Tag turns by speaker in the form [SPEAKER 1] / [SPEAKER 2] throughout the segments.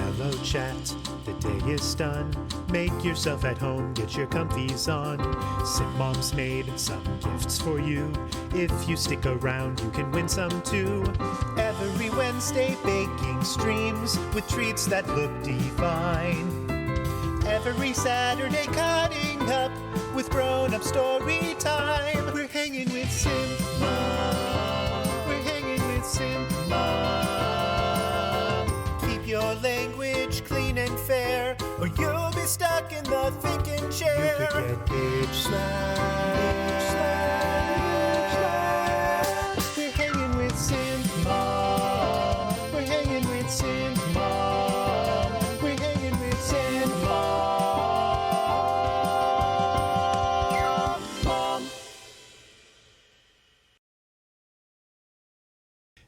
[SPEAKER 1] Hello chat, the day is done. Make yourself at home, get your comfies on. Simpmom's made some gifts for you. If you stick around, you can win some too. Every Wednesday, baking streams with treats that look divine. Every Saturday, cutting up with grown-up story time. We're hanging with Simpmom. We're hanging with Simpmom. Keep your language clean and fair, or you'll be stuck in the thinking chair. You could get H/. We're hanging with Simpmom. We're hanging with Simpmom. We're hanging with Simpmom.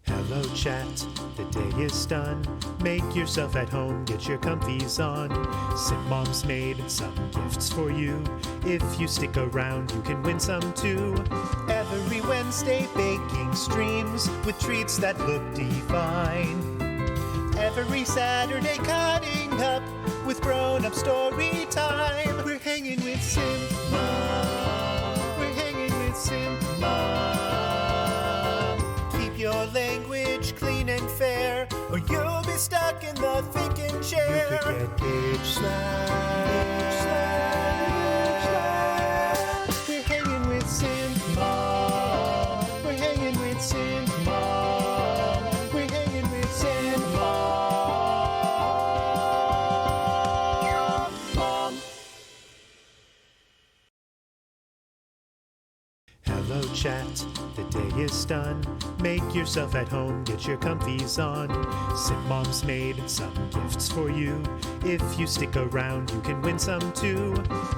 [SPEAKER 1] Hello chat, the day is done. Make yourself at home, get your comfies on. Simpmom's made some gifts for you. If you stick around, you can win some too. Every Wednesday, baking streams with treats that look divine. Every Saturday, cutting up with grown-up story time. We're hanging with Simpmom. We're hanging with Simpmom. Keep your language clean and fair, or you'll be stuck in the thinking chair. You could get H/. We're hanging with Simpmom. We're hanging with Simpmom. We're hanging with Simpmom. Hello chat, the day is done. Make yourself at home, get your comfies on. Simpmom's made some gifts for you. If you stick around, you can win some too.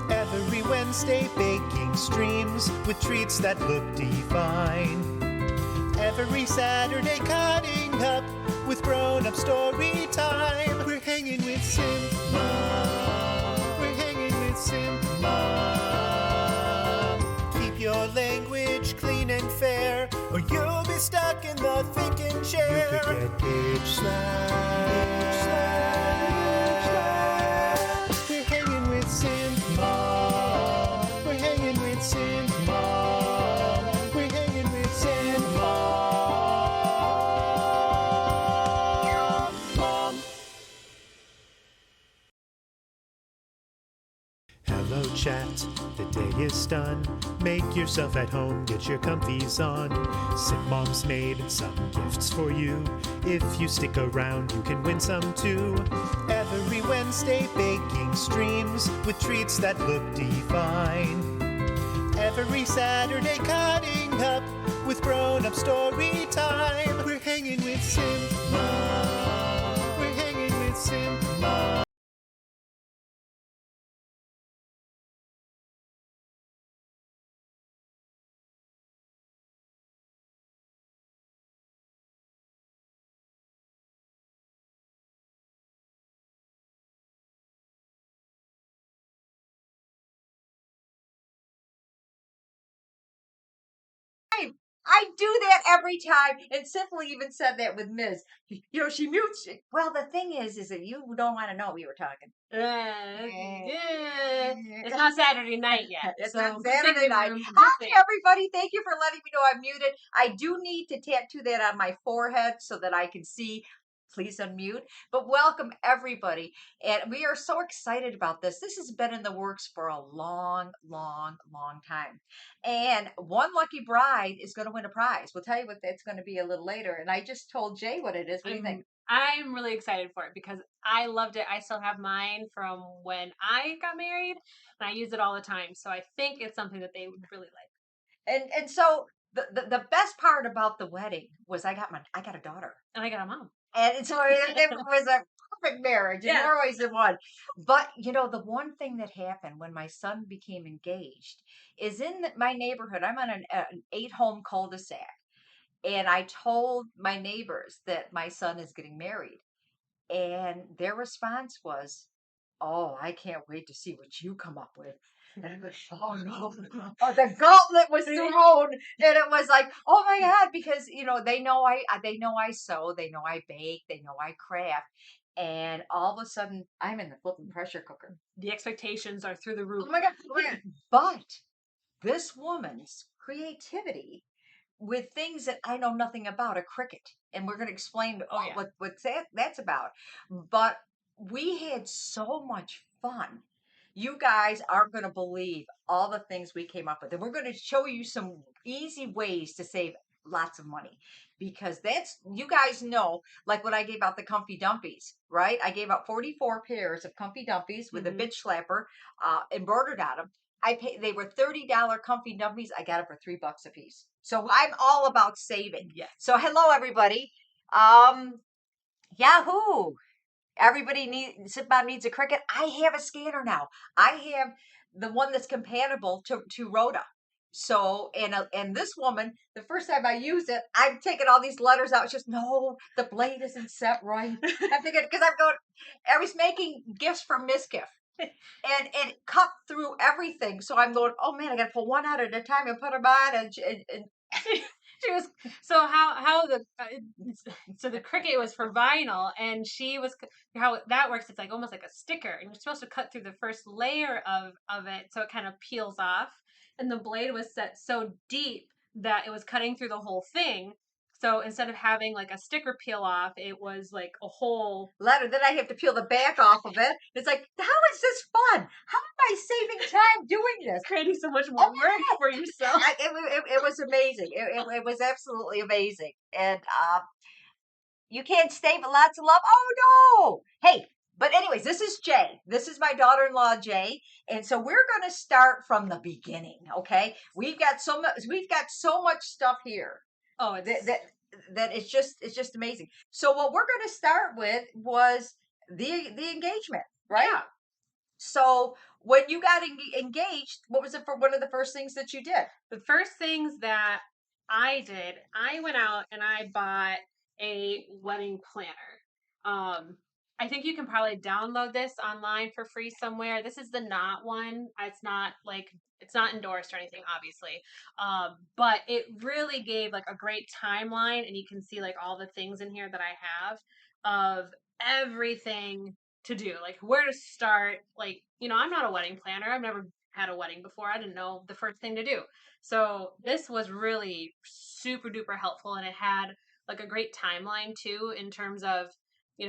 [SPEAKER 1] Every Wednesday, baking streams with treats that look divine. Every Saturday, cutting up with grown-up story time. We're hanging with Simpmom. We're hanging with Simpmom. Keep your language clean and fair, or you'll be stuck in the thinking chair. You could get H/. We're hanging with Simpmom. We're hanging with Simpmom. We're hanging with Simpmom. Hello chat, the day is done. Make yourself at home, get your comfies on. Simpmom's made some gifts for you. If you stick around, you can win some too. Every Wednesday, baking streams with treats that look divine. Every Saturday, cutting up with grown-up story time. We're hanging with Simpmom. We're hanging with Simpmom.
[SPEAKER 2] I do that every time, and Simply even said that with Ms. You know, she mutes it. Well, the thing is that you don't want to know we were talking.
[SPEAKER 3] It's not Saturday night yet.
[SPEAKER 2] It's
[SPEAKER 3] so
[SPEAKER 2] not
[SPEAKER 3] good thing
[SPEAKER 2] Saturday
[SPEAKER 3] we
[SPEAKER 2] night.
[SPEAKER 3] were- good
[SPEAKER 2] Hi,
[SPEAKER 3] thing.
[SPEAKER 2] everybody. Thank you for letting me know I'm muted. I do need to tattoo that on my forehead so that I can see. Please unmute. But welcome, everybody. And we are so excited about this. This has been in the works for a long, long, long time. And one lucky bride is going to win a prize. We'll tell you what that's going to be a little later. And I just told Jay what it is. What do you think?
[SPEAKER 3] I'm really excited for it because I loved it. I still have mine from when I got married, and I use it all the time. So I think it's something that they would really like.
[SPEAKER 2] And so the best part about the wedding was I got a daughter.
[SPEAKER 3] And I got a mom.
[SPEAKER 2] And so it was a perfect marriage, and
[SPEAKER 3] Yeah.
[SPEAKER 2] you're always the one. But you know, the one thing that happened when my son became engaged is in my neighborhood. I'm on an 8-home cul-de-sac, and I told my neighbors that my son is getting married, and their response was, "Oh, I can't wait to see what you come up with." Oh no! Oh, the gauntlet was thrown, and it was like, oh my god, because they know I sew, they know I bake, they know I craft, and all of a sudden I'm in the flipping pressure cooker.
[SPEAKER 3] The expectations are through the roof.
[SPEAKER 2] Oh my god! Oh my god! But this woman's creativity with things that I know nothing about, a cricket, and we're going to explain what's that's about. But we had so much fun. You guys aren't going to believe all the things we came up with, and we're going to show you some easy ways to save lots of money, because that's, you guys know, like when I gave out the comfy dumpies, right? I gave out 44 pairs of comfy dumpies with a bitch slapper embroidered on them. They were $30 comfy dumpies. I got them for $3 a piece. So I'm all about saving.
[SPEAKER 3] Yes.
[SPEAKER 2] So hello everybody. Yahoo! Everybody Simpmom needs a Cricut. I have a scanner now. I have the one that's compatible to Rhoda. So and this woman, the first time I used it, I'm taking all these letters out. It's just, no, the blade isn't set right. I'm thinking, because I was making gifts from Miskiff. And it cut through everything. So I'm going, oh man, I got to pull one out at a time and put them on. And
[SPEAKER 3] she was so the Cricut was for vinyl, and she was, how that works, it's like almost like a sticker, and you're supposed to cut through the first layer of it so it kind of peels off, and the blade was set so deep that it was cutting through the whole thing. So instead of having like a sticker peel off, it was like a whole
[SPEAKER 2] letter. Then I have to peel the back off of it. It's like, how is this fun? How am I saving time doing this?
[SPEAKER 3] creating so much more work for yourself.
[SPEAKER 2] It was amazing. It was absolutely amazing. And you can't stay but lots of love. Oh no! Hey, but anyways, this is Jay. This is my daughter-in-law Jay, and so we're going to start from the beginning. Okay, we've got so much stuff here.
[SPEAKER 3] Oh,
[SPEAKER 2] that it's just amazing. So what we're going to start with was the engagement, right?
[SPEAKER 3] Yeah.
[SPEAKER 2] So when you got engaged, what was it for one of the first things that you did?
[SPEAKER 3] The first things that I did, I went out and I bought a wedding planner. I think you can probably download this online for free somewhere. This is the Knot one. It's not endorsed or anything, obviously. But it really gave like a great timeline, and you can see like all the things in here that I have of everything to do, like where to start. Like, I'm not a wedding planner. I've never had a wedding before. I didn't know the first thing to do. So this was really super duper helpful, and it had like a great timeline too, in terms of,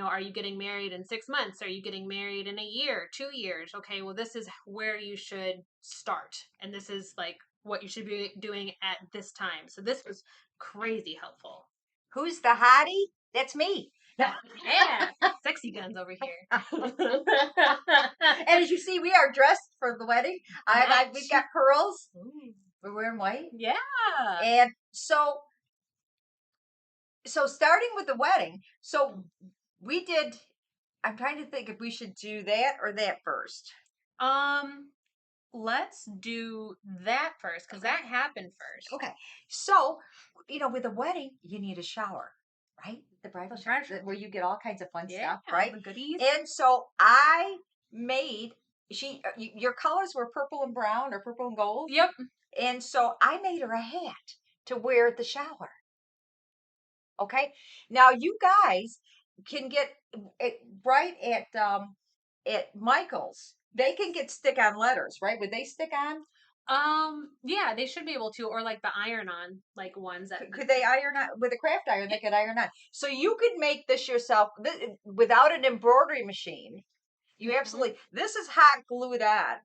[SPEAKER 3] are you getting married in 6 months? Are you getting married in a year, 2 years? Okay, well, this is where you should start, and this is like what you should be doing at this time. So this was crazy helpful.
[SPEAKER 2] Who's the hottie? That's me.
[SPEAKER 3] Yeah, sexy guns over here.
[SPEAKER 2] And as you see, we are dressed for the wedding. We've got pearls. Ooh. We're wearing white.
[SPEAKER 3] Yeah.
[SPEAKER 2] And so starting with the wedding, so we did. I'm trying to think if we should do that or that first.
[SPEAKER 3] Let's do that first, because that happened first.
[SPEAKER 2] Okay. So, with a wedding, you need a shower, right? The bridal shower, where you get all kinds of fun stuff, right?
[SPEAKER 3] The goodies.
[SPEAKER 2] And so I made, your colors were purple and brown, or purple and gold.
[SPEAKER 3] Yep.
[SPEAKER 2] And so I made her a hat to wear at the shower. Okay. Now you guys can get it right at Michael's. They can get stick-on letters, right? Would they stick on?
[SPEAKER 3] Yeah, they should be able to, or like the iron-on, like ones that
[SPEAKER 2] could they iron on with a craft iron? They could iron on. So you could make this yourself without an embroidery machine. You absolutely. This is hot glued on,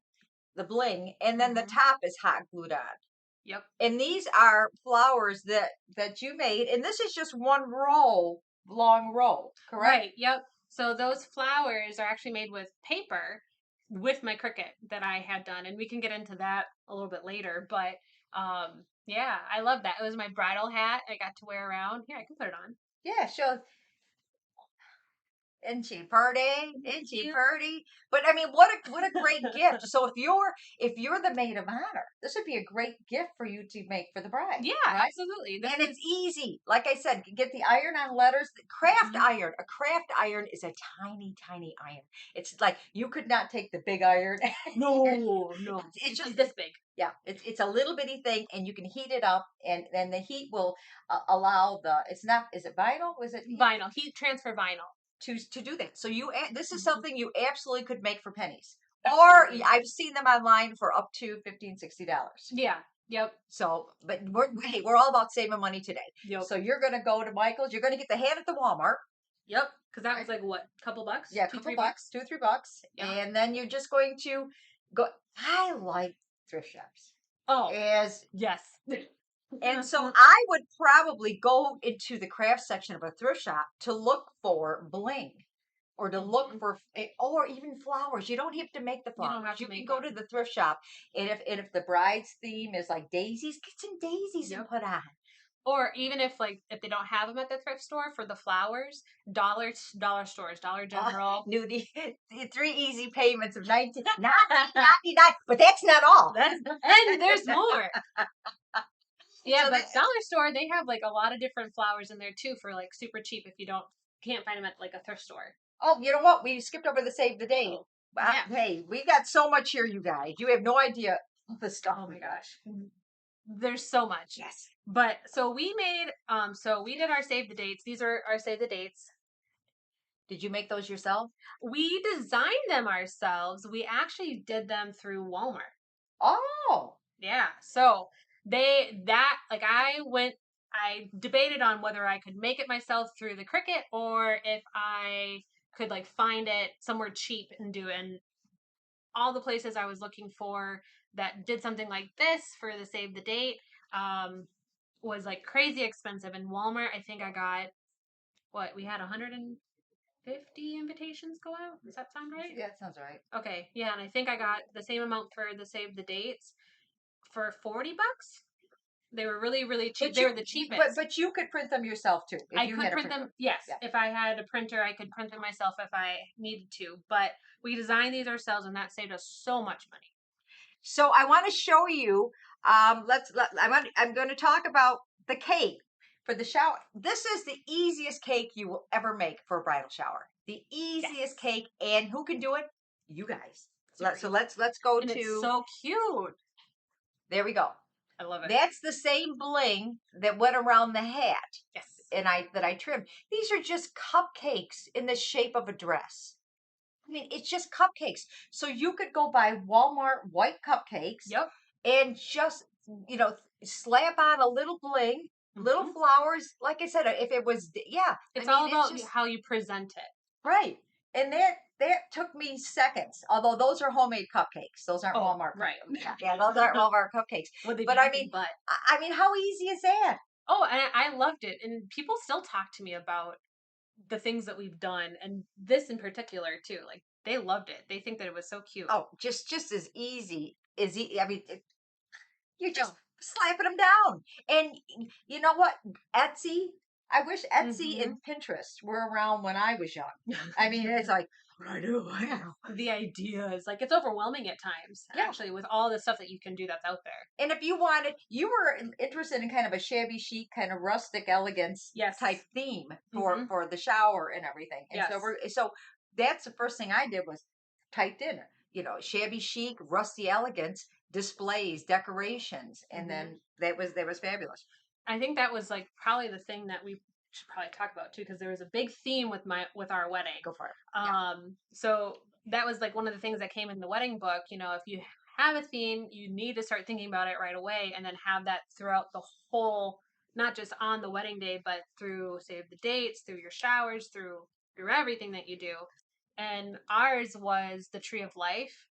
[SPEAKER 2] the bling, and then the top is hot glued on.
[SPEAKER 3] Yep.
[SPEAKER 2] And these are flowers that you made, and this is just one long row, correct?
[SPEAKER 3] Right. Yep. So those flowers are actually made with paper, with my Cricut that I had done, and we can get into that a little bit later. But yeah, I love that. It was my bridal hat I got to wear around. Here, I can put it on.
[SPEAKER 2] Yeah, sure. Isn't she pretty? Isn't she
[SPEAKER 3] Cute.
[SPEAKER 2] pretty? But I mean, what a great gift. So if you're the maid of honor, this would be a great gift for you to make for the bride.
[SPEAKER 3] Yeah,
[SPEAKER 2] right?
[SPEAKER 3] absolutely. This
[SPEAKER 2] And
[SPEAKER 3] is
[SPEAKER 2] it's easy. Like I said, get the iron on letters. The craft
[SPEAKER 3] Mhm.
[SPEAKER 2] iron. A craft iron is a tiny, tiny iron. It's like you could not take the big iron.
[SPEAKER 3] no.
[SPEAKER 2] It's just
[SPEAKER 3] this big.
[SPEAKER 2] yeah. It's a little bitty thing, and you can heat it up, and then the heat will allow the. It's not. Is it vinyl? Was it
[SPEAKER 3] Vinyl, heat transfer vinyl.
[SPEAKER 2] to do that? So this is
[SPEAKER 3] Mhm.
[SPEAKER 2] something you absolutely could make for pennies.
[SPEAKER 3] Absolutely.
[SPEAKER 2] Or I've seen them online for up to $15-$60.
[SPEAKER 3] Yeah. Yep.
[SPEAKER 2] So, but we're all about saving money today.
[SPEAKER 3] Yep.
[SPEAKER 2] So you're gonna go to Michael's. You're gonna get the hat at the Walmart.
[SPEAKER 3] Yep. Because that
[SPEAKER 2] Right.
[SPEAKER 3] was like what, couple bucks?
[SPEAKER 2] Yeah,
[SPEAKER 3] Two,
[SPEAKER 2] couple
[SPEAKER 3] $3?
[SPEAKER 2] bucks, $2-3,
[SPEAKER 3] Yeah.
[SPEAKER 2] and then you're just going to go. I like thrift shops.
[SPEAKER 3] Oh,
[SPEAKER 2] As
[SPEAKER 3] yes.
[SPEAKER 2] and so I would probably go into the craft section of a thrift shop to look for bling. Or to look
[SPEAKER 3] Mhm.
[SPEAKER 2] for, or even flowers. You don't have to make the
[SPEAKER 3] You don't
[SPEAKER 2] flowers.
[SPEAKER 3] have to
[SPEAKER 2] You can
[SPEAKER 3] make
[SPEAKER 2] go
[SPEAKER 3] them.
[SPEAKER 2] to the thrift shop, and if the bride's theme is like daisies, get some daisies and
[SPEAKER 3] Yep.
[SPEAKER 2] put on.
[SPEAKER 3] Or even if if they don't have them at the thrift store for the flowers, dollar stores, Dollar General.
[SPEAKER 2] Knew the 3 easy payments of 19.99, but that's not all.
[SPEAKER 3] And there's more. Yeah,
[SPEAKER 2] So
[SPEAKER 3] but Dollar Store, they have like a lot of different flowers in there too for like super cheap if you can't find them at like a thrift store.
[SPEAKER 2] Oh, you know what? We skipped over the save the date.
[SPEAKER 3] Yeah.
[SPEAKER 2] Hey, we got so much here, you guys. You have no idea the stuff.
[SPEAKER 3] Oh my gosh. There's so much.
[SPEAKER 2] Yes.
[SPEAKER 3] But so we made so we did our save the dates. These are our save the dates.
[SPEAKER 2] Did you make those yourself?
[SPEAKER 3] We designed them ourselves. We actually did them through Walmart.
[SPEAKER 2] Oh.
[SPEAKER 3] Yeah. So I debated on whether I could make it myself through the Cricut or if I could like find it somewhere cheap and do it. And all the places I was looking for that did something like this for the save the date was like crazy expensive. In Walmart, I think I got we had 150 invitations go out. Does that sound right?
[SPEAKER 2] Yeah, that sounds right.
[SPEAKER 3] Okay, yeah, and I think I got the same amount for the save the dates for $40. They were really, really cheap. They were the cheapest.
[SPEAKER 2] But you could print them yourself too.
[SPEAKER 3] I could print them. Yes, yeah. If I had a printer, I could print them myself if I needed to. But we designed these ourselves, and that saved us so much money.
[SPEAKER 2] So I want to show you. I'm going to talk about the cake for the shower. This is the easiest cake you will ever make for a bridal shower. The easiest cake, and who can do it? You guys. So let's go
[SPEAKER 3] and
[SPEAKER 2] to.
[SPEAKER 3] It's so cute.
[SPEAKER 2] There we go.
[SPEAKER 3] I love it.
[SPEAKER 2] That's the same bling that went around the hat.
[SPEAKER 3] Yes.
[SPEAKER 2] And that I trimmed. These are just cupcakes in the shape of a dress. I mean, it's just cupcakes. So you could go buy Walmart white cupcakes.
[SPEAKER 3] Yep.
[SPEAKER 2] And just, slap on a little bling, little flowers. Like I said, if it was,
[SPEAKER 3] It's all about how you present it.
[SPEAKER 2] Right. And that took me seconds. Although those are homemade cupcakes. Those aren't Walmart.
[SPEAKER 3] Right.
[SPEAKER 2] Yeah, those aren't Walmart cupcakes. But I mean, how easy is that?
[SPEAKER 3] Oh, and I loved it. And people still talk to me about the things that we've done, and this in particular too. Like they loved it. They think that it was so cute.
[SPEAKER 2] Oh, just as easy as I mean, you're just slapping them down. And you know what? Etsy. I wish Etsy and Pinterest were around when I was young. I mean, it's like, what do I do?
[SPEAKER 3] The ideas, like it's overwhelming at times, actually, with all the stuff that you can do that's out there.
[SPEAKER 2] And if you were interested in kind of a shabby chic, kind of rustic elegance type theme for the shower and everything. And so that's the first thing I did was typed in, shabby chic, rusty elegance, displays, decorations, and then that was fabulous.
[SPEAKER 3] I think that was like probably the thing that we should probably talk about too, because there was a big theme with our wedding.
[SPEAKER 2] Go for it.
[SPEAKER 3] So that was like one of the things that came in the wedding book. If you have a theme, you need to start thinking about it right away, and then have that throughout the whole, not just on the wedding day, but through save the dates, through your showers, through everything that you do. And ours was the tree of life.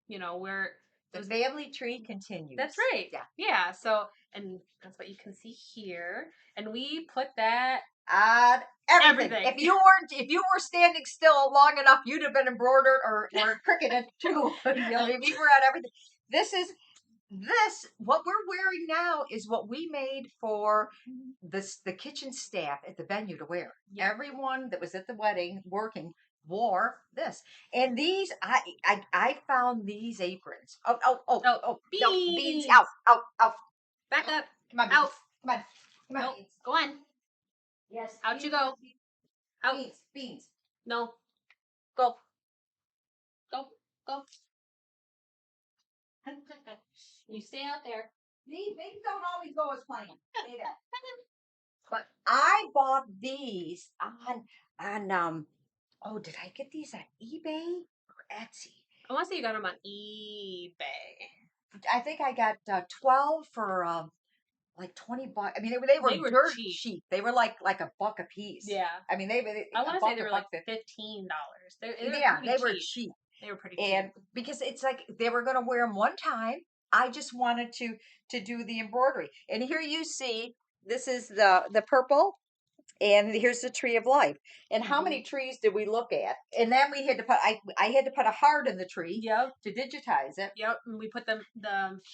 [SPEAKER 3] Where
[SPEAKER 2] the family tree continues.
[SPEAKER 3] That's right. Yeah. So, and that's what you can see here. And we put that
[SPEAKER 2] on everything. If you were standing still long enough, you'd have been embroidered or cricketed too. We were on everything. This is what we're wearing now is what we made for the kitchen staff at the venue to wear.
[SPEAKER 3] Yeah.
[SPEAKER 2] Everyone that was at the wedding working wore this. And these, I found these aprons. No, beans,
[SPEAKER 3] Beans.
[SPEAKER 2] out.
[SPEAKER 3] Back up.
[SPEAKER 2] Come on,
[SPEAKER 3] Out.
[SPEAKER 2] beans. Come on. Come on,
[SPEAKER 3] Nope.
[SPEAKER 2] beans.
[SPEAKER 3] Go on.
[SPEAKER 2] Yes.
[SPEAKER 3] Out
[SPEAKER 2] beans,
[SPEAKER 3] you go.
[SPEAKER 2] beans,
[SPEAKER 3] Out.
[SPEAKER 2] Beans.
[SPEAKER 3] No. Go. Go. Go. You stay out there.
[SPEAKER 2] These don't always go as planned. Say that. But I bought these on oh, did I get these on eBay or Etsy?
[SPEAKER 3] I want to say you got them on eBay.
[SPEAKER 2] I think I got 12 for like $20. I mean, they were
[SPEAKER 3] They were
[SPEAKER 2] dirt
[SPEAKER 3] cheap.
[SPEAKER 2] cheap. They were like $1 a piece.
[SPEAKER 3] Yeah.
[SPEAKER 2] I mean,
[SPEAKER 3] I want to say they were like
[SPEAKER 2] $1,
[SPEAKER 3] $15.
[SPEAKER 2] they were
[SPEAKER 3] cheap.
[SPEAKER 2] cheap.
[SPEAKER 3] They were pretty
[SPEAKER 2] And
[SPEAKER 3] cheap.
[SPEAKER 2] because it's like they were going to wear them one time, I just wanted to do the embroidery. And here you see, this is the purple, and here's the tree of life. And how many trees did we look at? And then we had to put I had to put a heart in the tree.
[SPEAKER 3] Yep.
[SPEAKER 2] To digitize it.
[SPEAKER 3] Yep. And we put the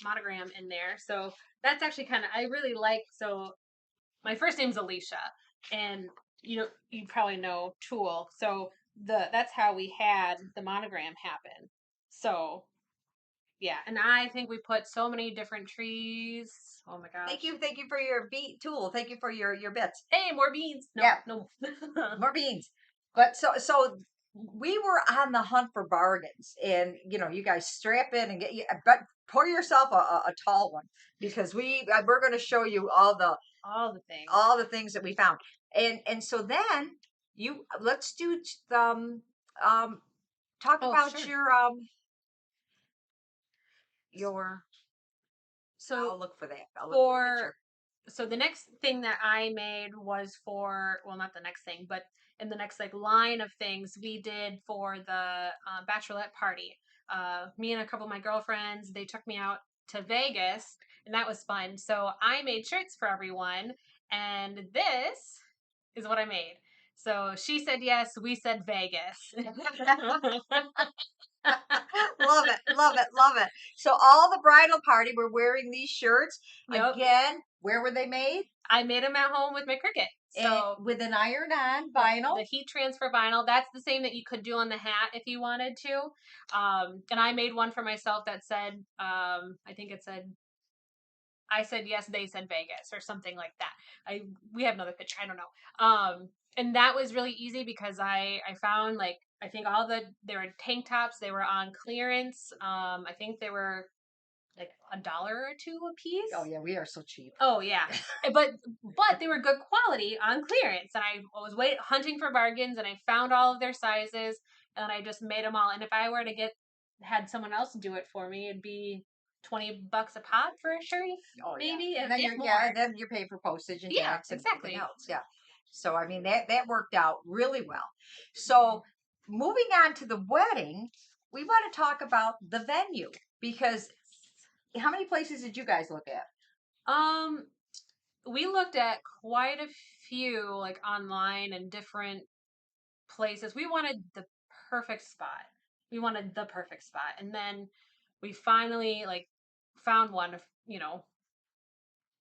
[SPEAKER 3] monogram in there. So that's actually kind of, I really like, so my first name's Alicia, and you probably know Tool. So that's how we had the monogram happen. So yeah, and I think we put so many different trees. Oh my gosh.
[SPEAKER 2] Thank you for your beat tool. Thank you for your bits.
[SPEAKER 3] Hey, more beans. No,
[SPEAKER 2] Yeah.
[SPEAKER 3] no.
[SPEAKER 2] More beans. But so we were on the hunt for bargains, and you guys strap in and but pour yourself a tall one, because we're going to show you all the things that we found. And so then let's do talk about
[SPEAKER 3] Sure.
[SPEAKER 2] your
[SPEAKER 3] So
[SPEAKER 2] I'll look for that. I'll look for the picture.
[SPEAKER 3] So the next thing that I made was for, well, not the next thing, but in the next like line of things we did for the bachelorette party. Me and a couple of my girlfriends, they took me out to Vegas, and that was fun. So I made shirts for everyone, and this is what I made. So she said yes, we said Vegas.
[SPEAKER 2] Love it. So all the bridal party were wearing these shirts.
[SPEAKER 3] Yep.
[SPEAKER 2] Again, where were they made?
[SPEAKER 3] I made them at home with my Cricut. So
[SPEAKER 2] And with an iron-on vinyl.
[SPEAKER 3] The heat transfer vinyl. That's the same that you could do on the hat if you wanted to. And I made one for myself that said, I think it said, I said yes, they said Vegas, or something like that. We have another picture. I don't know. And that was really easy because I found, like, I think there were tank tops. They were on clearance. I think they were like $1 or $2 a piece.
[SPEAKER 2] Oh yeah, we are so cheap.
[SPEAKER 3] Oh yeah, but they were good quality on clearance, and I was hunting for bargains, and I found all of their sizes, and I just made them all. And if I were to had someone else do it for me, it'd be $20 a pop for a shirt, maybe.
[SPEAKER 2] Yeah. And then then you're paying for postage and tax and everything else. Yeah. So I mean that worked out really well. So moving on to the wedding, we want to talk about the venue, because how many places did you guys look at?
[SPEAKER 3] We looked at quite a few, like online and different places. We wanted the perfect spot. And then we finally found one, a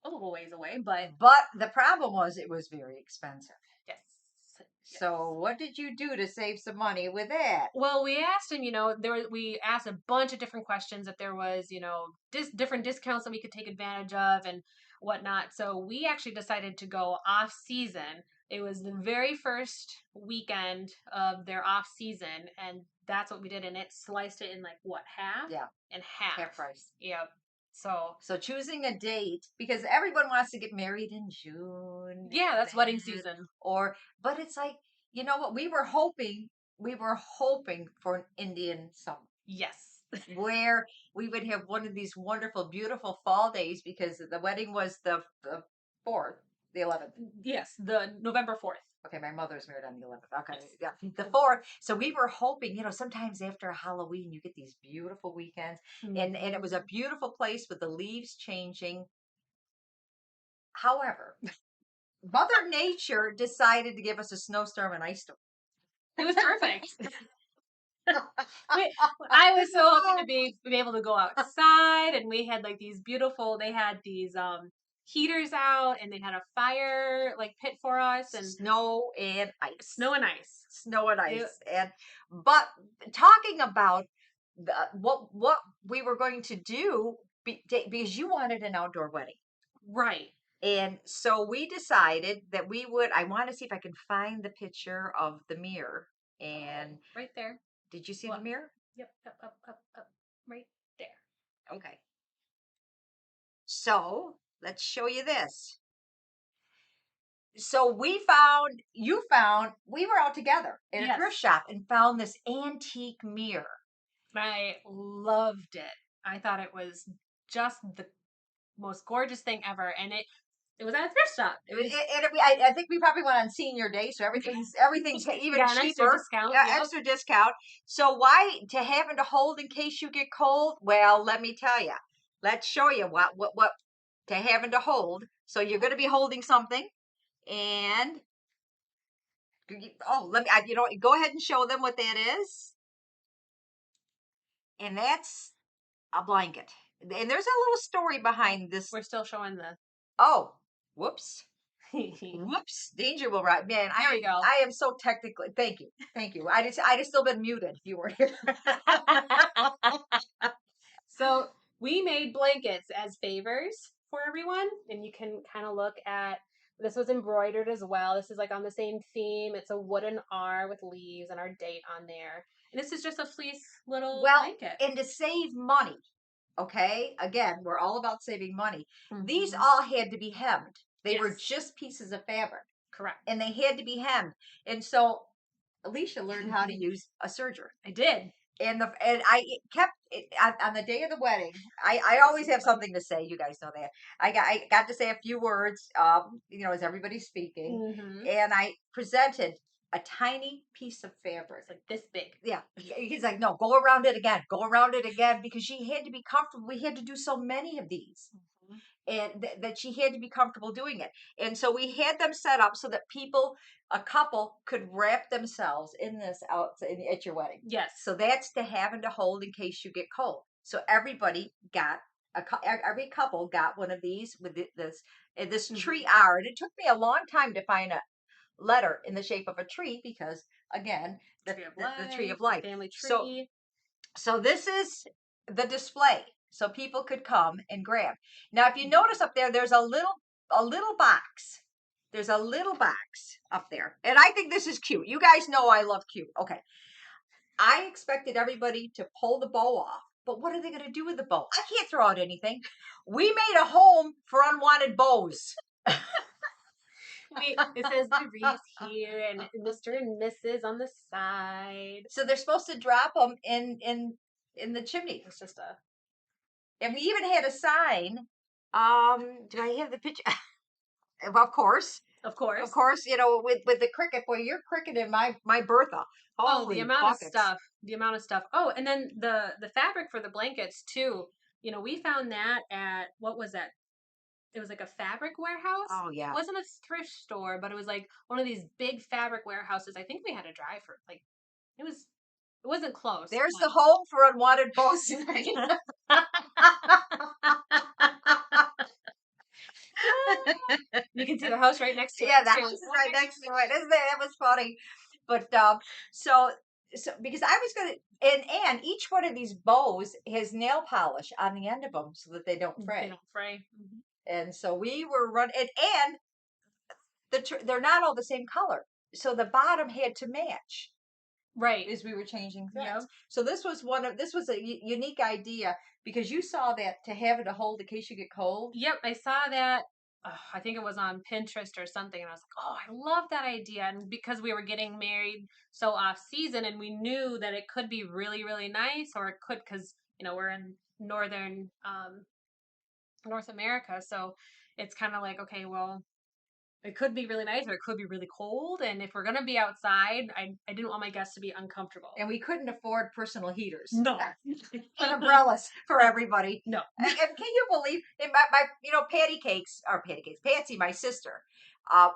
[SPEAKER 3] little ways away, but
[SPEAKER 2] the problem was it was very expensive.
[SPEAKER 3] yes.
[SPEAKER 2] So what did you do to save some money with that?
[SPEAKER 3] Well, we asked him, we asked a bunch of different questions if there was, different discounts that we could take advantage of and whatnot. So we actually decided to go off season. It was the very first weekend of their off season, and that's what we did. And it sliced it in half?
[SPEAKER 2] Yeah.
[SPEAKER 3] In half.
[SPEAKER 2] Half price.
[SPEAKER 3] Yep. So
[SPEAKER 2] choosing a date, because everyone wants to get married in June.
[SPEAKER 3] Yeah, that's wedding season.
[SPEAKER 2] But it's like, you know what? We were hoping for an Indian summer.
[SPEAKER 3] Yes.
[SPEAKER 2] Where we would have one of these wonderful, beautiful fall days, because the wedding was the 4th, the 11th.
[SPEAKER 3] Yes, the November 4th.
[SPEAKER 2] Okay, my mother's married on the 11th. Okay, yeah, the 4th. So we were hoping, sometimes after Halloween, you get these beautiful weekends. And it was a beautiful place with the leaves changing. However, Mother Nature decided to give us a snowstorm and ice storm.
[SPEAKER 3] It was perfect. I was so hoping to be able to go outside, and we had like these beautiful. They had these heaters out, and they had a fire like pit for us, and
[SPEAKER 2] Snow and ice.
[SPEAKER 3] snow and ice.
[SPEAKER 2] Snow and
[SPEAKER 3] It-
[SPEAKER 2] ice. And but talking about what we were going to do because you wanted an outdoor wedding.
[SPEAKER 3] right.
[SPEAKER 2] And so we decided that we would. I want to see if I can find the picture of the mirror. And
[SPEAKER 3] Right there.
[SPEAKER 2] did you see
[SPEAKER 3] What?
[SPEAKER 2] the mirror?
[SPEAKER 3] Yep. Up. Right there.
[SPEAKER 2] Okay. So let's show you this. So we were out together in a
[SPEAKER 3] Yes.
[SPEAKER 2] thrift shop and found this antique mirror.
[SPEAKER 3] I loved it. I thought it was just the most gorgeous thing ever, and it was at a thrift shop.
[SPEAKER 2] I think we probably went on senior day, so everything's even
[SPEAKER 3] Yeah, an extra
[SPEAKER 2] cheaper.
[SPEAKER 3] discount,
[SPEAKER 2] Yeah,
[SPEAKER 3] yep.
[SPEAKER 2] extra discount. So why to having to hold in case you get cold? Well, let me tell you. Let's show you what to having to hold. So you're going to be holding something, and let me. Go ahead and show them what that is. And that's a blanket. And there's a little story behind this.
[SPEAKER 3] We're still showing the.
[SPEAKER 2] Oh, whoops.
[SPEAKER 3] There
[SPEAKER 2] Whoops, danger will rise. Man,
[SPEAKER 3] we go.
[SPEAKER 2] I am so technically. Thank you. I just still been muted if you were here.
[SPEAKER 3] So we made blankets as favors for everyone, and you can kind of look at. This was embroidered as well. This is like on the same theme. It's a wooden R with leaves and our date on there. And this is just a fleece little blanket.
[SPEAKER 2] And to save money, okay. Again, we're all about saving money. These
[SPEAKER 3] Mhm.
[SPEAKER 2] all had to be hemmed. They were
[SPEAKER 3] Yes.
[SPEAKER 2] just pieces of fabric,
[SPEAKER 3] Correct.
[SPEAKER 2] and they had to be hemmed. And so Alicia learned how to use a serger.
[SPEAKER 3] I did.
[SPEAKER 2] And I kept on the day of the wedding. I always have something to say. You guys know that. I got to say a few words. As everybody's speaking,
[SPEAKER 3] Mm-hmm.
[SPEAKER 2] and I presented a tiny piece of fabric.
[SPEAKER 3] It's like this big.
[SPEAKER 2] Yeah, he's like, no, go around it again, because she had to be comfortable. We had to do so many of these.
[SPEAKER 3] Mm-hmm.
[SPEAKER 2] And that she had to be comfortable doing it. And so we had them set up so that a couple could wrap themselves in this at your wedding.
[SPEAKER 3] Yes.
[SPEAKER 2] So that's to have and to hold in case you get cold. So everybody got every couple got one of these with this tree R. And it took me a long time to find a letter in the shape of a tree because, again, the tree of life.
[SPEAKER 3] Family tree.
[SPEAKER 2] So this is the display. So people could come and grab. Now, if you notice up there, there's a little box. There's a little box up there. And I think this is cute. You guys know I love cute. Okay. I expected everybody to pull the bow off. But what are they going to do with the bow? I can't throw out anything. We made a home for unwanted bows.
[SPEAKER 3] It says the wreath here and Mr. and Mrs. on the side.
[SPEAKER 2] So they're supposed to drop them in the chimney.
[SPEAKER 3] It's just a.
[SPEAKER 2] And we even had a sign. Do I have the picture? Of course.
[SPEAKER 3] Of course.
[SPEAKER 2] Of course, with the cricket. Boy, you're cricketing my Bertha.
[SPEAKER 3] The amount of stuff. The amount of stuff. Oh, and then the fabric for the blankets too. We found that at, what was that? It was like a fabric warehouse.
[SPEAKER 2] Oh yeah.
[SPEAKER 3] It wasn't a thrift store, but it was like one of these big fabric warehouses. I think we had to drive for like it wasn't close.
[SPEAKER 2] There's the home for unwanted bows.
[SPEAKER 3] You can see the house right next to it.
[SPEAKER 2] Yeah, that house is right next to it. Isn't that was funny? But so because I was gonna and each one of these bows has nail polish on the end of them so that they don't fray.
[SPEAKER 3] They don't fray. Mm-hmm.
[SPEAKER 2] And so we were running, and they're not all the same color, so the bottom had to match.
[SPEAKER 3] Right.
[SPEAKER 2] As we were changing threads.
[SPEAKER 3] Yep.
[SPEAKER 2] So this was a unique idea because you saw that to have it to hold in case you get cold.
[SPEAKER 3] Yep, I saw that. I think it was on Pinterest or something, and I was like, "Oh, I love that idea!" And because we were getting married so off season, and we knew that it could be really, really nice, or it could because we're in northern North America, so it's kind of like, okay, well, it could be really nice or it could be really cold. And if we're going to be outside, I didn't want my guests to be uncomfortable.
[SPEAKER 2] And we couldn't afford personal heaters.
[SPEAKER 3] No.
[SPEAKER 2] And umbrellas for everybody.
[SPEAKER 3] No.
[SPEAKER 2] And can you believe Patsy, my sister,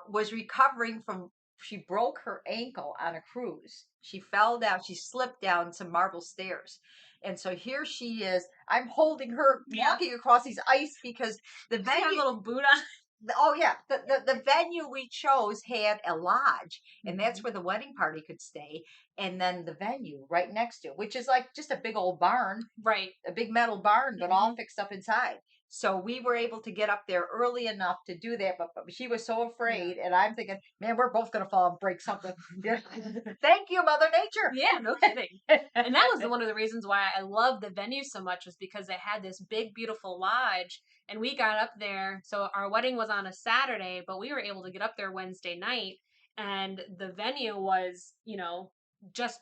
[SPEAKER 2] was recovering from she broke her ankle on a cruise. She fell down. She slipped down some marble stairs. And so here she is. I'm holding her,
[SPEAKER 3] Yeah.
[SPEAKER 2] walking across these ice because the
[SPEAKER 3] She had a
[SPEAKER 2] venue.
[SPEAKER 3] little boot on.
[SPEAKER 2] Oh yeah, the venue we chose had a lodge, and that's
[SPEAKER 3] Mhm.
[SPEAKER 2] where the wedding party could stay. And then the venue right next to it, which is like just a big old barn,
[SPEAKER 3] Right.
[SPEAKER 2] a big metal barn, but all
[SPEAKER 3] Mhm.
[SPEAKER 2] fixed up inside. So we were able to get up there early enough to do that, but she was so afraid, and I'm thinking, man, we're both gonna fall and break something. Yeah. Thank you, Mother Nature.
[SPEAKER 3] Yeah, no kidding. And that was one of the reasons why I love the venue so much, was because they had this big, beautiful lodge. And we got up there. So our wedding was on a Saturday, but we were able to get up there Wednesday night. And the venue was, just,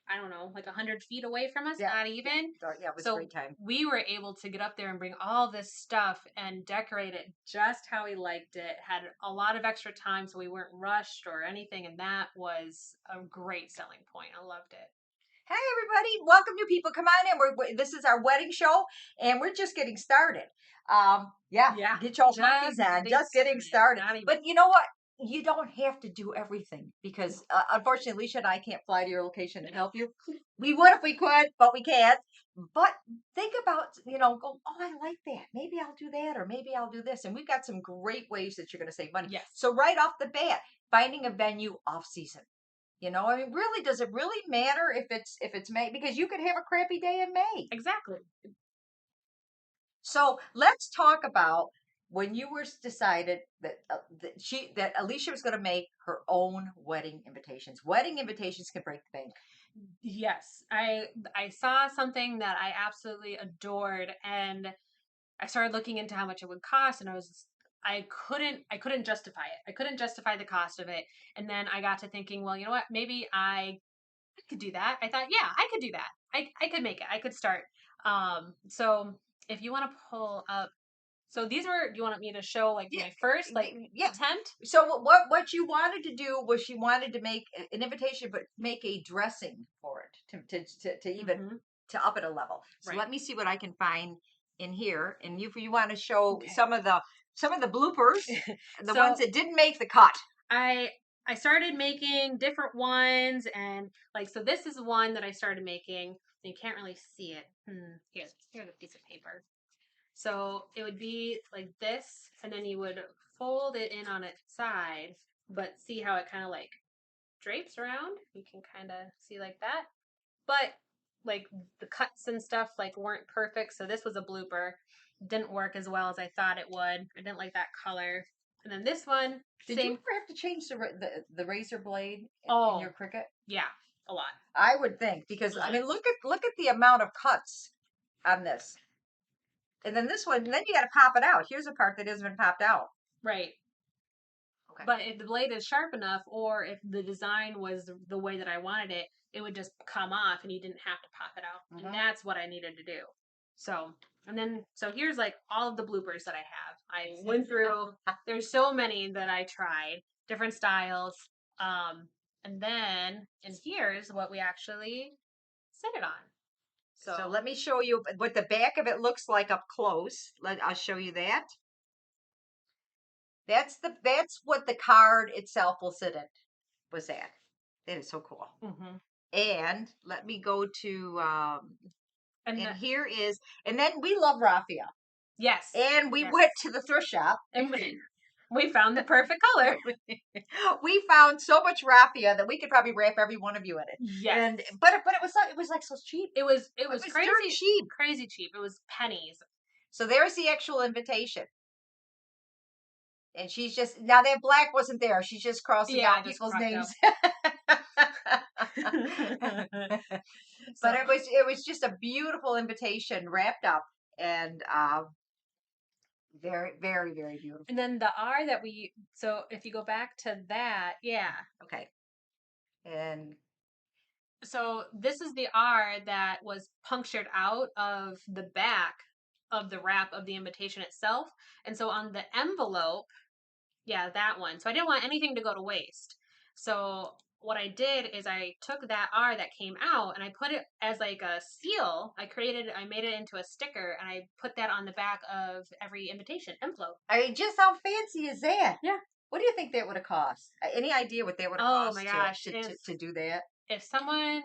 [SPEAKER 3] I don't know, like 100 feet away from us,
[SPEAKER 2] Yeah.
[SPEAKER 3] not even.
[SPEAKER 2] So, yeah, it was a
[SPEAKER 3] So
[SPEAKER 2] great time.
[SPEAKER 3] we were able to get up there and bring all this stuff and decorate it just how we liked it. Had a lot of extra time, so we weren't rushed or anything. And that was a great selling point. I loved it.
[SPEAKER 2] Hey everybody, welcome new people. Come on in. This is our wedding show, and we're just getting started. Yeah,
[SPEAKER 3] Yeah,
[SPEAKER 2] get your
[SPEAKER 3] just
[SPEAKER 2] puppies on.
[SPEAKER 3] getting
[SPEAKER 2] Just getting started.
[SPEAKER 3] Not even.
[SPEAKER 2] But you know what? You don't have to do everything because unfortunately, Alicia and I can't fly to your location and help you. We would if we could, but we can't. But think about, go, oh, I like that. Maybe I'll do that, or maybe I'll do this. And we've got some great ways that you're going to save money.
[SPEAKER 3] Yes.
[SPEAKER 2] So right off the bat, finding a venue off season. I mean, really, does it really matter if it's May? Because you could have a crappy day in May.
[SPEAKER 3] Exactly.
[SPEAKER 2] So let's talk about when you were decided that Alicia was going to make her own wedding invitations. Wedding invitations can break the bank.
[SPEAKER 3] Yes, I saw something that I absolutely adored, and I started looking into how much it would cost, and I couldn't justify it. I couldn't justify the cost of it. And then I got to thinking, well, you know what? Maybe I could do that. I thought, yeah, I could do that. I could make it. I could start. So if you want to pull up, so these were. Do you want me to show like
[SPEAKER 2] Yeah,
[SPEAKER 3] my first
[SPEAKER 2] yeah.
[SPEAKER 3] attempt?
[SPEAKER 2] So what you wanted to do was she wanted to make an invitation, but make a dressing for it to even
[SPEAKER 3] Mhm.
[SPEAKER 2] to up it a level. So
[SPEAKER 3] Right.
[SPEAKER 2] let me see what I can find in here. And you want to show
[SPEAKER 3] Okay.
[SPEAKER 2] some of the bloopers, the
[SPEAKER 3] So-
[SPEAKER 2] ones that didn't make the cut.
[SPEAKER 3] I started making different ones, and so this is one that I started making. You can't really see it. Here's a piece of paper. So it would be like this, and then you would fold it in on its side, but see how it kind of like drapes around? You can kind of see like that. But like the cuts and stuff weren't perfect, so this was a blooper. Didn't work as well as I thought it would. I didn't like that color. And then this one,
[SPEAKER 2] Did
[SPEAKER 3] same.
[SPEAKER 2] you ever have to change the razor blade
[SPEAKER 3] Oh.
[SPEAKER 2] in your Cricut?
[SPEAKER 3] Yeah, a lot.
[SPEAKER 2] I would think because I mean look at the amount of cuts on this. And then this one, then you got to pop it out. Here's a part that hasn't been popped out.
[SPEAKER 3] Right.
[SPEAKER 2] Okay.
[SPEAKER 3] But if the blade is sharp enough, or if the design was the way that I wanted it, it would just come off and you didn't have to pop it out.
[SPEAKER 2] Mhm.
[SPEAKER 3] And that's what I needed to do. So, so here's like all of the bloopers that I have. I went through, there's so many that I tried, different styles. And here's what we actually set it on.
[SPEAKER 2] So let me show you what the back of it looks like up close. I'll show you that. That's what the card itself will sit in. Was that? That is so cool.
[SPEAKER 3] Mm-hmm.
[SPEAKER 2] And let me go to and
[SPEAKER 3] then
[SPEAKER 2] here is, and then we love raffia.
[SPEAKER 3] Yes.
[SPEAKER 2] And we
[SPEAKER 3] Yes.
[SPEAKER 2] went to the thrift shop.
[SPEAKER 3] And we found the perfect color.
[SPEAKER 2] We found so much raffia that we could probably wrap every one of you in it.
[SPEAKER 3] Yes.
[SPEAKER 2] And but it was like so cheap.
[SPEAKER 3] It was
[SPEAKER 2] crazy
[SPEAKER 3] dirt
[SPEAKER 2] cheap.
[SPEAKER 3] Crazy cheap. It was pennies.
[SPEAKER 2] So there's the actual invitation. And she's just, now that black wasn't there. She's just crossing out people's names. But it was just a beautiful invitation wrapped up, and very, very, very beautiful.
[SPEAKER 3] And then the R that so if you go back to that, yeah.
[SPEAKER 2] Okay. And
[SPEAKER 3] so this is the R that was punctured out of the back of the wrap of the invitation itself. And so on the envelope, yeah, that one. So I didn't want anything to go to waste. So what I did is I took that R that came out and I put it as like a seal. I made it into a sticker, and I put that on the back of every invitation envelope.
[SPEAKER 2] I mean, just how fancy is that?
[SPEAKER 3] Yeah.
[SPEAKER 2] What do you think that would have cost? Any idea what that would have
[SPEAKER 3] Oh my
[SPEAKER 2] cost
[SPEAKER 3] gosh.
[SPEAKER 2] to do that?
[SPEAKER 3] If someone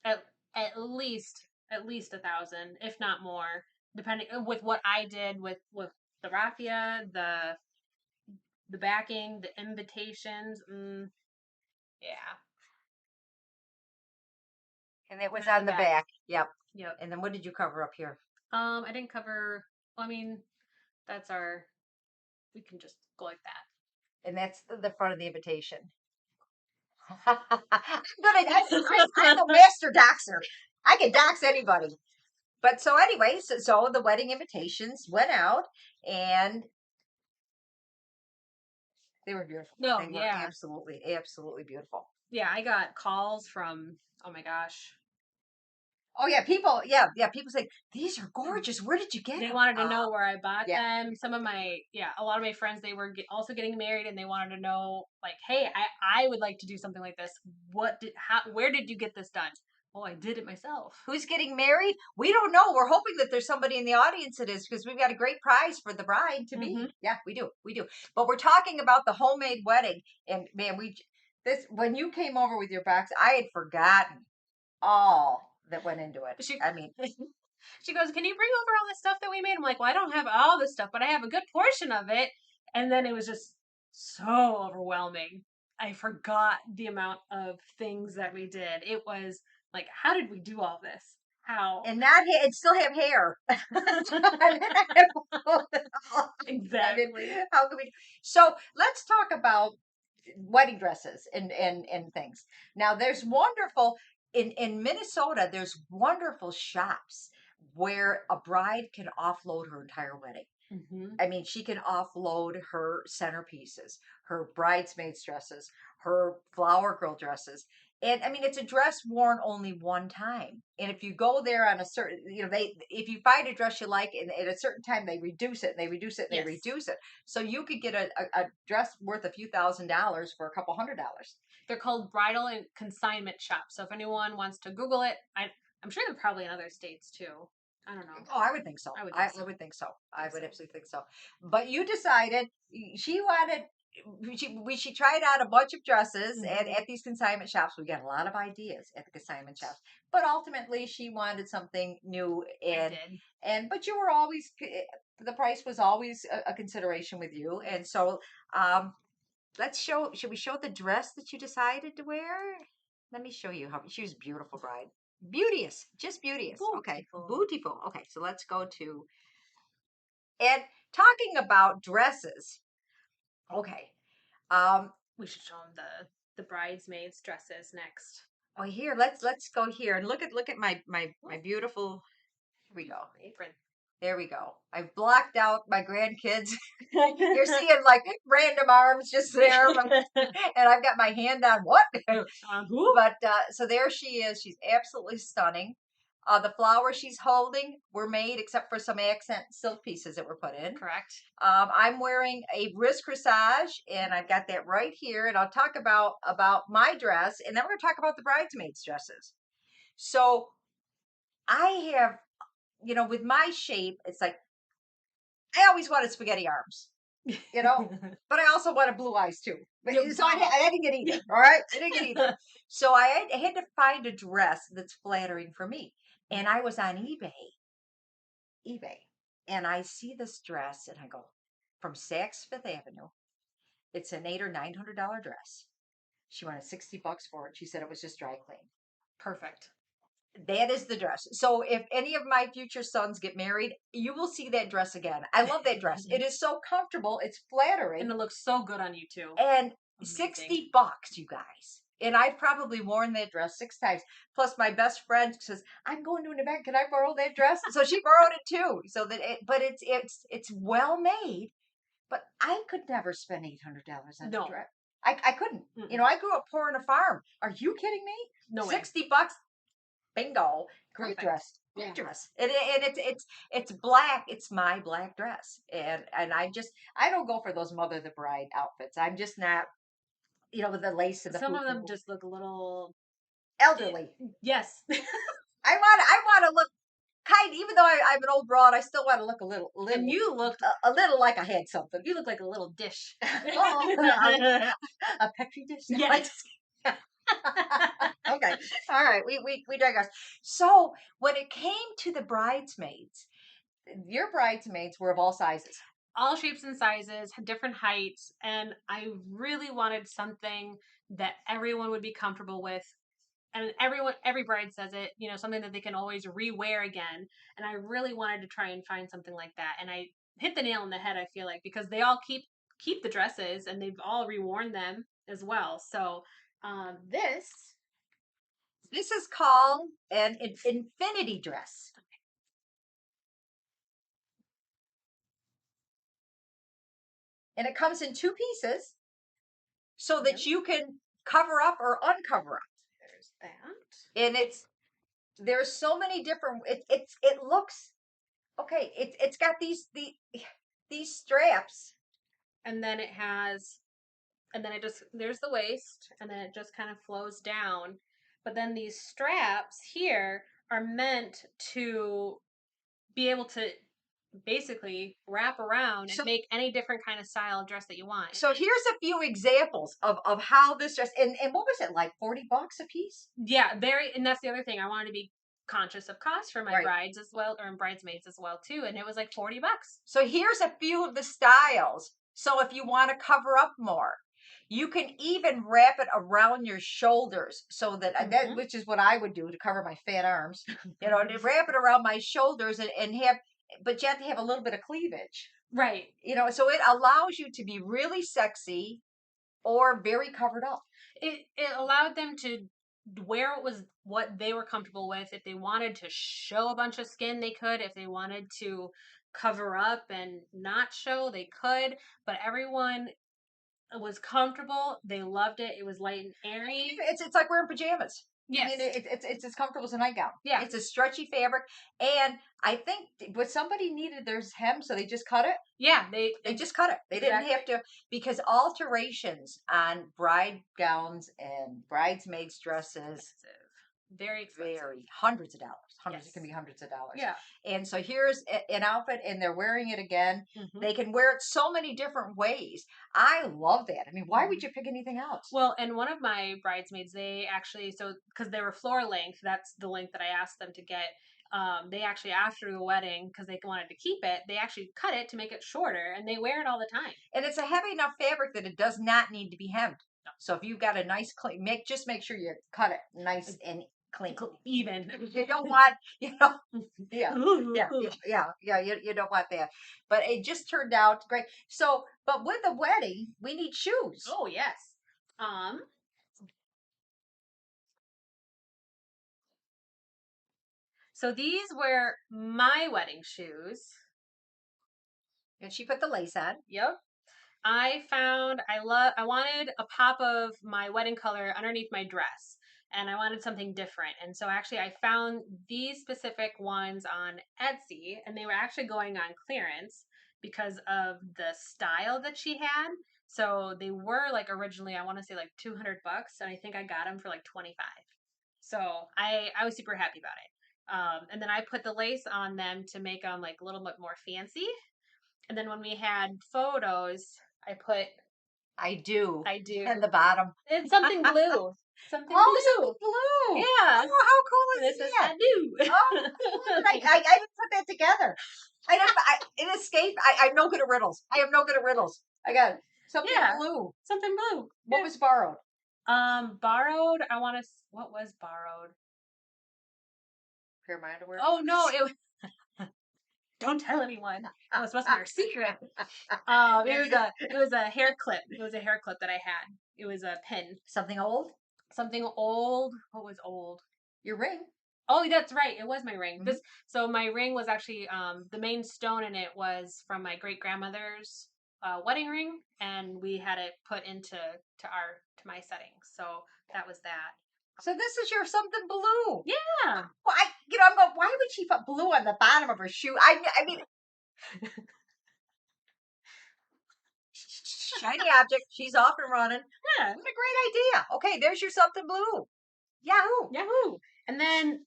[SPEAKER 3] at at least 1,000, if not more, depending with what I did with the raffia, the backing, the invitations. Yeah.
[SPEAKER 2] And it was
[SPEAKER 3] And
[SPEAKER 2] on
[SPEAKER 3] the
[SPEAKER 2] the
[SPEAKER 3] back.
[SPEAKER 2] back. Yep.
[SPEAKER 3] Yep.
[SPEAKER 2] And then what did you cover up here?
[SPEAKER 3] I didn't cover. Well, I mean, that's our. We can just go like that.
[SPEAKER 2] And that's the front of the invitation. I'm a master doxer. I can dox anybody. But so anyway, so the wedding invitations went out and they were beautiful.
[SPEAKER 3] No,
[SPEAKER 2] They were
[SPEAKER 3] yeah.
[SPEAKER 2] absolutely, absolutely beautiful.
[SPEAKER 3] Yeah, I got calls from, oh my gosh.
[SPEAKER 2] Oh yeah, people say these are gorgeous. Where did you get
[SPEAKER 3] They
[SPEAKER 2] them?
[SPEAKER 3] wanted to know where I bought
[SPEAKER 2] yeah.
[SPEAKER 3] them. Some of my, a lot of my friends, they were also getting married, and they wanted to know, like, hey, I would like to do something like this. Where did you get this done? Oh, I did it myself.
[SPEAKER 2] Who's getting married? We don't know. We're hoping that there's somebody in the audience that is, because we've got a great prize for the bride to be. Yeah, we do. But we're talking about the homemade wedding, and man, when you came over with your box, I had forgotten all that went into it. I mean,
[SPEAKER 3] she goes, "Can you bring over all the stuff that we made?" I'm like, "Well, I don't have all the stuff, but I have a good portion of it." And then it was just so overwhelming. I forgot the amount of things that we did. It was like, how did we do all this? How?
[SPEAKER 2] And and still have hair.
[SPEAKER 3] Exactly.
[SPEAKER 2] How can we? So let's talk about wedding dresses and things. Now, there's wonderful in Minnesota. There's wonderful shops where a bride can offload her entire wedding.
[SPEAKER 3] Mm-hmm.
[SPEAKER 2] I mean, she can offload her centerpieces, her bridesmaids dresses, her flower girl dresses. And I mean, it's a dress worn only one time. And if you go there on a certain, if you find a dress you like, and at a certain time they reduce it and they reduce it and
[SPEAKER 3] Yes.
[SPEAKER 2] they reduce it. So you could get a dress worth a few $1,000s for a couple $100.
[SPEAKER 3] They're called bridal and consignment shops. So if anyone wants to Google it, I'm sure they're probably in other states too. I don't know.
[SPEAKER 2] Oh, I would think so. I would think so. I would absolutely think so. But you decided she wanted. She tried out a bunch of dresses at these consignment shops. We got a lot of ideas at the consignment shops, but ultimately she wanted something new. But you were always, the price was always a consideration with you. And so should we show the dress that you decided to wear? Let me show you how she was a beautiful bride. Beauteous, just beauteous. Okay, beautiful. Okay, so let's go to, and talking about dresses. Okay,
[SPEAKER 3] we should show them the bridesmaids dresses next.
[SPEAKER 2] Oh, here, let's go here and look at my beautiful. Here we go.
[SPEAKER 3] Apron.
[SPEAKER 2] There we go. I've blocked out my grandkids. You're seeing like random arms just there, and I've got my hand on what?
[SPEAKER 3] Who?
[SPEAKER 2] But so there she is. She's absolutely stunning. The flowers she's holding were made, except for some accent silk pieces that were put in.
[SPEAKER 3] Correct.
[SPEAKER 2] I'm wearing a wrist corsage, and I've got that right here. And I'll talk about my dress, and then we're going to talk about the bridesmaids' dresses. So I have, with my shape, it's like I always wanted spaghetti arms, but I also wanted blue eyes too. So I didn't get either. All right, I didn't get either. So I had to find a dress that's flattering for me, and I was on eBay, and I see this dress, and I go, from Saks Fifth Avenue. It's an $800 or $900 dress. She wanted $60 for it. She said it was just dry clean.
[SPEAKER 3] Perfect.
[SPEAKER 2] That is the dress. So if any of my future sons get married, you will see that dress again. I love that dress. It is so comfortable. It's flattering.
[SPEAKER 3] And it looks so good on you too.
[SPEAKER 2] And amazing. $60, you guys. And I've probably worn that dress 6 times. Plus, my best friend says, "I'm going to an event. Can I borrow that dress?" So she borrowed it too. So but it's well made. But I could never spend $800 on a dress. I couldn't. Mm-mm. I grew up poor on a farm. Are you kidding me? No way. $60. Bingo. Great dress. Great dress. And it's black. It's my black dress. And I don't go for those Mother of the Bride outfits. I'm just not, with the lace and the
[SPEAKER 3] Some of them just look a little
[SPEAKER 2] elderly.
[SPEAKER 3] Yes.
[SPEAKER 2] I want to look even though I'm an old broad, I still want to look a little,
[SPEAKER 3] And you looked,
[SPEAKER 2] a little like I had something.
[SPEAKER 3] you look like a little dish.
[SPEAKER 2] Oh, a petri dish.
[SPEAKER 3] Yes.
[SPEAKER 2] Okay. All right. We digress. So when it came to the bridesmaids, your bridesmaids were of all sizes.
[SPEAKER 3] All shapes and sizes, different heights, and I really wanted something that everyone would be comfortable with. And every bride says it, you know, something that they can always rewear again. And I really wanted to try and find something like that. And I hit the nail on the head, I feel like, because they all keep the dresses and they've all reworn them as well. So
[SPEAKER 2] This is called an infinity dress. And it comes in two pieces so that you can cover up or uncover up.
[SPEAKER 3] there's that.
[SPEAKER 2] And there's so many different it looks okay, it's got these straps.
[SPEAKER 3] And then it has, and then it just, there's the waist, and then it just kind of flows down. But then these straps here are meant to be able to basically wrap around and make any different kind of style dress that you want.
[SPEAKER 2] So here's a few examples of how this dress, and what was it, like $40 a piece?
[SPEAKER 3] Yeah, and that's the other thing. I wanted to be conscious of cost for my brides as well, or bridesmaids as well too, and it was like $40.
[SPEAKER 2] So here's a few of the styles. So if you want to cover up more, you can even wrap it around your shoulders so that, which is what I would do to cover my fat arms, you know, to wrap it around my shoulders and have, but you have to have a little bit of cleavage.
[SPEAKER 3] Right.
[SPEAKER 2] You know, so it allows you to be really sexy or very covered up.
[SPEAKER 3] It allowed them to wear what they were comfortable with. If they wanted to show a bunch of skin, they could. If they wanted to cover up and not show, they could. But everyone was comfortable. They loved it. It was light and airy.
[SPEAKER 2] It's like wearing pajamas.
[SPEAKER 3] Yes.
[SPEAKER 2] I mean, it's as comfortable as a nightgown.
[SPEAKER 3] Yeah.
[SPEAKER 2] It's a stretchy fabric. And I think what somebody needed their hem, so they just cut it.
[SPEAKER 3] Yeah, they
[SPEAKER 2] just cut it. They didn't have to, because alterations on bride gowns and bridesmaids dresses,
[SPEAKER 3] very expensive.
[SPEAKER 2] hundreds of dollars. It can be hundreds of dollars.
[SPEAKER 3] Yeah.
[SPEAKER 2] And so here's an outfit, and they're wearing it again. They can wear it so many different ways. I love that. I mean, why would you pick anything else?
[SPEAKER 3] Well, and one of my bridesmaids, they actually, so because they were floor length, that's the length that I asked them to get. They actually, after the wedding, because they wanted to keep it, they actually cut it to make it shorter, and they wear it all the time.
[SPEAKER 2] And it's a heavy enough fabric that it does not need to be hemmed. No. So if you've got a nice clean, just make sure you cut it nice and clean,
[SPEAKER 3] even.
[SPEAKER 2] You don't want, you know, yeah, you don't want that. But it just turned out great. So, but with the wedding, we need shoes.
[SPEAKER 3] Oh yes. So these were my wedding shoes.
[SPEAKER 2] And she put the lace on.
[SPEAKER 3] Yep. I wanted a pop of my wedding color underneath my dress, and I wanted something different. And so actually I found these specific ones on Etsy, and they were actually going on clearance because of the style that she had. So they were like originally, I want to say like $200, and I think I got them for like 25. So I was super happy about it. And then I put the lace on them to make them like a little bit more fancy. And then when we had photos, I do.
[SPEAKER 2] And the bottom.
[SPEAKER 3] It's something blue. Something
[SPEAKER 2] blue.
[SPEAKER 3] Yeah.
[SPEAKER 2] Oh, how cool is
[SPEAKER 3] this
[SPEAKER 2] that?
[SPEAKER 3] Is new.
[SPEAKER 2] Oh, I didn't put that together. It escaped. I'm no good at riddles. I am no good at riddles. I got something blue.
[SPEAKER 3] Something blue.
[SPEAKER 2] What was borrowed?
[SPEAKER 3] Borrowed. What was borrowed?
[SPEAKER 2] Pair of my underwear.
[SPEAKER 3] Oh no, it was. Don't tell anyone. It was supposed to be our secret. It was a hair clip. It was a hair clip that I had. It was a pin.
[SPEAKER 2] Something old?
[SPEAKER 3] Something old. What was old?
[SPEAKER 2] Your ring.
[SPEAKER 3] Oh, that's right. It was my ring. So my ring was actually the main stone in it was from my great grandmother's wedding ring, and we had it put into my setting. So that was that.
[SPEAKER 2] So this is your something blue.
[SPEAKER 3] Yeah.
[SPEAKER 2] Well, I'm going, why would she put blue on the bottom of her shoe? I mean, shiny object. She's off and running.
[SPEAKER 3] Yeah.
[SPEAKER 2] What a great idea. Okay, there's your something blue. Yahoo.
[SPEAKER 3] Yahoo. And then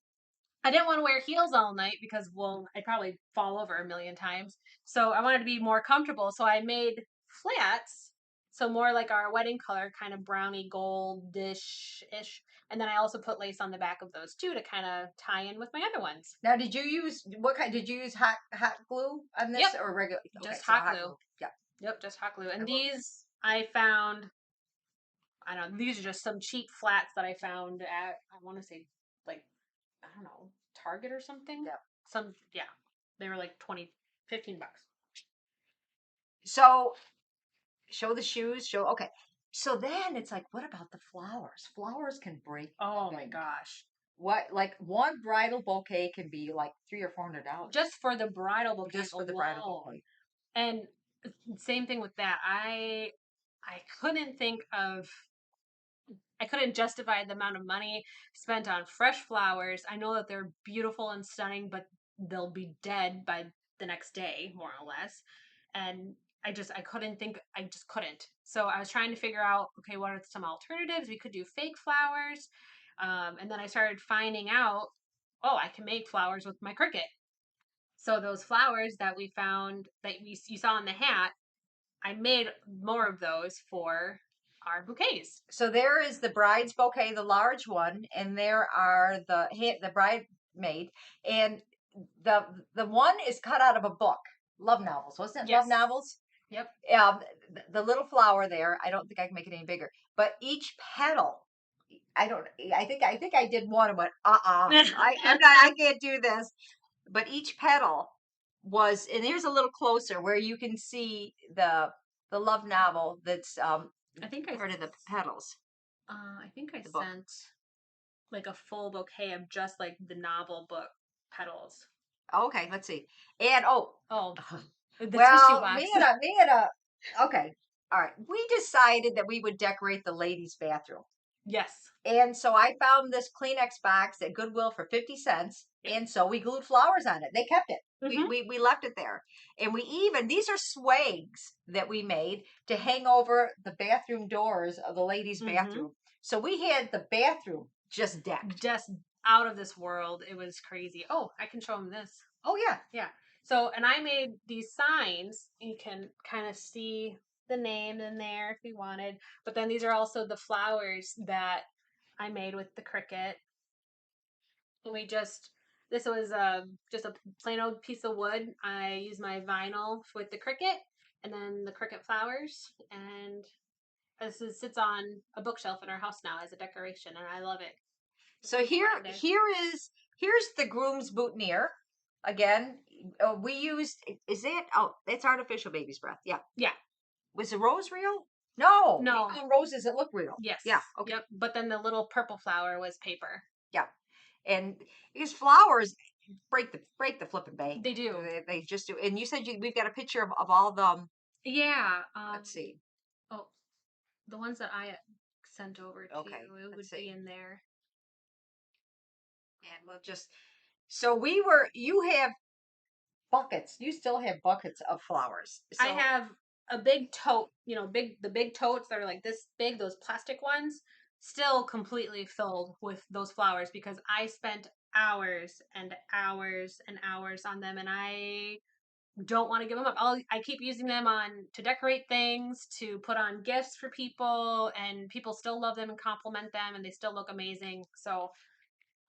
[SPEAKER 3] I didn't want to wear heels all night because, well, I'd probably fall over a million times. So I wanted to be more comfortable. So I made flats. So more like our wedding color, kind of browny goldish-ish. And then I also put lace on the back of those too to kind of tie in with my other ones.
[SPEAKER 2] Now, did you use what kind? Did you use hot glue on this
[SPEAKER 3] Yep.
[SPEAKER 2] or regular? Okay,
[SPEAKER 3] Just
[SPEAKER 2] so
[SPEAKER 3] hot glue.
[SPEAKER 2] Yeah.
[SPEAKER 3] Yep, just hot glue. And
[SPEAKER 2] I will-
[SPEAKER 3] these I found, I don't know, these are just some cheap flats that I found at, I want to say, like, I don't know, Target or something.
[SPEAKER 2] Yeah.
[SPEAKER 3] Yeah. They were like 15 bucks.
[SPEAKER 2] So show the shoes. Show okay. So then it's like, what about the flowers? Flowers can break.
[SPEAKER 3] Oh
[SPEAKER 2] the
[SPEAKER 3] my
[SPEAKER 2] bank.
[SPEAKER 3] gosh.
[SPEAKER 2] What like one bridal bouquet can be like $300 or $400
[SPEAKER 3] Just for the bridal bouquets
[SPEAKER 2] just for the bridal
[SPEAKER 3] alone.
[SPEAKER 2] bouquet.
[SPEAKER 3] And same thing with that. I couldn't think of, I couldn't justify the amount of money spent on fresh flowers. I know that they're beautiful and stunning, but they'll be dead by the next day, more or less. And I just couldn't. So I was trying to figure out, okay, what are some alternatives? We could do fake flowers. And then I started finding out, oh, I can make flowers with my Cricut. So those flowers that we found that you saw in the hat, I made more of those for our bouquets.
[SPEAKER 2] So there is the bride's bouquet, the large one, and there are the bridesmaid, and the one is cut out of a book, love novels, wasn't it? Love
[SPEAKER 3] Yes.
[SPEAKER 2] novels.
[SPEAKER 3] Yep.
[SPEAKER 2] The little flower there. I don't think I can make it any bigger, but each petal. I don't. I think I did one and went. I can't do this. But each petal was, and here's a little closer where you can see the love novel that's
[SPEAKER 3] I think I
[SPEAKER 2] part of the petals.
[SPEAKER 3] I think I
[SPEAKER 2] The book.
[SPEAKER 3] sent like a full bouquet of just like the novel book petals.
[SPEAKER 2] Okay, let's see. And oh,
[SPEAKER 3] Oh, the tissue
[SPEAKER 2] well,
[SPEAKER 3] box.
[SPEAKER 2] okay, all right. We decided that we would decorate the ladies' bathroom.
[SPEAKER 3] Yes.
[SPEAKER 2] And so I found this Kleenex box at Goodwill for 50 cents. And so we glued flowers on it. They kept it.
[SPEAKER 3] Mhm.
[SPEAKER 2] We left it there. And these are swags that we made to hang over the bathroom doors of the ladies'
[SPEAKER 3] Mhm.
[SPEAKER 2] bathroom. So we had the bathroom just decked.
[SPEAKER 3] Just out of this world. It was crazy. Oh, I can show them this.
[SPEAKER 2] Oh, yeah.
[SPEAKER 3] Yeah. So, and I made these signs. You can kind of see the name in there if you wanted. But then these are also the flowers that I made with the Cricut. And this was just a plain old piece of wood. I used my vinyl with the Cricut and then the Cricut flowers. And sits on a bookshelf in our house now as a decoration. And I love it.
[SPEAKER 2] So here's the groom's boutonniere. Again, we used, is it? Oh, it's artificial baby's breath. Yeah.
[SPEAKER 3] Yeah.
[SPEAKER 2] Was the rose real? No.
[SPEAKER 3] No.
[SPEAKER 2] We found roses that look real.
[SPEAKER 3] Yes.
[SPEAKER 2] Yeah. Okay.
[SPEAKER 3] Yep. But then the little purple flower was paper.
[SPEAKER 2] Yeah. And because flowers break the flipping bank.
[SPEAKER 3] They do.
[SPEAKER 2] They just do. And you said we've got a picture of all the.
[SPEAKER 3] Yeah.
[SPEAKER 2] Let's see.
[SPEAKER 3] Oh, the ones that I sent over to
[SPEAKER 2] Okay,
[SPEAKER 3] you, it would be in there.
[SPEAKER 2] And we'll just. So you have buckets. You still have buckets of flowers. So,
[SPEAKER 3] I have a big tote, the big totes that are like this big, those plastic ones, still completely filled with those flowers because I spent hours and hours and hours on them and I don't want to give them up. I keep using them to decorate things, to put on gifts for people, and people still love them and compliment them, and they still look amazing. So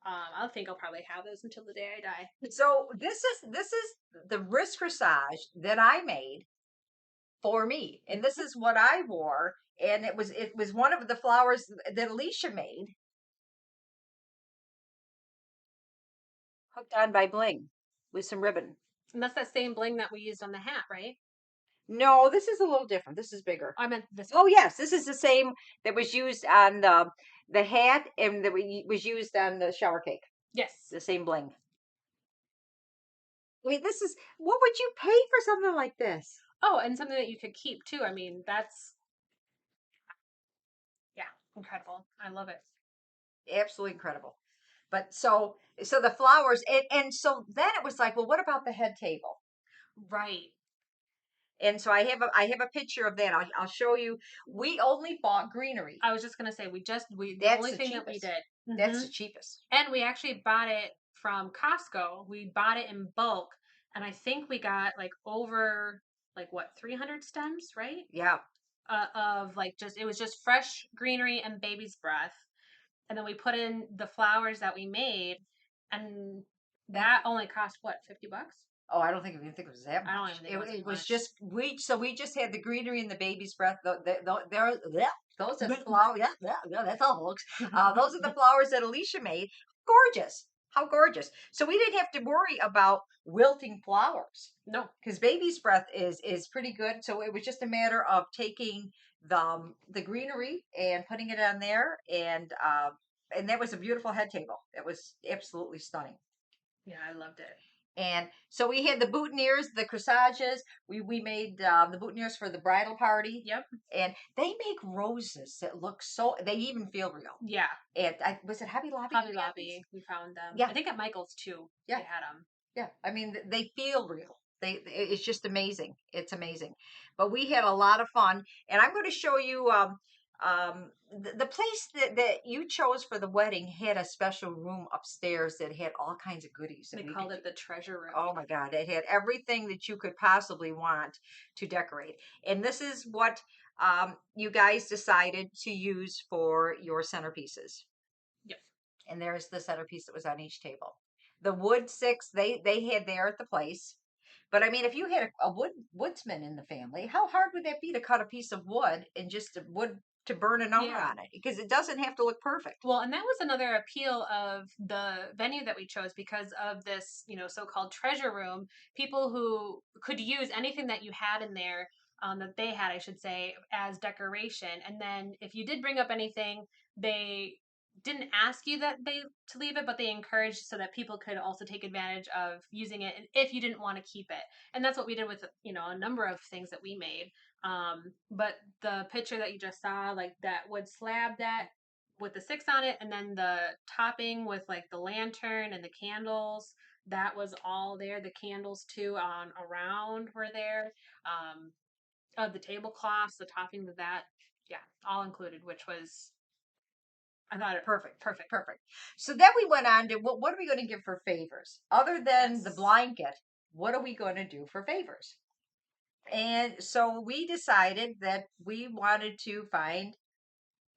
[SPEAKER 3] I think I'll probably have those until the day I die.
[SPEAKER 2] So this is the wrist corsage that I made for me, and this is what I wore, and it was one of the flowers that Alicia made, hooked on by bling with some ribbon.
[SPEAKER 3] And that's that same bling that we used on the hat, right?
[SPEAKER 2] No, this is a little different. This is bigger.
[SPEAKER 3] I meant this.
[SPEAKER 2] Oh yes, this is the same that was used on the hat and that was used on the shower cake.
[SPEAKER 3] Yes.
[SPEAKER 2] The same bling. I mean, what would you pay for something like this?
[SPEAKER 3] Oh, and something that you could keep too. I mean, that's incredible. I love it.
[SPEAKER 2] Absolutely incredible. But so the flowers and so then it was like, well, what about the head table?
[SPEAKER 3] Right.
[SPEAKER 2] And so I have a picture of that. I'll show you. We only bought greenery.
[SPEAKER 3] I was just gonna say the
[SPEAKER 2] That's
[SPEAKER 3] only
[SPEAKER 2] the
[SPEAKER 3] thing that we
[SPEAKER 2] cheapest.
[SPEAKER 3] did.
[SPEAKER 2] That's the cheapest.
[SPEAKER 3] And we actually bought it from Costco. We bought it in bulk, and I think we got like over like what 300 stems, right?
[SPEAKER 2] Yeah.
[SPEAKER 3] Of like just it was just fresh greenery and baby's breath, and then we put in the flowers that we made, and that only cost what, $50?
[SPEAKER 2] Oh, I don't even think it was that
[SPEAKER 3] I don't
[SPEAKER 2] much.
[SPEAKER 3] even think it was
[SPEAKER 2] It was
[SPEAKER 3] much.
[SPEAKER 2] just we just had the greenery and the baby's breath. Those are flowers. Yeah, that's all, folks. Those are the flowers that Alicia made. Gorgeous. How gorgeous. So we didn't have to worry about wilting flowers.
[SPEAKER 3] No.
[SPEAKER 2] Because baby's breath is pretty good. So it was just a matter of taking the greenery and putting it on there, and that was a beautiful head table. It was absolutely stunning.
[SPEAKER 3] Yeah, I loved it.
[SPEAKER 2] And so we had the boutonnieres, the corsages. We made the boutonnieres for the bridal party.
[SPEAKER 3] Yep.
[SPEAKER 2] And they make roses that look so. They even feel real.
[SPEAKER 3] Yeah.
[SPEAKER 2] And was it Hobby Lobby?
[SPEAKER 3] Hobby Lobby. We found them.
[SPEAKER 2] Yeah.
[SPEAKER 3] I think at Michael's too.
[SPEAKER 2] Yeah.
[SPEAKER 3] They had them.
[SPEAKER 2] Yeah. I mean, they feel real. It's just amazing. It's amazing. But we had a lot of fun, and I'm going to show you. The place that you chose for the wedding had a special room upstairs that had all kinds of goodies.
[SPEAKER 3] They called it the treasure room.
[SPEAKER 2] Oh my God. It had everything that you could possibly want to decorate. And this is what you guys decided to use for your centerpieces.
[SPEAKER 3] Yep.
[SPEAKER 2] And there's the centerpiece that was on each table. The wood six, they had there at the place. But I mean, if you had a woodsman in the family, how hard would that be to cut a piece of wood and just wood to burn a number on it? Because it doesn't have to look perfect.
[SPEAKER 3] Well, and that was another appeal of the venue that we chose because of this, so-called treasure room. People who could use anything that you had in there, that they had, I should say, as decoration. And then if you did bring up anything, they didn't ask you to leave it, but they encouraged so that people could also take advantage of using it if you didn't want to keep it. And that's what we did with a number of things that we made. But the picture that you just saw, like that wood slab that with the 6 on it, and then the topping with like the lantern and the candles, that was all there. The candles too on around were there. Of the tablecloths, the topping of that, yeah, all included, which was, I thought it
[SPEAKER 2] Perfect. So then we went on to what are we going to give for favors? Other than the blanket, what are we going to do for favors? And so we decided that we wanted to find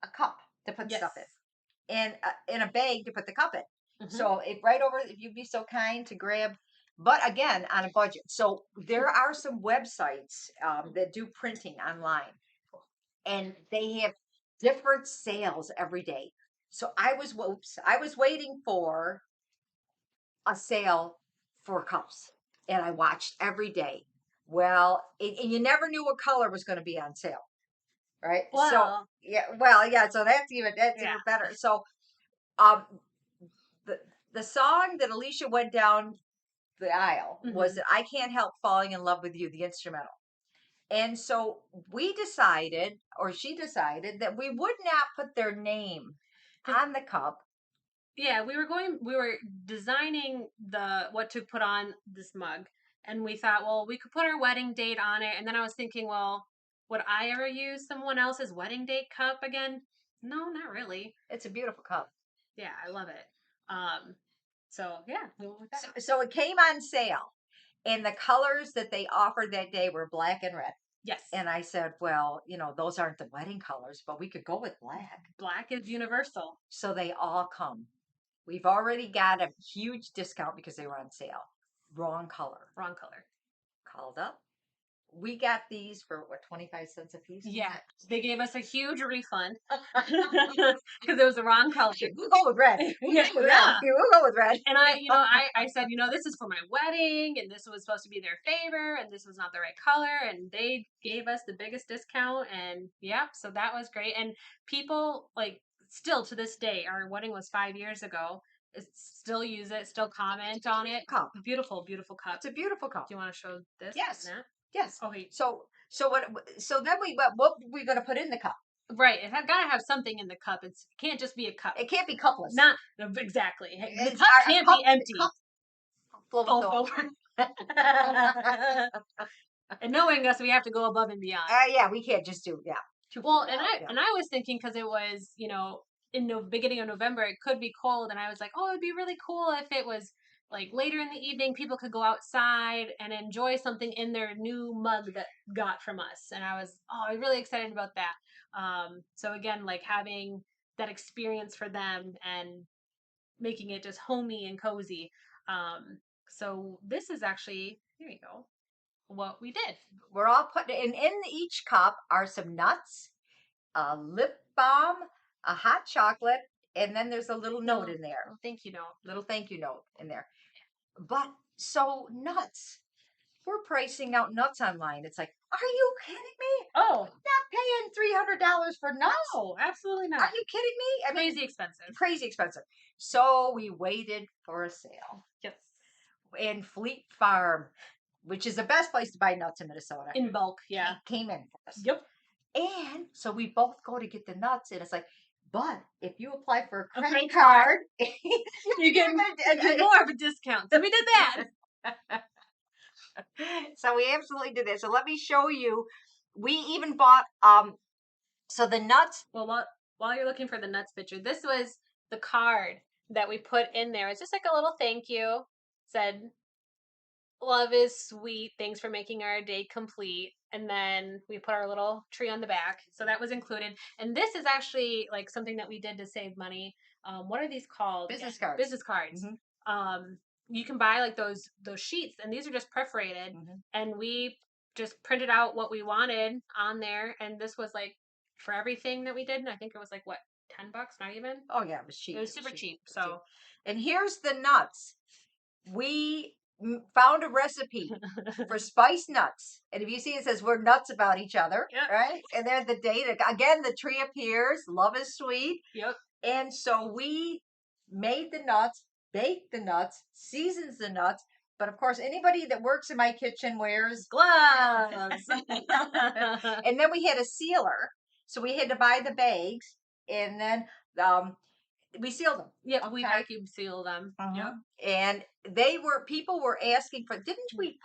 [SPEAKER 2] a cup to put stuff in, and in a bag to put the cup in. So if you'd be so kind to grab, but again, on a budget. So there are some websites that do printing online, and they have different sales every day. So I was waiting for a sale for cups, and I watched every day. Well, and you never knew what color was going to be on sale, right?
[SPEAKER 3] Well,
[SPEAKER 2] so that's even better. So, the song that Alicia went down the aisle was that I Can't Help Falling in Love with You, the instrumental. And so she decided that we would not put their name on the cup.
[SPEAKER 3] Yeah, we were designing what to put on this mug, and we thought, well, we could put our wedding date on it. And then I was thinking, well, would I ever use someone else's wedding date cup again? No, not really.
[SPEAKER 2] It's a beautiful cup.
[SPEAKER 3] Yeah, I love it. So yeah, we went with that.
[SPEAKER 2] So it came on sale, and the colors that they offered that day were black and red.
[SPEAKER 3] Yes.
[SPEAKER 2] And I said, well, those aren't the wedding colors, but we could go with black.
[SPEAKER 3] Black is universal.
[SPEAKER 2] So they all come. We've already got a huge discount because they were on sale. Wrong color. Called up. We got these for 25 cents a piece?
[SPEAKER 3] Yeah. They gave us a huge refund because it was the wrong color.
[SPEAKER 2] We'll go with red. We'll go with red.
[SPEAKER 3] And I said, this is for my wedding, and this was supposed to be their favor, and this was not the right color, and they gave us the biggest discount, and so that was great. And people, like, still to this day, our wedding was 5 years ago, still use it, still comment on it.
[SPEAKER 2] Cup.
[SPEAKER 3] Beautiful, beautiful cup.
[SPEAKER 2] It's a beautiful cup.
[SPEAKER 3] Do you want to show this?
[SPEAKER 2] Yes.
[SPEAKER 3] And that?
[SPEAKER 2] Yes.
[SPEAKER 3] Okay.
[SPEAKER 2] So then what we going to put in the cup?
[SPEAKER 3] Right. It got to have something in the cup. It can't just be a cup.
[SPEAKER 2] It can't be cupless.
[SPEAKER 3] Not exactly. The cup can't be empty.
[SPEAKER 2] Float over.
[SPEAKER 3] And knowing us, we have to go above and beyond.
[SPEAKER 2] Yeah, we can't just do
[SPEAKER 3] Well, and I was thinking, because it was in the beginning of November, it could be cold. And I was like, oh, it'd be really cool if it was like later in the evening, people could go outside and enjoy something in their new mug that got from us. And I was, really excited about that. So again, like having that experience for them and making it just homey and cozy. So this is actually, here you go, what we did.
[SPEAKER 2] We're all putting in each cup are some nuts, a lip balm, a hot chocolate, and then there's a little note in there.
[SPEAKER 3] Thank you note.
[SPEAKER 2] Little thank you note in there. But so nuts. We're pricing out nuts online. It's like, are you kidding me?
[SPEAKER 3] Oh,
[SPEAKER 2] Not paying $300 for nuts.
[SPEAKER 3] no, absolutely not.
[SPEAKER 2] Are you kidding me? I mean,
[SPEAKER 3] Crazy expensive.
[SPEAKER 2] crazy expensive. So we waited for a sale.
[SPEAKER 3] Yes.
[SPEAKER 2] And Fleet Farm, which is the best place to buy nuts in Minnesota.
[SPEAKER 3] In bulk, yeah.
[SPEAKER 2] Came in for us.
[SPEAKER 3] Yep.
[SPEAKER 2] And so we both go to get the nuts, and it's like, but if you apply for a
[SPEAKER 3] credit
[SPEAKER 2] credit card,
[SPEAKER 3] you get more of a discount. So we did that.
[SPEAKER 2] So we absolutely did that. So let me show you. We even bought so the nuts.
[SPEAKER 3] Well, while you're looking for the nuts picture, this was the card that we put in there. It's just like a little thank you. Said, love is sweet. Thanks for making our day complete. And then we put our little tree on the back. So that was included. And this is actually like something that we did to save money. What are these called?
[SPEAKER 2] Business cards.
[SPEAKER 3] Business cards. Mm-hmm. You can buy like those sheets, and these are just perforated. Mm-hmm. And we just printed out what we wanted on there. And this was like for everything that we did. And I think it was like what, $10? Not even.
[SPEAKER 2] Oh yeah, it was cheap.
[SPEAKER 3] It was super cheap. So,
[SPEAKER 2] and here's the nuts. We found a recipe for spiced nuts, and if you see, it says we're nuts about each other. Yep. Right? And then the date again, the tree appears. Love is sweet.
[SPEAKER 3] Yep.
[SPEAKER 2] And so we made the nuts, baked the nuts, seasons the nuts. But of course, anybody that works in my kitchen wears gloves. And then we had a sealer, so we had to buy the bags, and then we sealed them.
[SPEAKER 3] Yep, okay. We vacuum sealed them. Yep.
[SPEAKER 2] And people were asking for, didn't we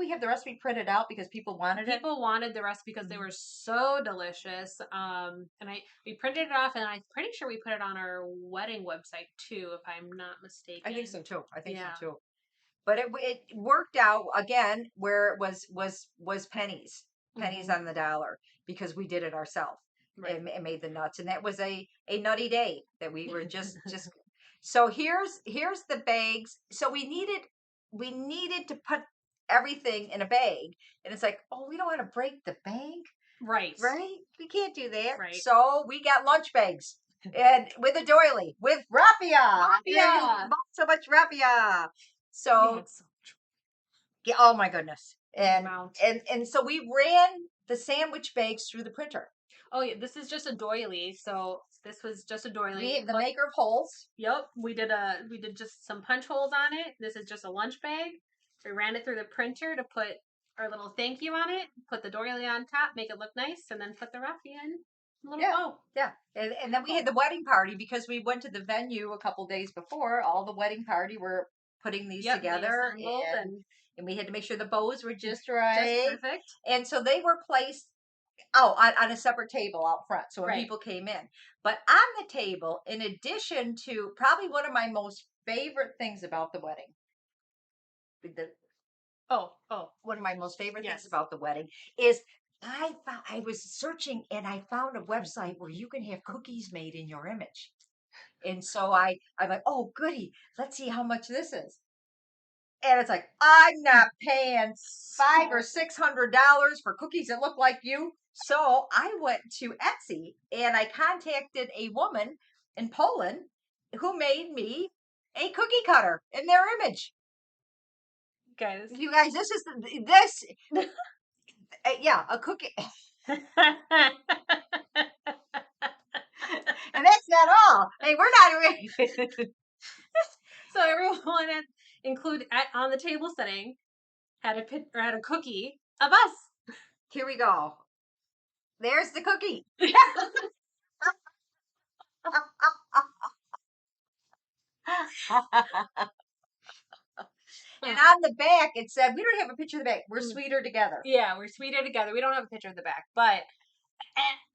[SPEAKER 2] have the recipe printed out because people wanted it?
[SPEAKER 3] People wanted the recipe because they were so delicious. And we printed it off, and I'm pretty sure we put it on our wedding website too, if I'm not mistaken.
[SPEAKER 2] I think so too. So too. But it worked out again where it was pennies on the dollar because we did it ourselves. Right. And made the nuts, and that was a nutty day that we were just so here's the bags. So we needed to put everything in a bag, and it's like, oh, we don't want to break the bag, right, we can't do that, right. So we got lunch bags and with a doily with raffia. So much raffia. So yeah, oh my goodness. And so we ran the sandwich bags through the printer.
[SPEAKER 3] Oh yeah, this is just a doily. So this was just a doily.
[SPEAKER 2] The maker of holes.
[SPEAKER 3] Yep, we did just some punch holes on it. This is just a lunch bag. We ran it through the printer to put our little thank you on it. Put the doily on top, make it look nice, and then put the raffia in. Bow.
[SPEAKER 2] Yeah, and then we had the wedding party because we went to the venue a couple days before. All the wedding party were putting these together, and we had to make sure the bows were just right,
[SPEAKER 3] just perfect.
[SPEAKER 2] And so they were placed. On a separate table out front, so when people came in. But on the table, in addition to probably one of my most favorite things about the wedding, one of my most favorite things about the wedding is I was searching and I found a website where you can have cookies made in your image. And so I'm like, oh goody, let's see how much this is. And it's like, I'm not paying $500 or $600 for cookies that look like you. So I went to Etsy and I contacted a woman in Poland who made me a cookie cutter in their image.
[SPEAKER 3] Guys,
[SPEAKER 2] you guys, this is a cookie. And that's not all. Hey, we're not really.
[SPEAKER 3] So everyone on the table setting had a cookie of us.
[SPEAKER 2] Here we go. There's the cookie. And on the back, it said, we don't have a picture of the back. We're sweeter together.
[SPEAKER 3] Yeah, we're sweeter together. We don't have a picture of the back. But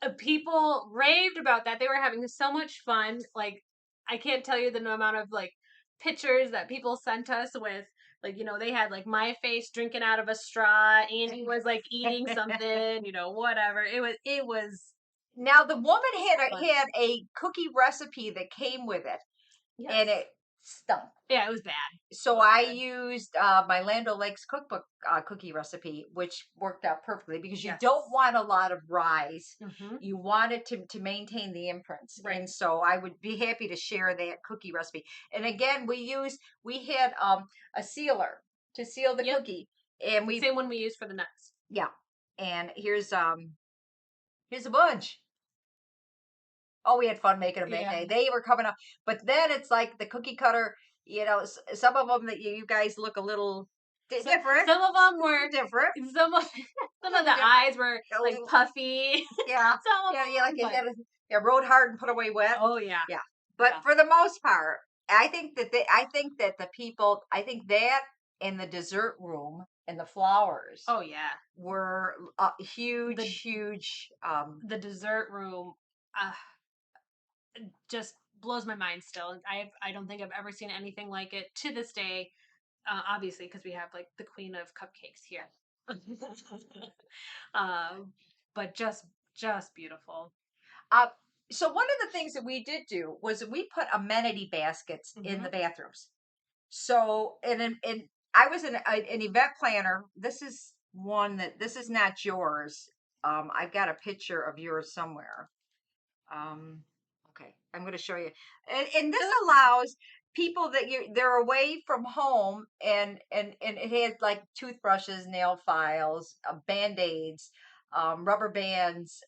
[SPEAKER 3] And people raved about that. They were having so much fun. Like, I can't tell you the amount of like pictures that people sent us with, like, they had like my face drinking out of a straw. Andy was like eating something, whatever. It was
[SPEAKER 2] Now the woman
[SPEAKER 3] fun.
[SPEAKER 2] had a cookie recipe that came with it, and
[SPEAKER 3] Yes.
[SPEAKER 2] it stunk.
[SPEAKER 3] Yeah, it was bad.
[SPEAKER 2] So I used my Land O'Lakes cookbook cookie recipe, which worked out perfectly because you
[SPEAKER 3] Yes.
[SPEAKER 2] don't want a lot of rise.
[SPEAKER 3] Mm-hmm.
[SPEAKER 2] You want it to maintain the imprints.
[SPEAKER 3] Right.
[SPEAKER 2] And so I would be happy to share that cookie recipe. And again, we had a sealer to seal the
[SPEAKER 3] Yep.
[SPEAKER 2] cookie. And we
[SPEAKER 3] Same one we used for the nuts.
[SPEAKER 2] yeah. And here's a bunch. Oh, we had fun making them that
[SPEAKER 3] Yeah.
[SPEAKER 2] day. They were coming up, but then it's like the cookie cutter. Some of them that you guys look a little different.
[SPEAKER 3] Some of them were
[SPEAKER 2] Different.
[SPEAKER 3] some of some of the
[SPEAKER 2] Different.
[SPEAKER 3] eyes were
[SPEAKER 2] A
[SPEAKER 3] like
[SPEAKER 2] little-
[SPEAKER 3] puffy.
[SPEAKER 2] Yeah,
[SPEAKER 3] Some of
[SPEAKER 2] yeah, like
[SPEAKER 3] them, but-
[SPEAKER 2] you rode hard and put away wet.
[SPEAKER 3] oh yeah.
[SPEAKER 2] Yeah, but
[SPEAKER 3] Yeah.
[SPEAKER 2] for the most part, I think that the people, I think that in the dessert room and the flowers
[SPEAKER 3] Oh yeah.
[SPEAKER 2] were huge,
[SPEAKER 3] The-
[SPEAKER 2] huge.
[SPEAKER 3] The dessert room uh, just blows my mind still. I don't think I've ever seen anything like it to this day. Obviously, because we have like the queen of cupcakes here. um, but just beautiful.
[SPEAKER 2] Uh, so one of the things that we did do was that we put amenity baskets in the
[SPEAKER 3] Mhm.
[SPEAKER 2] bathrooms. So and I was an event planner. This is this is not yours. I've got a picture of yours somewhere. Um, okay, I'm going to show you, and this allows people that they're away from home, and it had like toothbrushes, nail files, band-aids, rubber bands,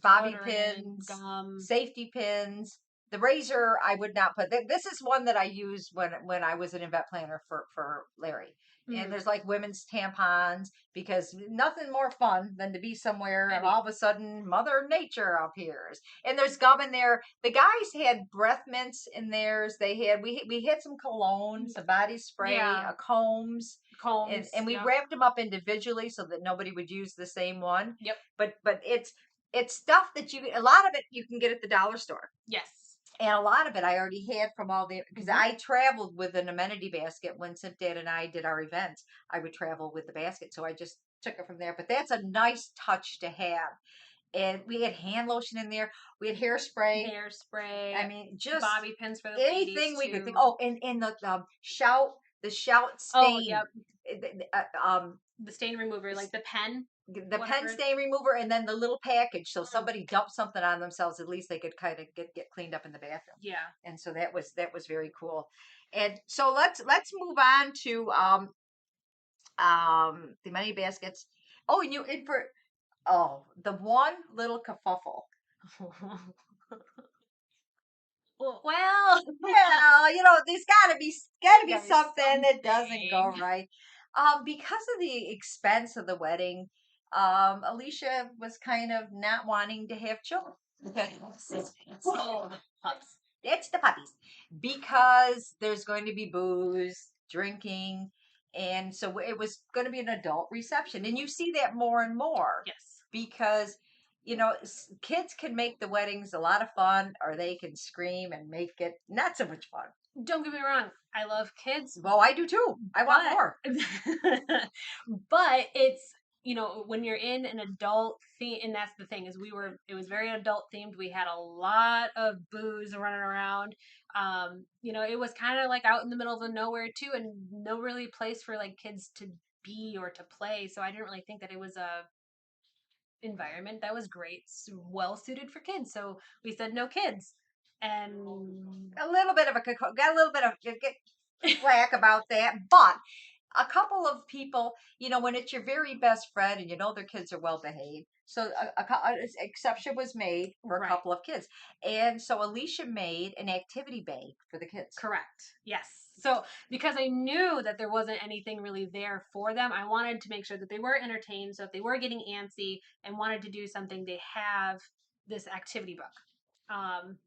[SPEAKER 2] bobby
[SPEAKER 3] Deodorant,
[SPEAKER 2] pins,
[SPEAKER 3] gum.
[SPEAKER 2] safety pins. The razor I would not put. This is one that I used when I was an event planner for Larry. And
[SPEAKER 3] Mm.
[SPEAKER 2] there's like women's tampons because nothing more fun than to be somewhere and all of a sudden Mother Nature appears. And there's gum in there. The guys had breath mints in theirs. We had some cologne, some body spray,
[SPEAKER 3] Yeah.
[SPEAKER 2] combs,
[SPEAKER 3] Combs.
[SPEAKER 2] and we
[SPEAKER 3] yeah.
[SPEAKER 2] wrapped them up individually so that nobody would use the same one.
[SPEAKER 3] Yep.
[SPEAKER 2] But it's stuff that a lot of it you can get at the dollar store.
[SPEAKER 3] Yes.
[SPEAKER 2] And a lot of it I already had from all the, because I traveled with an amenity basket when Simp Dad and I did our events. I would travel with the basket. So I just took it from there. But that's a nice touch to have. And we had hand lotion in there. We had hairspray.
[SPEAKER 3] Hairspray.
[SPEAKER 2] I mean, just
[SPEAKER 3] bobby pins for the
[SPEAKER 2] anything
[SPEAKER 3] ladies
[SPEAKER 2] we
[SPEAKER 3] too.
[SPEAKER 2] could think. Oh, and in the shout stain.
[SPEAKER 3] Oh, yep.
[SPEAKER 2] Um,
[SPEAKER 3] The stain remover, like the pen.
[SPEAKER 2] the pen
[SPEAKER 3] Whatever.
[SPEAKER 2] stain remover, and then the little package. So somebody dumped something on themselves, at least they could kind of get cleaned up in the bathroom.
[SPEAKER 3] Yeah.
[SPEAKER 2] And so that was very cool. And so let's move on to the money baskets. Oh, and you in for the one little kerfuffle.
[SPEAKER 3] Well,
[SPEAKER 2] Well, there's gotta be something that doesn't go right. Because of the expense of the wedding, Alicia was kind of not wanting to have children.
[SPEAKER 3] oh, pups.
[SPEAKER 2] It's the puppies. Because there's going to be booze, drinking, and so it was going to be an adult reception. And you see that more and more.
[SPEAKER 3] Yes.
[SPEAKER 2] Because kids can make the weddings a lot of fun, or they can scream and make it not so much fun.
[SPEAKER 3] Don't get me wrong. I love kids.
[SPEAKER 2] Well, I do too. I want more.
[SPEAKER 3] But it's, when you're in an adult theme, and that's the thing, it was very adult themed. We had a lot of booze running around. It was kind of like out in the middle of nowhere too, and no really place for like kids to be or to play. So I didn't really think that it was a environment that was great, well suited for kids. So we said no kids. And
[SPEAKER 2] A little bit of got a little bit of flack about that, but a couple of people, when it's your very best friend and their kids are well behaved, so an exception was made for a
[SPEAKER 3] Right.
[SPEAKER 2] couple of kids, and so Alicia made an activity bag for the kids.
[SPEAKER 3] Correct. Yes. So because I knew that there wasn't anything really there for them, I wanted to make sure that they were entertained. So if they were getting antsy and wanted to do something, they have this activity book.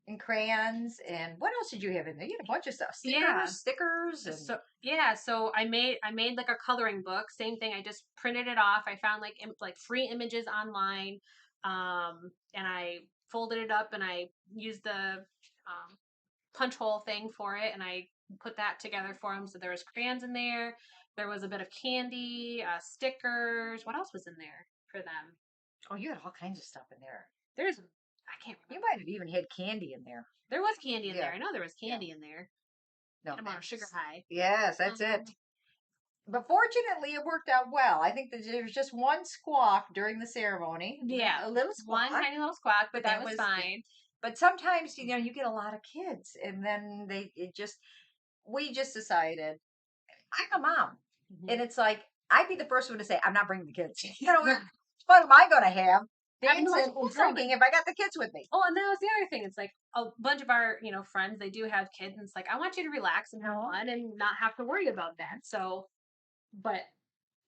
[SPEAKER 2] And crayons. And what else did you have in there? You had a bunch of stuff.
[SPEAKER 3] Yeah.
[SPEAKER 2] Stickers. And
[SPEAKER 3] So I made like a coloring book. Same thing. I just printed it off. I found like free images online, and I folded it up and I used the punch hole thing for it, and I put that together for them. So there was crayons in there. There was a bit of candy, stickers. What else was in there for them?
[SPEAKER 2] oh, you had all kinds of stuff in there.
[SPEAKER 3] I can't
[SPEAKER 2] You
[SPEAKER 3] remember.
[SPEAKER 2] might have even had candy in there.
[SPEAKER 3] There was candy in
[SPEAKER 2] Yeah.
[SPEAKER 3] there. I know there was candy in there.
[SPEAKER 2] No,
[SPEAKER 3] I'm on a sugar high.
[SPEAKER 2] yes, that's it. But fortunately, it worked out well. I think that there was just one squawk during the ceremony.
[SPEAKER 3] Yeah,
[SPEAKER 2] A little squawk.
[SPEAKER 3] one tiny little squawk, but that
[SPEAKER 2] that
[SPEAKER 3] was
[SPEAKER 2] was
[SPEAKER 3] fine.
[SPEAKER 2] But sometimes, you get a lot of kids, and then we just decided, I'm a mom, and it's like I'd be the first one to say, I'm not bringing the kids. What am I going to have?
[SPEAKER 3] Having
[SPEAKER 2] Dancing and drinking if I got the kids with me.
[SPEAKER 3] Oh, and that was the other thing. It's like a bunch of our, friends, they do have kids, and it's like I want you to relax and have fun and not have to worry about that. So, but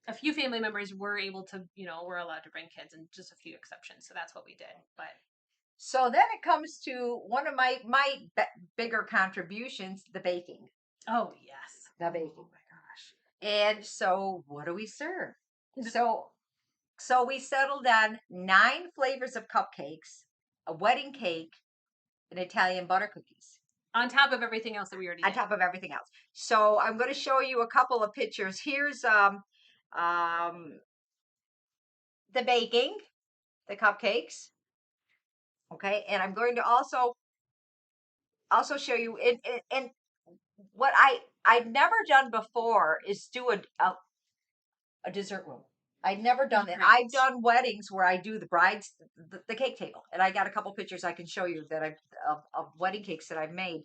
[SPEAKER 3] a few family members were able to, were allowed to bring kids, and just a few exceptions. So that's what we did. But
[SPEAKER 2] So then it comes to one of my bigger contributions, the baking.
[SPEAKER 3] oh yes,
[SPEAKER 2] The baking.
[SPEAKER 3] Oh my gosh.
[SPEAKER 2] And so what do we serve? So we settled on 9 flavors of cupcakes, a wedding cake, and Italian butter cookies.
[SPEAKER 3] On top of everything else that we already
[SPEAKER 2] On
[SPEAKER 3] did.
[SPEAKER 2] top of everything else. So I'm going to show you a couple of pictures. Here's the baking, the cupcakes. Okay, and I'm going to also show you and what I've never done before is do a dessert room. I'd never done that.
[SPEAKER 3] Right.
[SPEAKER 2] I've done weddings where I do the bride's the cake table, and I got a couple pictures I can show you that of wedding cakes that I've made,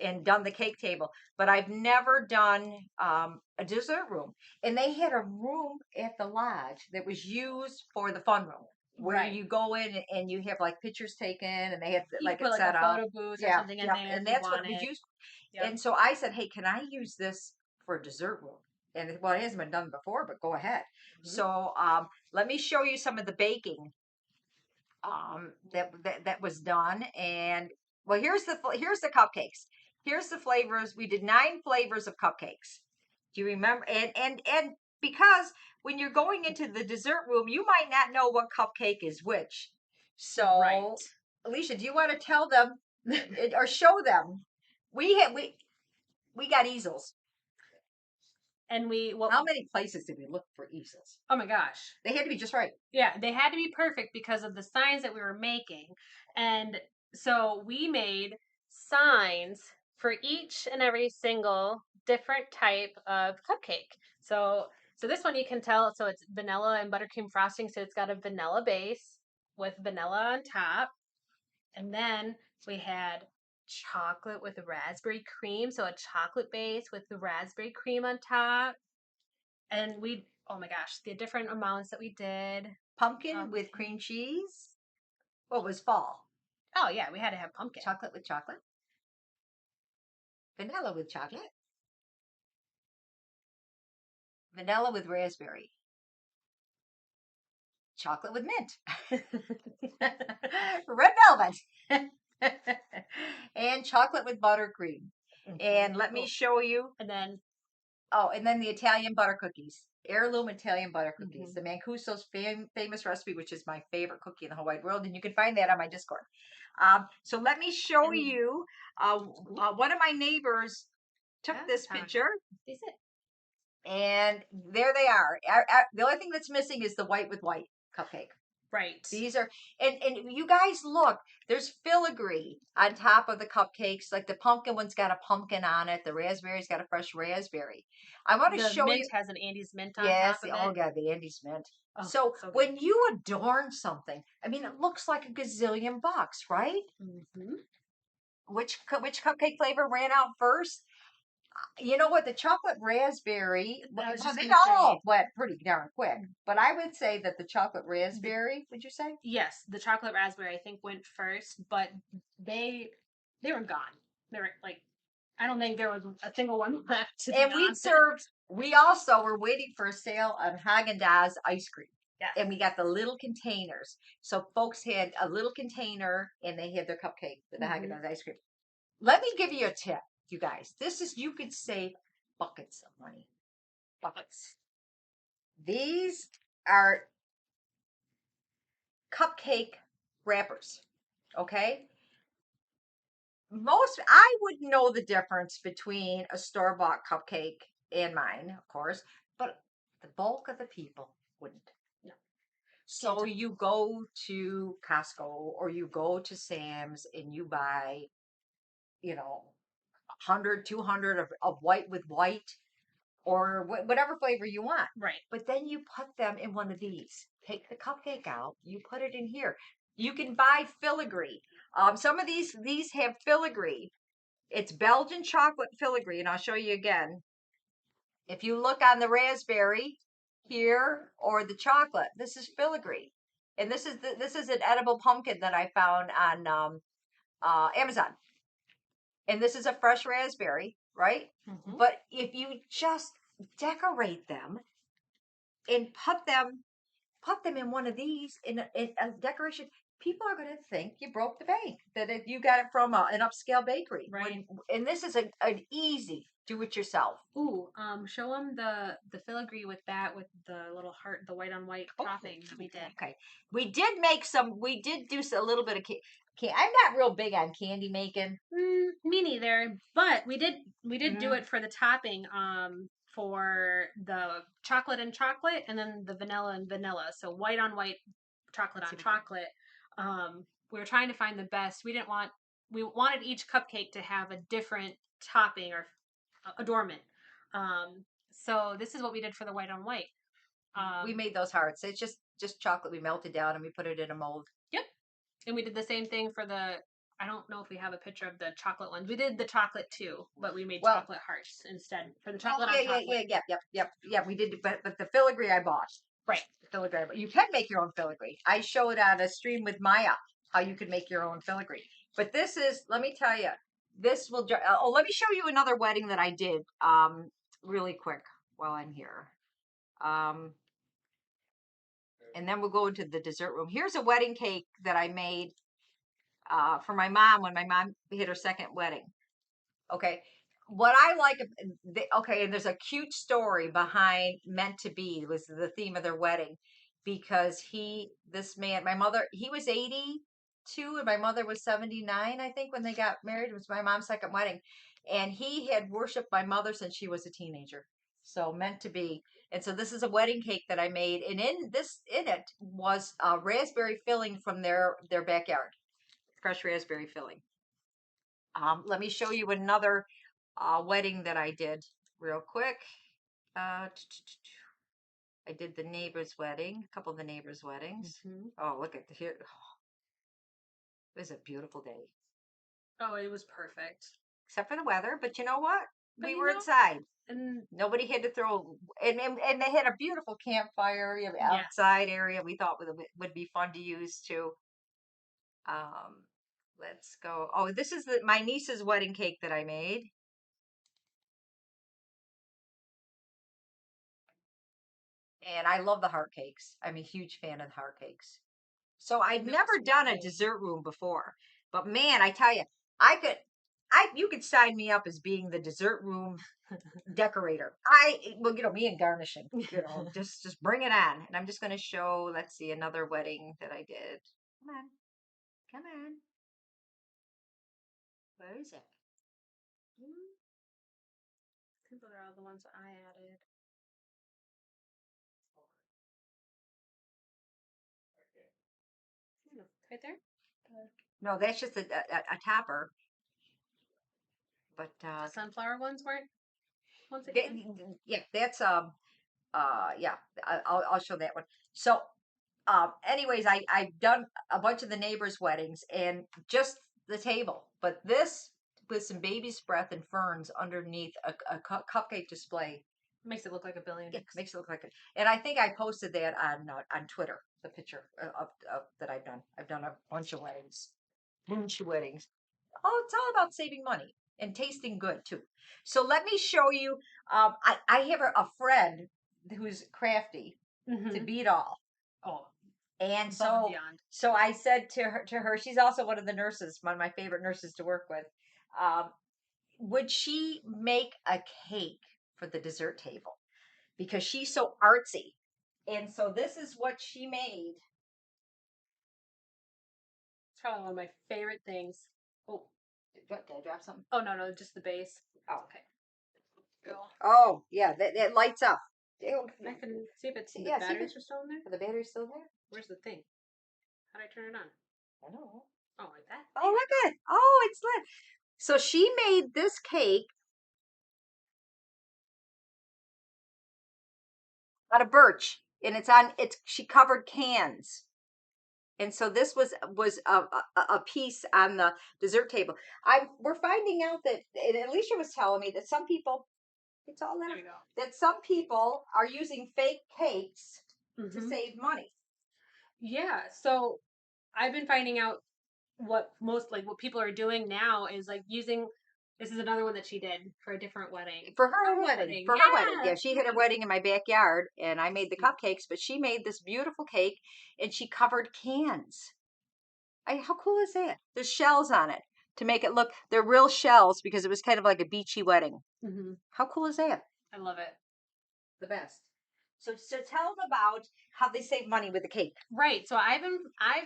[SPEAKER 2] and done the cake table. But I've never done a dessert room. And they had a room at the lodge that was used for the fun room, where
[SPEAKER 3] Right.
[SPEAKER 2] you go in and you have like pictures taken, and they have
[SPEAKER 3] You
[SPEAKER 2] like
[SPEAKER 3] put
[SPEAKER 2] it
[SPEAKER 3] like
[SPEAKER 2] set
[SPEAKER 3] a
[SPEAKER 2] up.
[SPEAKER 3] photo booth or something in there.
[SPEAKER 2] And
[SPEAKER 3] if
[SPEAKER 2] that's
[SPEAKER 3] you
[SPEAKER 2] what it was
[SPEAKER 3] wanted.
[SPEAKER 2] used.
[SPEAKER 3] Yep.
[SPEAKER 2] And so I said, hey, can I use this for a dessert room? And well, it hasn't been done before, but go ahead. So let me show you some of the baking that was done. And well, here's the cupcakes. Here's the flavors. We did 9 flavors of cupcakes. Do you remember? And because when you're going into the dessert room, you might not know what cupcake is which. So,
[SPEAKER 3] Right.
[SPEAKER 2] Alicia, do you want to tell them or show them? We got easels.
[SPEAKER 3] And
[SPEAKER 2] How many places did we look for easels?
[SPEAKER 3] Oh my gosh.
[SPEAKER 2] They had to be just right.
[SPEAKER 3] Yeah, they had to be perfect because of the signs that we were making. And so we made signs for each and every single different type of cupcake. So this one you can tell, so it's vanilla and buttercream frosting, so it's got a vanilla base with vanilla on top. And then we had chocolate with raspberry cream, so a chocolate base with the raspberry cream on top. And oh my gosh, the different amounts that we did.
[SPEAKER 2] Pumpkin with cream cheese. What was fall?
[SPEAKER 3] Oh yeah, we had to have pumpkin.
[SPEAKER 2] Chocolate with chocolate. Vanilla with chocolate. Vanilla with raspberry. Chocolate with mint. Red velvet. And chocolate with buttercream. And let me show you.
[SPEAKER 3] And then
[SPEAKER 2] and then the Italian butter cookies. Heirloom Italian butter cookies. The Mancuso's famous recipe, which is my favorite cookie in the whole wide world. And you can find that on my Discord. So let me show you. One of my neighbors took this picture. And there they are. The only thing that's missing is the white with white cupcake.
[SPEAKER 3] Right.
[SPEAKER 2] These are, and you guys look, there's filigree on top of the cupcakes. Like the pumpkin one's got a pumpkin on it. The raspberry's got a fresh raspberry. I want to show you.
[SPEAKER 3] The mint has an Andes mint on
[SPEAKER 2] Yes,
[SPEAKER 3] top of it.
[SPEAKER 2] oh god, the Andes mint.
[SPEAKER 3] Oh,
[SPEAKER 2] so when you adorn something, I mean, it looks like a gazillion bucks, right?
[SPEAKER 3] Mm-hmm.
[SPEAKER 2] Which cupcake flavor ran out first? You know what? The chocolate raspberry, they all went pretty darn quick. But I would say that the chocolate raspberry, would you say?
[SPEAKER 3] Yes, the chocolate raspberry I think went first, but they were gone. They were like, I don't think there was a single one left.
[SPEAKER 2] And we also were waiting for a sale on Haagen-Dazs ice cream.
[SPEAKER 3] Yes.
[SPEAKER 2] And we got the little containers. So folks had a little container and they had their cupcake with the Haagen-Dazs ice cream. Let me give you a tip, you guys. You could save buckets of money. Buckets. These are cupcake wrappers. Okay? I would know the difference between a store-bought cupcake and mine, of course, but the bulk of the people wouldn't.
[SPEAKER 3] No.
[SPEAKER 2] So you go to Costco or you go to Sam's and you buy, 100, 200 of white with white or whatever flavor you want.
[SPEAKER 3] Right.
[SPEAKER 2] But then you put them in one of these. Take the cupcake out, you put it in here. You can buy filigree. Some of these have filigree. It's Belgian chocolate filigree, and I'll show you again. If you look on the raspberry here or the chocolate, this is filigree, and this is an edible pumpkin that I found on Amazon, and this is a fresh raspberry, right? But if you just decorate them and put them in one of these in a decoration, people are going to think you broke the bank, that if you got it from an upscale bakery.
[SPEAKER 3] Right.
[SPEAKER 2] And this is an easy do-it-yourself.
[SPEAKER 3] Ooh, show them the filigree with the little heart, the white on white topping that we did.
[SPEAKER 2] Okay, we did do a little bit of I'm not real big on candy making.
[SPEAKER 3] Me neither, but we did do it for the topping. For the chocolate and chocolate, and then the vanilla and vanilla. So white on white, chocolate on chocolate. We were trying to find the best. We wanted each cupcake to have a different topping or adornment. So this is what we did for the white on white.
[SPEAKER 2] We made those hearts. It's just chocolate we melted down and we put it in a mold.
[SPEAKER 3] Yep. And we did the same thing for I don't know if we have a picture of the chocolate ones. We did the chocolate too, but we made chocolate hearts instead for the chocolate on chocolate.
[SPEAKER 2] Yeah. We did, but the filigree I bought.
[SPEAKER 3] Right.
[SPEAKER 2] The filigree. You can make your own filigree. I showed on a stream with Maya how you could make your own filigree. But this is, let me tell you, this will. Let me show you another wedding that I did. Really quick while I'm here. And then we'll go into the dessert room. Here's a wedding cake that I made for my mom when my mom had her second wedding. Okay. What I like, and there's a cute story behind Meant to Be, was the theme of their wedding, because this man, my mother, he was 82 and my mother was 79, I think, when they got married. It was my mom's second wedding. And he had worshiped my mother since she was a teenager. So Meant to Be. And so this is a wedding cake that I made. And in it was a raspberry filling from their backyard. Fresh raspberry filling. Let me show you another wedding that I did real quick. I did the neighbor's wedding, a couple of the neighbors' weddings. Oh, look at here. Oh, it was a beautiful day.
[SPEAKER 3] Oh, it was perfect.
[SPEAKER 2] Except for the weather, but you know what? We were inside. And nobody had to throw, and they had a beautiful campfire area, outside area. We thought would be fun to use too. Let's go. Oh, this is my niece's wedding cake that I made. And I love the heart cakes. I'm a huge fan of the heart cakes. So I'd never done a dessert room before, but man, I tell you, you could sign me up as being the dessert room decorator. Me and garnishing, just bring it on. And I'm just going to show, let's see, another wedding that I did. Come on. Where is it?
[SPEAKER 3] These are all the ones that I added. Right there?
[SPEAKER 2] No, that's just a topper. But
[SPEAKER 3] the sunflower ones weren't.
[SPEAKER 2] Yeah, that's yeah. I'll show that one. So, anyways, I've done a bunch of the neighbors' weddings and just the table, but this with some baby's breath and ferns underneath a cupcake display.
[SPEAKER 3] Makes it look like a billion.
[SPEAKER 2] Yeah, makes it look like it. And I think I posted that on Twitter, the picture of that I've done. I've done a bunch of weddings, weddings. Oh, it's all about saving money and tasting good too. So let me show you. I have a friend who's crafty to beat all.
[SPEAKER 3] Oh,
[SPEAKER 2] And
[SPEAKER 3] above and beyond.
[SPEAKER 2] so I said to her, she's also one of the nurses, one of my favorite nurses to work with. Would she make a cake for the dessert table? Because she's so artsy. And so this is what she made.
[SPEAKER 3] It's probably one of my favorite things. Oh,
[SPEAKER 2] What, did I drop something?
[SPEAKER 3] oh no, just the base.
[SPEAKER 2] Oh,
[SPEAKER 3] Okay. Go.
[SPEAKER 2] oh yeah, that lights up.
[SPEAKER 3] I can see if it's the
[SPEAKER 2] Yeah, see if
[SPEAKER 3] batteries
[SPEAKER 2] it's,
[SPEAKER 3] are still in there.
[SPEAKER 2] are the batteries still there?
[SPEAKER 3] Where's the thing? How do I turn it on?
[SPEAKER 2] I don't know.
[SPEAKER 3] Oh, like that?
[SPEAKER 2] Oh, look at it. Oh, it's lit. So she made this cake out of birch, and she covered cans. And so this was a piece on the dessert table. We're finding out that, and Alicia was telling me that some people, it's all
[SPEAKER 3] There
[SPEAKER 2] that,
[SPEAKER 3] we go.
[SPEAKER 2] that some people are using fake cakes to
[SPEAKER 3] Mm-hmm.
[SPEAKER 2] save money.
[SPEAKER 3] Yeah. So I've been finding out what people are doing now is like using. This is another one that she did for a different wedding.
[SPEAKER 2] For her wedding. For her wedding. Yeah, she had her wedding in my backyard, and I made the cupcakes, but she made this beautiful cake, and she covered cans. How cool is that? There's shells on it to make it look, they're real shells because it was kind of like a beachy wedding.
[SPEAKER 3] Mm-hmm.
[SPEAKER 2] How cool is that?
[SPEAKER 3] I love it.
[SPEAKER 2] The best. So tell them about how they save money with the cake.
[SPEAKER 3] Right. So I've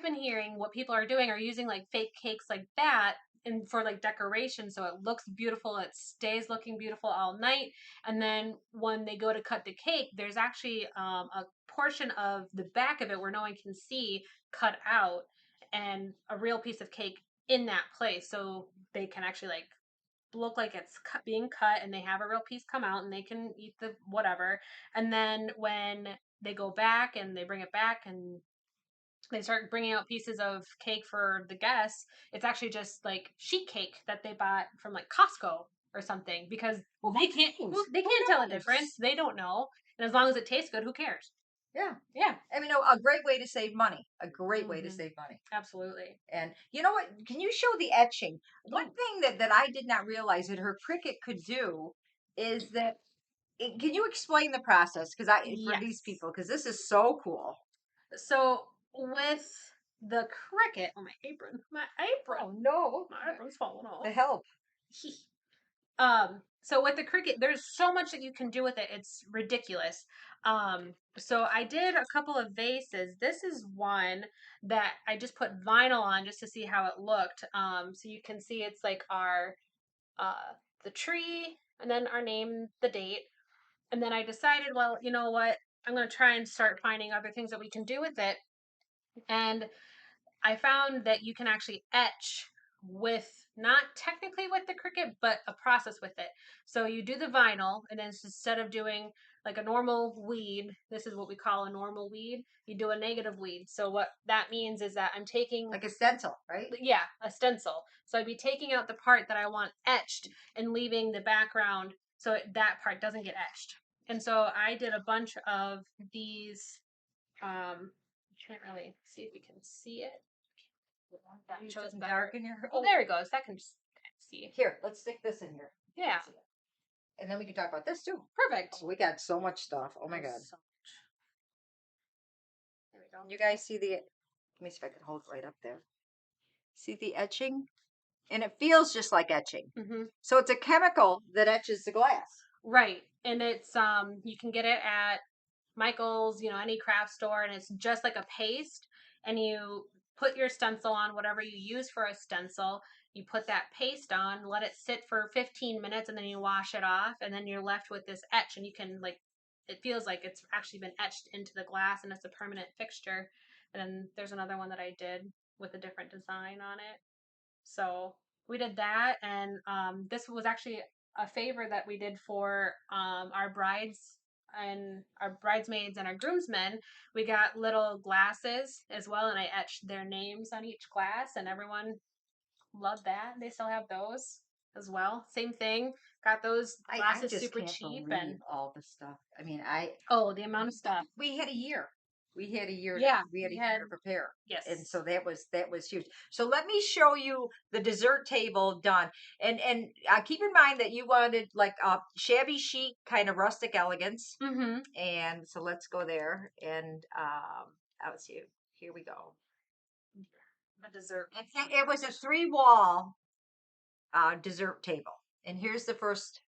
[SPEAKER 3] been hearing what people are doing are using like fake cakes like that and for like decoration so it looks beautiful, it stays looking beautiful all night. And then when they go to cut the cake, there's actually a portion of the back of it where no one can see cut out and a real piece of cake in that place so they can actually like look like it's being cut and they have a real piece come out and they can eat the whatever. And then when they go back and they bring it back and they start bringing out pieces of cake for the guests, it's actually just like sheet cake that they bought from like Costco or something because they can't tell the difference. They don't know. And as long as it tastes good, who cares?
[SPEAKER 2] Yeah.
[SPEAKER 3] Yeah.
[SPEAKER 2] I mean, a great way to save money. A great way to
[SPEAKER 3] Mhm.
[SPEAKER 2] save money.
[SPEAKER 3] Absolutely.
[SPEAKER 2] And you know what? Can you show the etching? One thing that I did not realize that her Cricut could do is that, can you explain the process? Because for these
[SPEAKER 3] Yes.
[SPEAKER 2] people, because this is so cool.
[SPEAKER 3] So with the Cricut, oh my apron,
[SPEAKER 2] Oh no,
[SPEAKER 3] my apron's falling off.
[SPEAKER 2] the help.
[SPEAKER 3] So with the Cricut, there's so much that you can do with it. It's ridiculous. So I did a couple of vases. This is one that I just put vinyl on just to see how it looked. So you can see it's like our the tree and then our name, the date. And then I decided, well, you know what? I'm going to try and start finding other things that we can do with it. And I found that you can actually etch with not technically with the Cricut, but a process with it. So you do the vinyl, and then instead of doing like a normal weed, this is what we call a normal weed, you do a negative weed. So what that means is that I'm taking
[SPEAKER 2] Like a stencil, right?
[SPEAKER 3] yeah, a stencil. So I'd be taking out the part that I want etched and leaving the background so that part doesn't get etched. And so I did a bunch of these. Can't really see if you can see it. That shows better.
[SPEAKER 2] Dark in your.
[SPEAKER 3] Oh, there it goes. That can just see.
[SPEAKER 2] Here, let's stick this in here.
[SPEAKER 3] Yeah.
[SPEAKER 2] And then we can talk about this too.
[SPEAKER 3] Perfect.
[SPEAKER 2] Oh, we got so much stuff. Oh my god.
[SPEAKER 3] So there we go.
[SPEAKER 2] You guys see the? Let me see if I can hold it right up there. See the etching, and it feels just like etching.
[SPEAKER 3] Mm-hmm.
[SPEAKER 2] So it's a chemical that etches the glass.
[SPEAKER 3] Right, and it's you can get it at Michael's, any craft store, and it's just like a paste, and you put your stencil on whatever you use for a stencil. You put that paste on, let it sit for 15 minutes, and then you wash it off, and then you're left with this etch, and you can it feels like it's actually been etched into the glass, and it's a permanent fixture. And then there's another one that I did with a different design on it. So we did that, and this was actually a favor that we did for our brides and our bridesmaids and our groomsmen. We got little glasses as well, and I etched their names on each glass, and everyone loved that. They still have those as well. Same thing. Got those glasses
[SPEAKER 2] I just
[SPEAKER 3] super
[SPEAKER 2] can't
[SPEAKER 3] cheap
[SPEAKER 2] believe
[SPEAKER 3] and
[SPEAKER 2] all the stuff. I mean,
[SPEAKER 3] the amount of stuff.
[SPEAKER 2] we had a year. We had a year.
[SPEAKER 3] Yeah,
[SPEAKER 2] we had a year to prepare.
[SPEAKER 3] Yes,
[SPEAKER 2] and so that was huge. So let me show you the dessert table done. And keep in mind that you wanted like a shabby chic kind of rustic elegance.
[SPEAKER 3] Mm-hmm.
[SPEAKER 2] And so let's go there. And let's see. Here we go.
[SPEAKER 3] A dessert.
[SPEAKER 2] It was a 3-wall dessert table. And here's the first.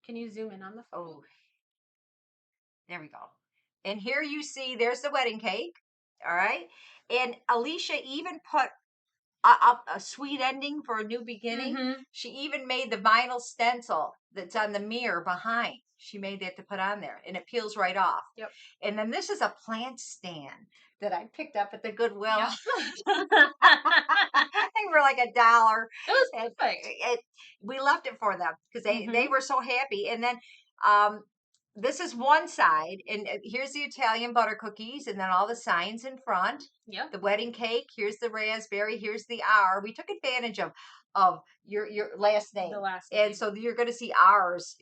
[SPEAKER 3] Can you zoom in on the photo?
[SPEAKER 2] Oh, there we go. And here you see, there's the wedding cake. All right. And Alicia even put a sweet ending for a new beginning.
[SPEAKER 3] Mm-hmm.
[SPEAKER 2] She even made the vinyl stencil that's on the mirror behind. She made that to put on there, and it peels right off.
[SPEAKER 3] Yep.
[SPEAKER 2] And then this is a plant stand that I picked up at the Goodwill.
[SPEAKER 3] Yep.
[SPEAKER 2] They were like $1.
[SPEAKER 3] It was
[SPEAKER 2] And
[SPEAKER 3] perfect.
[SPEAKER 2] we left it for them because they
[SPEAKER 3] Mhm.
[SPEAKER 2] were so happy. And then this is one side, and here's the Italian butter cookies, and then all the signs in front.
[SPEAKER 3] Yep.
[SPEAKER 2] The wedding cake. Here's the raspberry. Here's the R. We took advantage of your last name,
[SPEAKER 3] The last
[SPEAKER 2] and
[SPEAKER 3] name.
[SPEAKER 2] so you're going to see ours.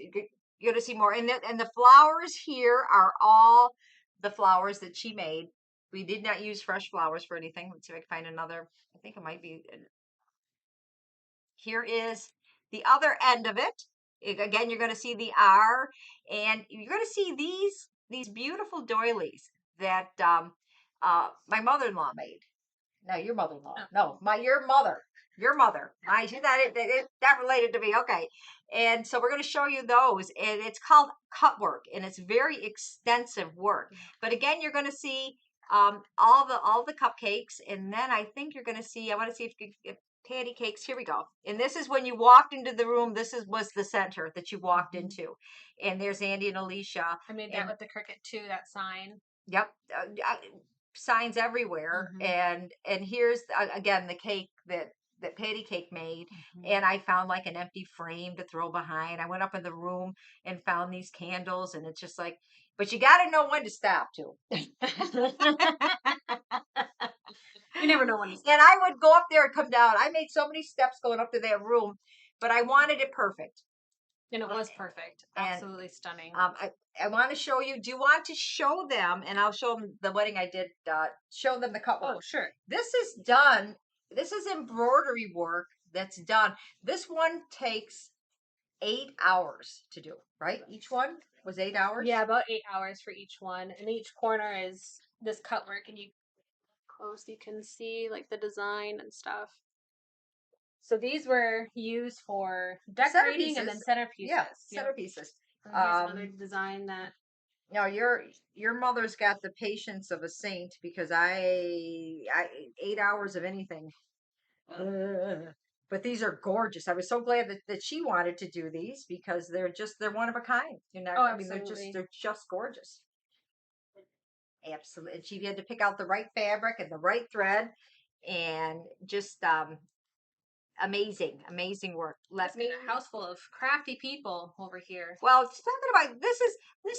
[SPEAKER 2] You're going to see more, and the flowers here are all the flowers that she made. We did not use fresh flowers for anything. Let's see if I can find another. I think it might be. Here is the other end of it. Again, you're going to see the R, and you're going to see these beautiful doilies that my mother-in-law made. No, your mother-in-law. No, your mother. Your mother. She's not related to me. Okay. And so we're going to show you those. And it's called cut work. And it's very extensive work. But again, you're going to see all the cupcakes. And then I think you're going to see, I want to see if patty cakes. Here we go. And this is when you walked into the room. Was the center that you walked into. And there's Andy and Alicia.
[SPEAKER 3] I made that with the cricket too, that sign.
[SPEAKER 2] Yep. Signs everywhere. And here's again the cake that Patty Cake made. And I found like an empty frame to throw behind. I went up in the room and found these candles, and it's just like, but you got to know when to stop too.
[SPEAKER 3] You never know when to stop.
[SPEAKER 2] And I would go up there and come down. I made so many steps going up to that room, but I wanted it perfect.
[SPEAKER 3] And it was perfect. Absolutely stunning.
[SPEAKER 2] I want to show you. Do you want to show them? And I'll show them the wedding I did. Show them the cut work.
[SPEAKER 3] Oh, sure.
[SPEAKER 2] This is done. This is embroidery work that's done. This one takes 8 hours to do. Right? Each one was 8 hours.
[SPEAKER 3] Yeah, about 8 hours for each one. And each corner is this cut work, and you close, you can see like the design and stuff. So these were used for decorating and then centerpieces.
[SPEAKER 2] Yeah, centerpieces.
[SPEAKER 3] And here's another design that.
[SPEAKER 2] Now your mother's got the patience of a saint, because I 8 hours of anything. But these are gorgeous. I was so glad that she wanted to do these, because they're one of a kind. You know, I mean, they're just gorgeous. Absolutely. And she had to pick out the right fabric and the right thread, and just amazing work.
[SPEAKER 3] Let's make a house full of crafty people over here.
[SPEAKER 2] Well, talking about this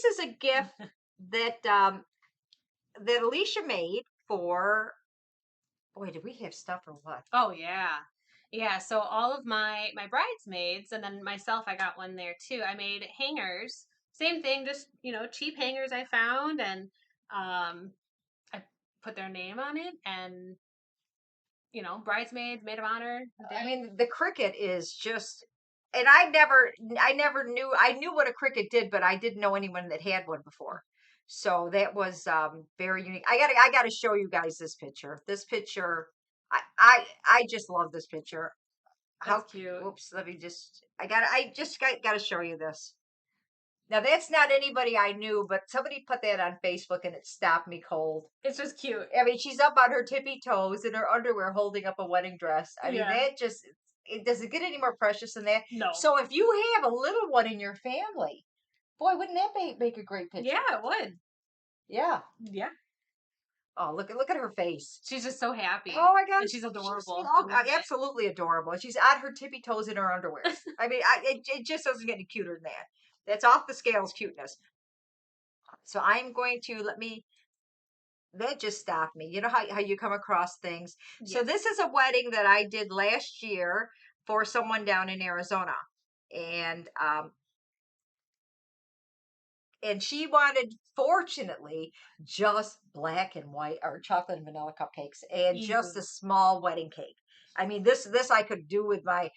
[SPEAKER 2] is a gift that that Alicia made for. Boy, did we have stuff or what?
[SPEAKER 3] Oh yeah. So all of my bridesmaids, and then myself, I got one there too. I made hangers. Same thing, just cheap hangers I found, and I put their name on it, and bridesmaids, maid of honor.
[SPEAKER 2] I mean, the cricket is just, and I never knew. I knew what a cricket did, but I didn't know anyone that had one before. So that was very unique. I gotta show you guys this picture. This picture, I just love this picture.
[SPEAKER 3] How cute.
[SPEAKER 2] Oops, let me just. I just gotta show you this. Now that's not anybody I knew, but somebody put that on Facebook and it stopped me cold.
[SPEAKER 3] It's just cute.
[SPEAKER 2] I mean, she's up on her tippy toes in her underwear holding up a wedding dress. I mean, that just, does it get any more precious than that?
[SPEAKER 3] No.
[SPEAKER 2] So if you have a little one in your family, boy, wouldn't that make a great picture?
[SPEAKER 3] Yeah, it would.
[SPEAKER 2] Yeah.
[SPEAKER 3] Yeah.
[SPEAKER 2] Oh, look at her face.
[SPEAKER 3] She's just so happy.
[SPEAKER 2] Oh my God.
[SPEAKER 3] And she's adorable.
[SPEAKER 2] Absolutely adorable. She's on her tippy toes in her underwear. I mean, it just doesn't get any cuter than that. That's off the scales cuteness. So I'm going to that just stopped me. You know how you come across things. Yes. So this is a wedding that I did last year for someone down in Arizona. And she wanted, fortunately, just black and white or chocolate and vanilla cupcakes, and just a small wedding cake. I mean, this I could do with my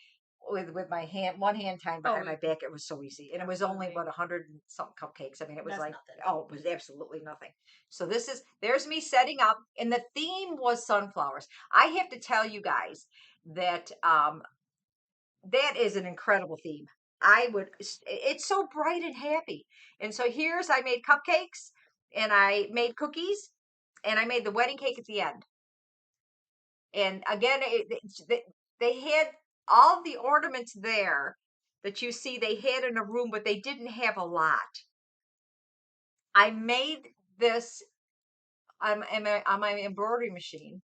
[SPEAKER 2] with my one hand tied behind
[SPEAKER 3] Oh,
[SPEAKER 2] my back. It was so easy, and it was only
[SPEAKER 3] absolutely.
[SPEAKER 2] about 100 and something cupcakes. I mean, it was
[SPEAKER 3] That's
[SPEAKER 2] like,
[SPEAKER 3] nothing.
[SPEAKER 2] oh, it was absolutely nothing. So there's me setting up, and the theme was sunflowers. I have to tell you guys that that is an incredible theme. It's so bright and happy. And so I made cupcakes, and I made cookies, and I made the wedding cake at the end. And again, they had all the ornaments there that you see they had in a room, but they didn't have a lot. I made this on my embroidery machine,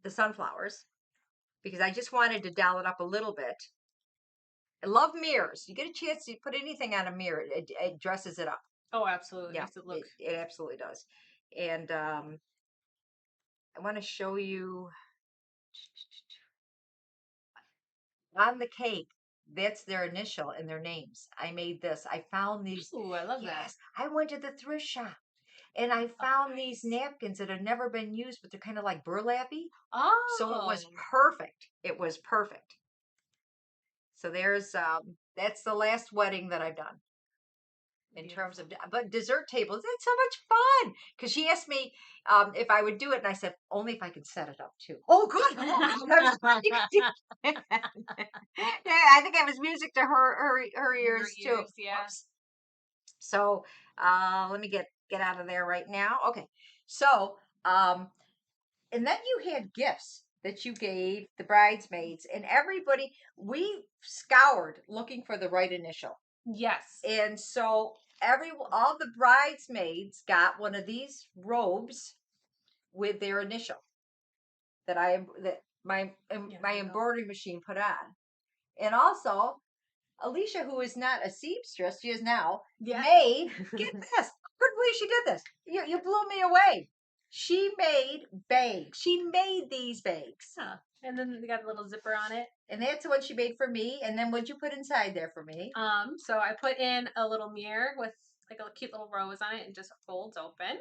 [SPEAKER 2] the sunflowers, because I just wanted to doll it up a little bit. I love mirrors. You get a chance to put anything on a mirror, it dresses it up.
[SPEAKER 3] Oh, absolutely.
[SPEAKER 2] Yeah,
[SPEAKER 3] Makes it look.
[SPEAKER 2] it absolutely does. And I want to show you on the cake. That's their initial and their names. I made this. I found these.
[SPEAKER 3] Ooh, I love that.
[SPEAKER 2] Yes, I went to the thrift shop and I
[SPEAKER 3] Oh,
[SPEAKER 2] found these napkins that had never been used, but they're kind of like burlappy. So it was
[SPEAKER 3] Oh,
[SPEAKER 2] perfect. It was perfect. So that's the last wedding that I've done in terms of,
[SPEAKER 3] beautiful.
[SPEAKER 2] but dessert tables, it's so much fun. Because she asked me if I would do it, and I said only if I could set it up too. Oh, good. Oh, God. I was ready to do that. Yeah, I think it was music to her
[SPEAKER 3] Your
[SPEAKER 2] ears too.
[SPEAKER 3] ears, yeah.
[SPEAKER 2] Whoops. So let me get out of there right now. Okay. So and then you had gifts that you gave the bridesmaids and everybody. We scoured looking for the right initial.
[SPEAKER 3] Yes.
[SPEAKER 2] And so all the bridesmaids got one of these robes with their initial that
[SPEAKER 3] Yeah,
[SPEAKER 2] my
[SPEAKER 3] there you go.
[SPEAKER 2] embroidery machine put on. And also Alicia, who is not a seamstress, she is now
[SPEAKER 3] Yeah.
[SPEAKER 2] made. Get this! Couldn't believe she did this. You blew me away. She made bags. She made these bags,
[SPEAKER 3] Huh. And then they got a little zipper on it.
[SPEAKER 2] and that's the one she made for me. And then what'd you put inside there for me?
[SPEAKER 3] So I put in a little mirror with like a cute little rose on it and just folds open.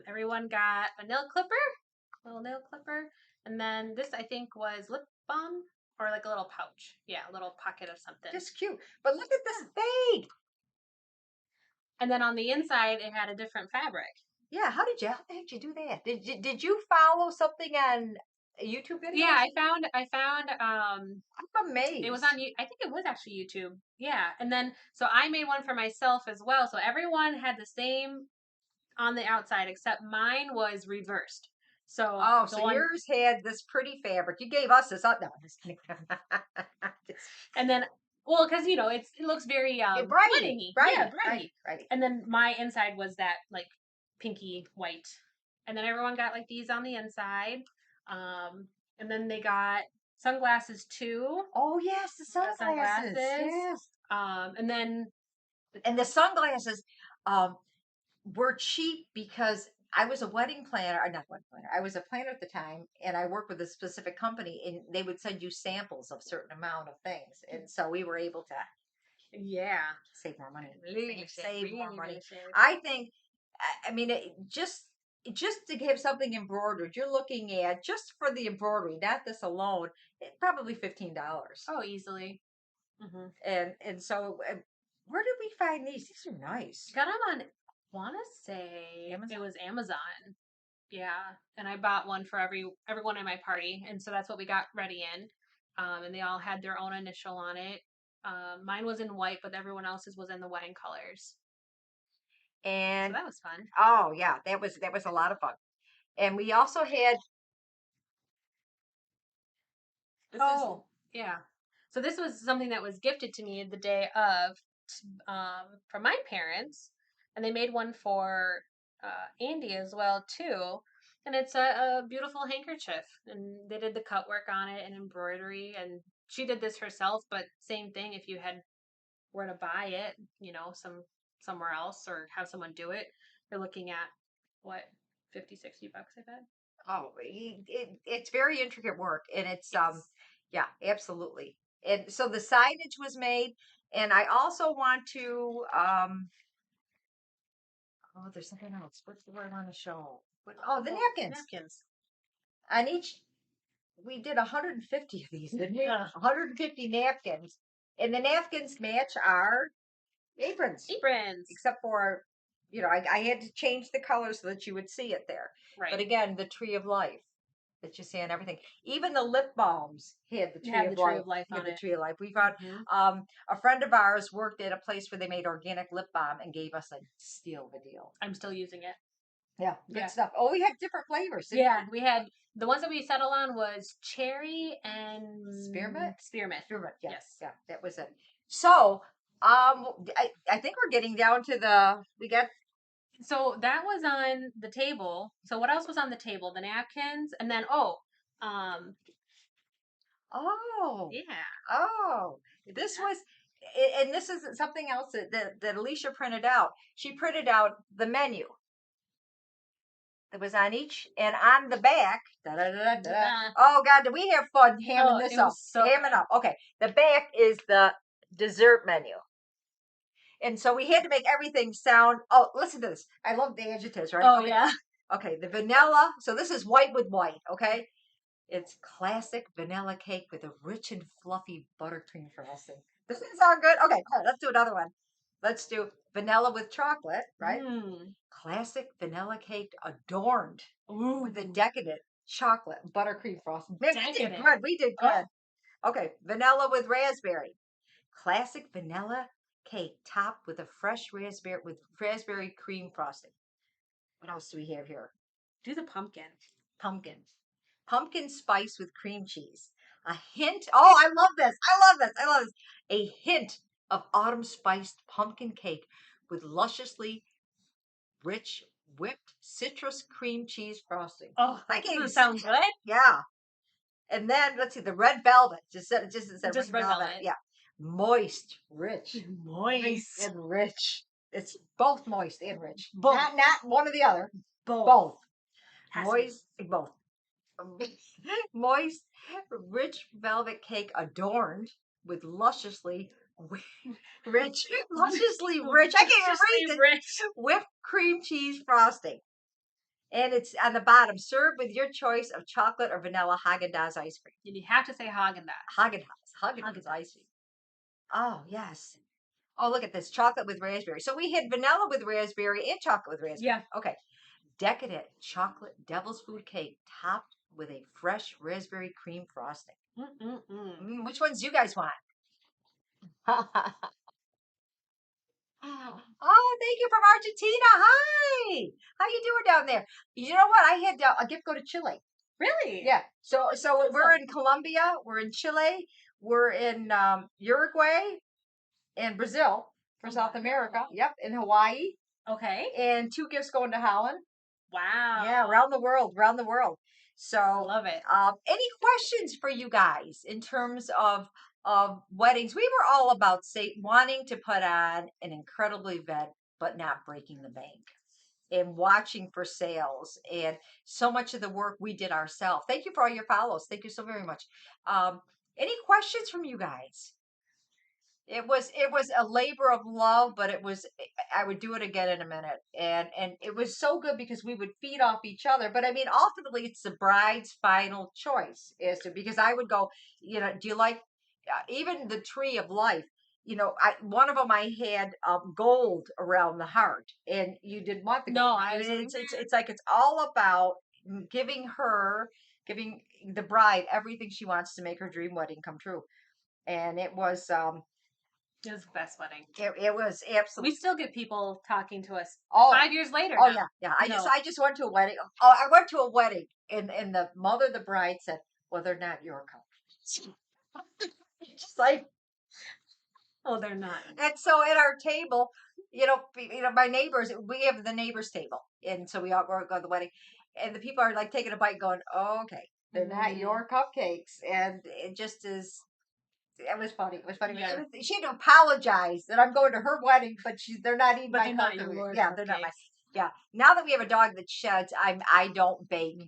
[SPEAKER 3] Everyone got a nail clipper, little nail clipper, and then this I think was lip balm or like a little pouch. Yeah, a little pocket of something.
[SPEAKER 2] Just cute. But look at this bag.
[SPEAKER 3] And then on the inside it had a different fabric.
[SPEAKER 2] Yeah, how the heck did you do that? Did you follow something on a YouTube video?
[SPEAKER 3] Yeah, I found
[SPEAKER 2] I'm amazed.
[SPEAKER 3] it was on I think it was actually YouTube. Yeah. And then so I made one for myself as well. So everyone had the same on the outside except mine was reversed. So
[SPEAKER 2] Oh,
[SPEAKER 3] the
[SPEAKER 2] so
[SPEAKER 3] one
[SPEAKER 2] yours had this pretty fabric. You gave us this. Oh, no, I'm just kidding.
[SPEAKER 3] and then well, because it looks very
[SPEAKER 2] Brighty,
[SPEAKER 3] weddingy. Yeah,
[SPEAKER 2] brighty,
[SPEAKER 3] brighty.
[SPEAKER 2] brighty.
[SPEAKER 3] And then my inside was that like pinky white. And then everyone got like these on the inside. And then they got sunglasses too.
[SPEAKER 2] Oh yes, the
[SPEAKER 3] Got
[SPEAKER 2] sunglasses.
[SPEAKER 3] sunglasses.
[SPEAKER 2] Yes.
[SPEAKER 3] And then
[SPEAKER 2] And the sunglasses um were cheap because I was a wedding planner, or not wedding planner. I was a planner at the time, and I worked with a specific company, and they would send you samples of certain amount of things, and so we were able to
[SPEAKER 3] yeah,
[SPEAKER 2] save more money.
[SPEAKER 3] really
[SPEAKER 2] Save more money.
[SPEAKER 3] save.
[SPEAKER 2] I think. I mean, just to have something embroidered, you're looking at just for the embroidery, not this alone, probably $15.
[SPEAKER 3] Oh, easily. Mm-hmm.
[SPEAKER 2] And so, where did we find these? These are nice.
[SPEAKER 3] Got them on. Want to say
[SPEAKER 2] Amazon?
[SPEAKER 3] it was Amazon. Yeah, and I bought one for everyone at my party, and so that's what we got ready in. And they all had their own initial on it. Mine was in white, but everyone else's was in the wedding colors. So
[SPEAKER 2] And
[SPEAKER 3] that was fun.
[SPEAKER 2] oh yeah, that was a lot of fun. And we also had
[SPEAKER 3] This is yeah. So this was something that was gifted to me the day of from my parents, and they made one for Andy as well too. And it's a beautiful handkerchief, and they did the cut work on it and embroidery, and she did this herself. But same thing, if you had were to buy it, somewhere else or have someone do it, you're looking at what 50-60 bucks, I bet.
[SPEAKER 2] oh, it's very intricate work, and it's
[SPEAKER 3] Yes.
[SPEAKER 2] yeah, absolutely. And so the signage was made, and I also want to oh, there's something else. What's the word I want to show? Oh, the napkins
[SPEAKER 3] Napkins.
[SPEAKER 2] on each. we did 150 of these, didn't we?
[SPEAKER 3] Yeah.
[SPEAKER 2] 150 napkins. And the napkins match our aprons.
[SPEAKER 3] Aprons.
[SPEAKER 2] Except for, I had to change the color so that you would see it there.
[SPEAKER 3] Right.
[SPEAKER 2] But again, the tree of life that you see on everything. Even the lip balms had the tree
[SPEAKER 3] Had
[SPEAKER 2] of
[SPEAKER 3] the tree
[SPEAKER 2] life.
[SPEAKER 3] of life
[SPEAKER 2] Had
[SPEAKER 3] on
[SPEAKER 2] the
[SPEAKER 3] it.
[SPEAKER 2] tree of life. We found
[SPEAKER 3] Mhm.
[SPEAKER 2] a friend of ours worked at a place where they made organic lip balm and gave us a steal of a deal.
[SPEAKER 3] I'm still using it.
[SPEAKER 2] Yeah, good
[SPEAKER 3] Yeah.
[SPEAKER 2] stuff. Oh, we had different flavors. didn't
[SPEAKER 3] Yeah, we had the ones that we settled on was cherry and
[SPEAKER 2] Spearmint?
[SPEAKER 3] Spearmint.
[SPEAKER 2] Spearmint, yeah.
[SPEAKER 3] Yes.
[SPEAKER 2] Yeah, that was it. So, I think we're getting down to we got,
[SPEAKER 3] So that was on the table. So what else was on the table? The napkins, and then um,
[SPEAKER 2] oh,
[SPEAKER 3] yeah.
[SPEAKER 2] this was, and this is something else that Alicia printed out. She printed out the menu that was on each, and on the back,
[SPEAKER 3] Da-da.
[SPEAKER 2] oh God, do we have fun hamming
[SPEAKER 3] Oh,
[SPEAKER 2] this
[SPEAKER 3] it
[SPEAKER 2] up?
[SPEAKER 3] was so
[SPEAKER 2] Hamming
[SPEAKER 3] good.
[SPEAKER 2] up. Okay, the back is the dessert menu. And so we had to make everything sound. Oh, listen to this. I love the adjectives, right?
[SPEAKER 3] Oh
[SPEAKER 2] Okay.
[SPEAKER 3] yeah.
[SPEAKER 2] Okay, the vanilla. So this is white with white, okay? It's classic vanilla cake with a rich and fluffy buttercream frosting. Does it sound good? Okay, all right, let's do another one. Let's do vanilla with chocolate, right? Classic vanilla cake adorned with a
[SPEAKER 3] Ooh.
[SPEAKER 2] decadent chocolate buttercream frosting. Man, we did
[SPEAKER 3] Decadent.
[SPEAKER 2] good. We did
[SPEAKER 3] Oh.
[SPEAKER 2] good. Okay, vanilla with raspberry. Classic vanilla cake topped with a fresh raspberry cream frosting. What else do we have here?
[SPEAKER 3] Do the pumpkin.
[SPEAKER 2] Pumpkin. Pumpkin spice with cream cheese. A hint. Oh, I love this. I love this. I love this. A hint of autumn spiced pumpkin cake with lusciously rich whipped citrus cream cheese frosting.
[SPEAKER 3] Oh,
[SPEAKER 2] I
[SPEAKER 3] that
[SPEAKER 2] can't
[SPEAKER 3] doesn't sound good.
[SPEAKER 2] Yeah. And then let's see the red velvet. Just said
[SPEAKER 3] Just
[SPEAKER 2] red
[SPEAKER 3] red
[SPEAKER 2] velvet.
[SPEAKER 3] velvet.
[SPEAKER 2] Yeah. Moist, rich,
[SPEAKER 3] Moist.
[SPEAKER 2] and rich. It's both moist and rich.
[SPEAKER 3] Both.
[SPEAKER 2] Not one or the other.
[SPEAKER 3] Both.
[SPEAKER 2] Both.
[SPEAKER 3] Has to be.
[SPEAKER 2] Moist, both. Moist, rich velvet cake adorned with lusciously rich, lusciously rich. I can't even read this.
[SPEAKER 3] Rich.
[SPEAKER 2] Whipped cream cheese frosting. And it's on the bottom, served with your choice of chocolate or vanilla Haagen-Dazs ice cream.
[SPEAKER 3] And you have to say Haagen-Dazs.
[SPEAKER 2] Haagen-Dazs ice cream. Oh, yes. Oh, look at this. Chocolate with raspberry. So we had vanilla with raspberry and chocolate with raspberry.
[SPEAKER 3] Yeah.
[SPEAKER 2] Okay. Decadent chocolate devil's food cake topped with a fresh raspberry cream frosting. Which ones do you guys want? Oh, thank you from Argentina. Hi. How you doing down there? You know what? I had a gift go to Chile.
[SPEAKER 3] Really?
[SPEAKER 2] Yeah. So we're in Colombia. We're in Chile. We're in Uruguay and Brazil for South America. Yep. In Hawaii.
[SPEAKER 3] Okay.
[SPEAKER 2] And 2 gifts going to Holland.
[SPEAKER 3] Wow.
[SPEAKER 2] Yeah, around the world, around the world. So
[SPEAKER 3] love it.
[SPEAKER 2] Any questions for you guys in terms of weddings? We were all about wanting to put on an incredible event, but not breaking the bank, and watching for sales, and so much of the work we did ourselves. Thank you for all your follows. Thank you so very much. Any questions from you guys? It was a labor of love, but I would do it again in a minute. And it was so good because we would feed off each other. But I mean, ultimately it's the bride's final choice as to, because I would go, do you like even the tree of life? One of them I had gold around the heart, and you didn't want the gold.
[SPEAKER 3] No,
[SPEAKER 2] I mean, it's like it's all about giving the bride everything she wants to make her dream wedding come true. And it was
[SPEAKER 3] It was the best wedding.
[SPEAKER 2] it was absolutely.
[SPEAKER 3] We still get people talking to us 5 years later.
[SPEAKER 2] Oh
[SPEAKER 3] now.
[SPEAKER 2] yeah. I just went to a wedding. Oh, I went to a wedding, and the mother of the bride said, "Well, they're not your couple." Just like,
[SPEAKER 3] Oh, they're not.
[SPEAKER 2] and so at our table, my neighbors. We have the neighbors table, and so we all go to the wedding, and the people are like taking a bite, going, "Oh, okay, they're not your cupcakes," and it just is. It was funny. It was funny.
[SPEAKER 3] Yeah.
[SPEAKER 2] She had to apologize that I'm going to her wedding, but they're not even
[SPEAKER 3] But
[SPEAKER 2] my
[SPEAKER 3] they're not
[SPEAKER 2] cupcakes.
[SPEAKER 3] your
[SPEAKER 2] Yeah, they're not my.
[SPEAKER 3] cupcakes.
[SPEAKER 2] Yeah. Now that we have a dog that sheds, I don't bake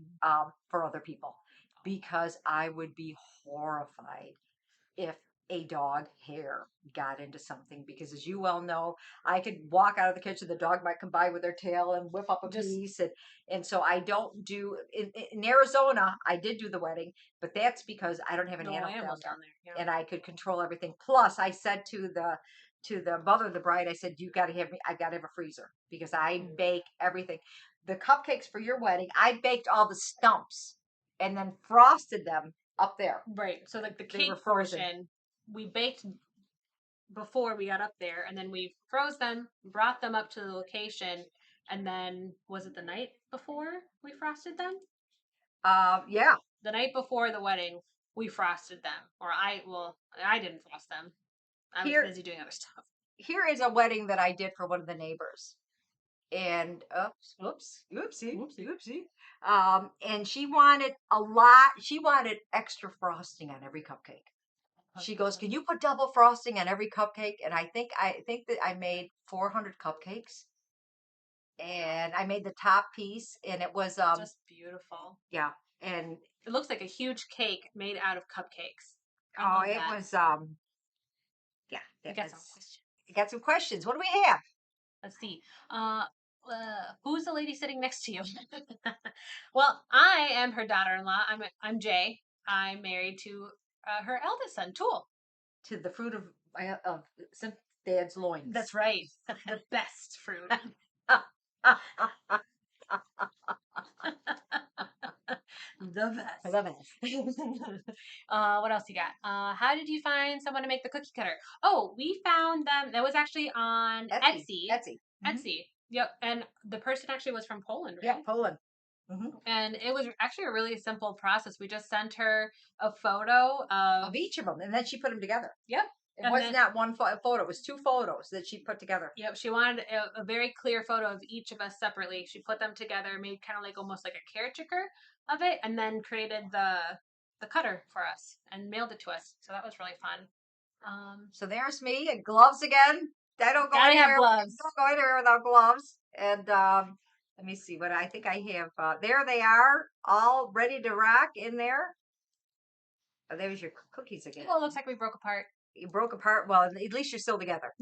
[SPEAKER 2] for other people, because I would be horrified if a dog hair got into something, because as you well know, I could walk out of the kitchen, the dog might come by with their tail and whip up a
[SPEAKER 3] Just
[SPEAKER 2] piece, and so I don't do in Arizona. I did do the wedding, but that's because I don't have any
[SPEAKER 3] no
[SPEAKER 2] animals
[SPEAKER 3] animals
[SPEAKER 2] down
[SPEAKER 3] down there.
[SPEAKER 2] there, and I could control everything. Plus, I said to the mother of the bride, I said, "You got to have me. I got to have a freezer because I
[SPEAKER 3] Mm.
[SPEAKER 2] bake everything. The cupcakes for your wedding, I baked all the stumps and then frosted them up there.
[SPEAKER 3] Right. So like the
[SPEAKER 2] They were
[SPEAKER 3] cake
[SPEAKER 2] frozen.
[SPEAKER 3] portion, we baked before we got up there, and then we froze them, brought them up to the location, and then was it the night before we frosted them?
[SPEAKER 2] Yeah.
[SPEAKER 3] The night before the wedding, we frosted them, or I didn't frost them. I was
[SPEAKER 2] Here,
[SPEAKER 3] busy doing other stuff.
[SPEAKER 2] here is a wedding that I did for one of the neighbors, and oopsie. And she wanted a lot. She wanted extra frosting on every cupcake. She goes, "Can you put double frosting on every cupcake?" And I think that I made 400 cupcakes, and I made the top piece, and it was
[SPEAKER 3] Just beautiful.
[SPEAKER 2] yeah, and
[SPEAKER 3] It looks like a huge cake made out of cupcakes. I
[SPEAKER 2] oh,
[SPEAKER 3] love
[SPEAKER 2] it
[SPEAKER 3] that.
[SPEAKER 2] was yeah,
[SPEAKER 3] We
[SPEAKER 2] that
[SPEAKER 3] got
[SPEAKER 2] was.
[SPEAKER 3] some questions.
[SPEAKER 2] Got some questions. What do we have?
[SPEAKER 3] Let's see. Who's the lady sitting next to you? Well, I am her daughter-in-law. I'm Jay. I'm married to her eldest son, Tool.
[SPEAKER 2] To the fruit of some dad's loins.
[SPEAKER 3] That's right. The best fruit. The best.
[SPEAKER 2] I love it.
[SPEAKER 3] What else you got? How did you find someone to make the cookie cutter? Oh, we found them. That was actually on Etsy.
[SPEAKER 2] Etsy.
[SPEAKER 3] Etsy. Yep. And the person actually was from Poland,
[SPEAKER 2] Yeah,
[SPEAKER 3] right?
[SPEAKER 2] Poland. Hmm.
[SPEAKER 3] And it was actually a really simple process. We just sent her a photo of
[SPEAKER 2] Of each of them, and then she put them together.
[SPEAKER 3] Yep.
[SPEAKER 2] It
[SPEAKER 3] And
[SPEAKER 2] was
[SPEAKER 3] then
[SPEAKER 2] not one photo; it was two photos that she put together.
[SPEAKER 3] yep, she wanted a very clear photo of each of us separately. She put them together, made kind of like almost like a caretaker of it, and then created the cutter for us and mailed it to us. So that was really fun.
[SPEAKER 2] So there's me and gloves again. I don't go
[SPEAKER 3] Gotta have
[SPEAKER 2] anywhere.
[SPEAKER 3] gloves.
[SPEAKER 2] Don't go anywhere without gloves. And let me see what I think I have. There they are, all ready to rock in there. Oh, there's your cookies again.
[SPEAKER 3] Well, it looks like we broke apart.
[SPEAKER 2] You broke apart. Well, at least you're still together.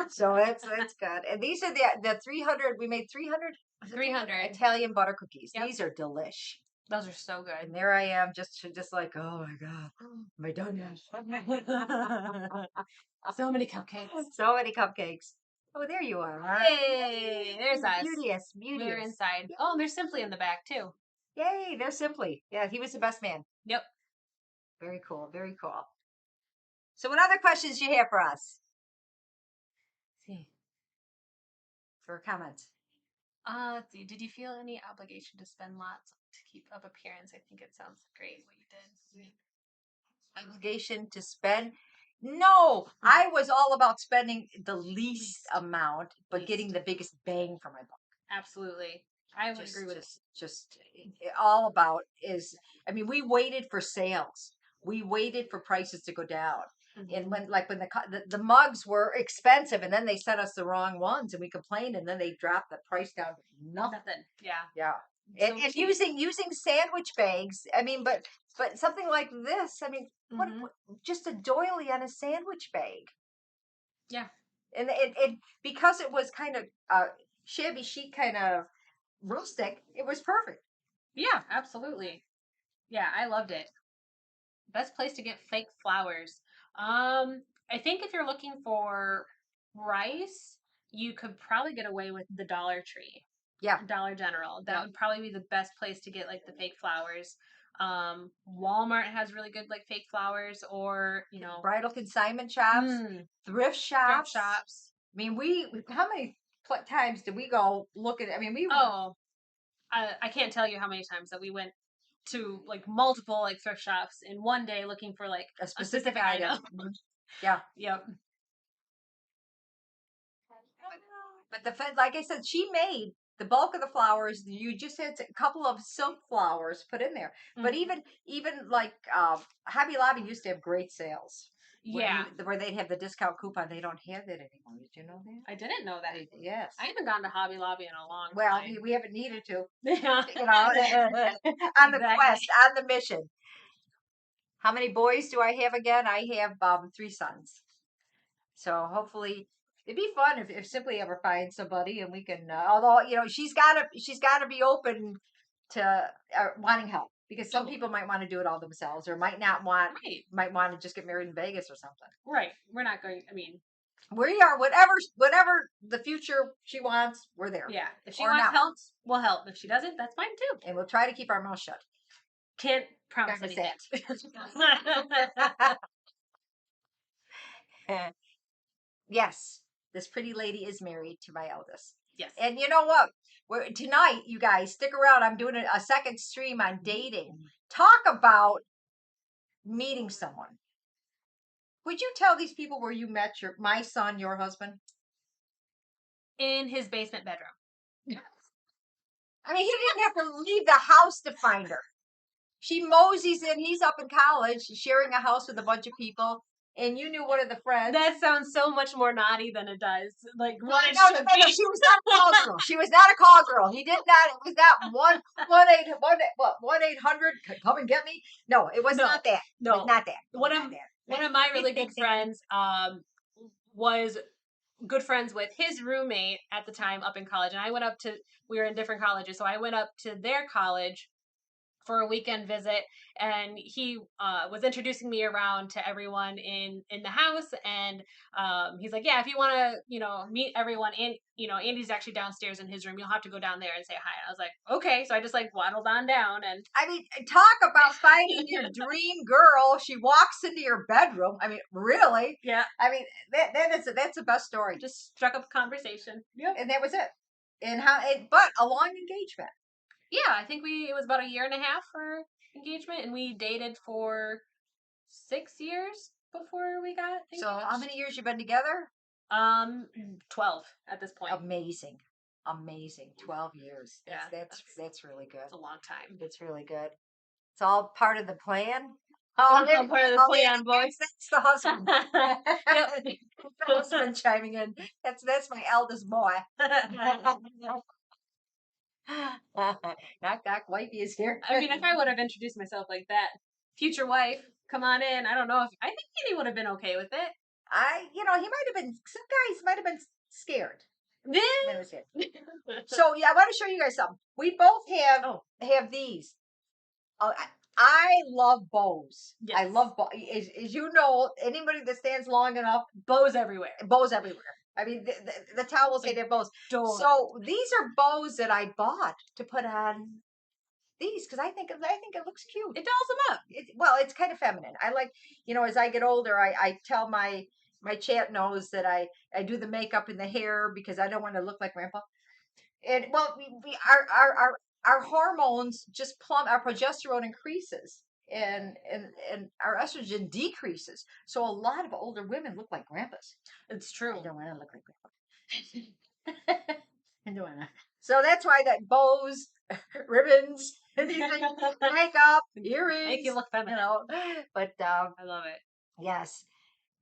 [SPEAKER 2] So that's good. And these are the 300. We made 300.
[SPEAKER 3] 300.
[SPEAKER 2] Italian butter cookies.
[SPEAKER 3] Yep.
[SPEAKER 2] These are delish.
[SPEAKER 3] Those are so good.
[SPEAKER 2] And there I am, just like, oh my god, am I done yet?
[SPEAKER 3] So many cupcakes.
[SPEAKER 2] So many cupcakes. Oh, there you are.
[SPEAKER 3] Hey, there's us.
[SPEAKER 2] Beauteous.
[SPEAKER 3] We're inside. Oh, there's Simply in the back too.
[SPEAKER 2] Yay, there's Simply. Yeah, he was the best man.
[SPEAKER 3] Yep.
[SPEAKER 2] Very cool. Very cool. So, what other questions you have for us?
[SPEAKER 3] Let's see.
[SPEAKER 2] For comments?
[SPEAKER 3] Let's see. Did you feel any obligation to spend lots to keep up appearance? I think it sounds great what you did.
[SPEAKER 2] Obligation to spend? No, I was all about spending the least amount, but getting the biggest bang for my buck.
[SPEAKER 3] Absolutely. I would agree with this.
[SPEAKER 2] Just all about is, I mean, we waited for sales. We waited for prices to go down. And when the mugs were expensive, and then they sent us the wrong ones, and we complained, and then they dropped the price down to nothing.
[SPEAKER 3] Yeah.
[SPEAKER 2] Yeah.
[SPEAKER 3] So
[SPEAKER 2] And using sandwich bags. I mean, but something like this. I mean, what just a doily on a sandwich bag.
[SPEAKER 3] Yeah.
[SPEAKER 2] And it because it was kind of shabby chic, kind of rustic. It was perfect.
[SPEAKER 3] Yeah, absolutely. Yeah, I loved it. Best place to get fake flowers. I think if you're looking for rice, you could probably get away with the Dollar Tree.
[SPEAKER 2] Yeah.
[SPEAKER 3] Dollar General. That
[SPEAKER 2] Yeah.
[SPEAKER 3] would probably be the best place to get like the fake flowers. Walmart has really good like fake flowers, or
[SPEAKER 2] Bridal consignment shops, thrift shops. I mean, how many times did we go look at? I mean,
[SPEAKER 3] I can't tell you how many times that we went to like multiple like thrift shops in one day looking for like
[SPEAKER 2] a specific item. Yeah.
[SPEAKER 3] Yep.
[SPEAKER 2] But like I said, she made the bulk of the flowers. You just had a couple of silk flowers put in there. But even like Hobby Lobby used to have great sales.
[SPEAKER 3] Yeah.
[SPEAKER 2] Where they'd have the discount coupon. They don't have that anymore. Did you know that?
[SPEAKER 3] I didn't know that.
[SPEAKER 2] Yes.
[SPEAKER 3] I haven't gone to Hobby Lobby in a long time.
[SPEAKER 2] Well, we haven't needed to.
[SPEAKER 3] Yeah.
[SPEAKER 2] On the quest, on the mission. How many boys do I have again? I have 3 sons. So hopefully it'd be fun if Simply ever finds somebody and we can. Although she's gotta be open to wanting help because some people might want to do it all themselves or might not want.
[SPEAKER 3] Right.
[SPEAKER 2] Might want to just get married in Vegas or something.
[SPEAKER 3] Right. We're not going. I mean,
[SPEAKER 2] we are whatever the future she wants. We're there.
[SPEAKER 3] Yeah. If she
[SPEAKER 2] Or
[SPEAKER 3] wants
[SPEAKER 2] not.
[SPEAKER 3] help, we'll help. If she doesn't, that's fine too.
[SPEAKER 2] And we'll try to keep our mouth shut.
[SPEAKER 3] Can't promise
[SPEAKER 2] Promise
[SPEAKER 3] anything.
[SPEAKER 2] Yes, this pretty lady is married to my eldest.
[SPEAKER 3] Yes.
[SPEAKER 2] And you know what? Tonight, you guys, stick around. I'm doing a second stream on dating. Talk about meeting someone. Would you tell these people where you met my son, your husband?
[SPEAKER 3] In his basement bedroom.
[SPEAKER 2] I mean, he didn't have to leave the house to find her. She moseys in. He's up in college, sharing a house with a bunch of people. And you knew one of the friends.
[SPEAKER 3] That sounds so much more naughty than it does. Like what it
[SPEAKER 2] No,
[SPEAKER 3] should be.
[SPEAKER 2] she was not a call girl. She was not a call girl. He did not. It was not 1-800 come and get me. No, it was not that.
[SPEAKER 3] No,
[SPEAKER 2] it was not that.
[SPEAKER 3] One of my really good friends was good friends with his roommate at the time up in college, and we were in different colleges, so I went up to their college for a weekend visit, and he was introducing me around to everyone in the house, and he's like, yeah, if you want to meet everyone, and Andy's actually downstairs in his room, you'll have to go down there and say hi. I was like, okay, so I just waddled on down. And
[SPEAKER 2] I mean, talk about finding your dream girl. She walks into your bedroom. I mean, really?
[SPEAKER 3] Yeah.
[SPEAKER 2] I mean, that's the best story.
[SPEAKER 3] Just struck up a conversation.
[SPEAKER 2] Yeah, and that was it. And but a long engagement.
[SPEAKER 3] Yeah, I think it was about 1.5 years for engagement, and we dated for 6 years before we got engaged.
[SPEAKER 2] So how many years you been together?
[SPEAKER 3] 12 at this point.
[SPEAKER 2] Amazing. 12 years. That's really good.
[SPEAKER 3] It's a long time.
[SPEAKER 2] It's really good. It's all part of the plan.
[SPEAKER 3] All part of the plan, boys.
[SPEAKER 2] That's the husband. The husband chiming in. That's my eldest boy. Knock knock, wifey is here.
[SPEAKER 3] I mean, if I would have introduced myself like that, future wife, come on in. I don't know if I think he would have been okay with it.
[SPEAKER 2] He might have been. Some guys might have been scared.
[SPEAKER 3] Yeah.
[SPEAKER 2] So yeah, I want to show you guys something. We both have these. I love bows.
[SPEAKER 3] Yes.
[SPEAKER 2] I love bows. As you know, anybody that stands long enough,
[SPEAKER 3] bows everywhere.
[SPEAKER 2] Bows everywhere. I mean, the towels say they're bows. So these are bows that I bought to put on these because I think it looks cute.
[SPEAKER 3] It dolls them up.
[SPEAKER 2] It's kind of feminine. I like, as I get older, I tell my chat knows that I do the makeup and the hair because I don't want to look like grandpa. And our hormones just plummet. Our progesterone increases and our estrogen decreases. So a lot of older women look like grandpas.
[SPEAKER 3] It's true.
[SPEAKER 2] I don't want to look like grandpa. I don't want to. So that's why that bows, ribbons, makeup, earrings
[SPEAKER 3] make you look feminine.
[SPEAKER 2] But
[SPEAKER 3] I love it.
[SPEAKER 2] Yes,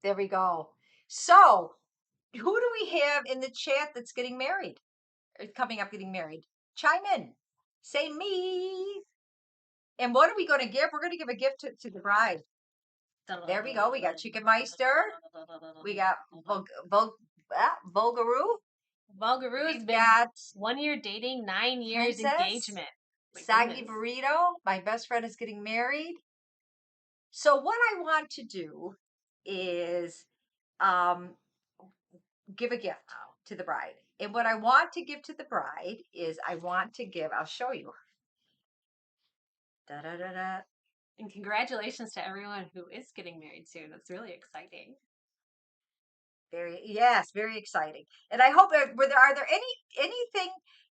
[SPEAKER 2] there we go. So who do we have in the chat that's getting married? Coming up, getting married? Chime in. Say me. And what are we going to give? We're going to give a gift to the bride. There we go. We got Chicken Meister. We got Bulgaroo.
[SPEAKER 3] Bulgaroo's got 1 year dating, 9 years engagement.
[SPEAKER 2] Soggy Burrito. My best friend is getting married. So what I want to do is give a gift to the bride. And what I want to give to the bride is I'll show you. Da-da-da-da.
[SPEAKER 3] And congratulations to everyone who is getting married soon. It's really exciting.
[SPEAKER 2] Very exciting. And I hope are there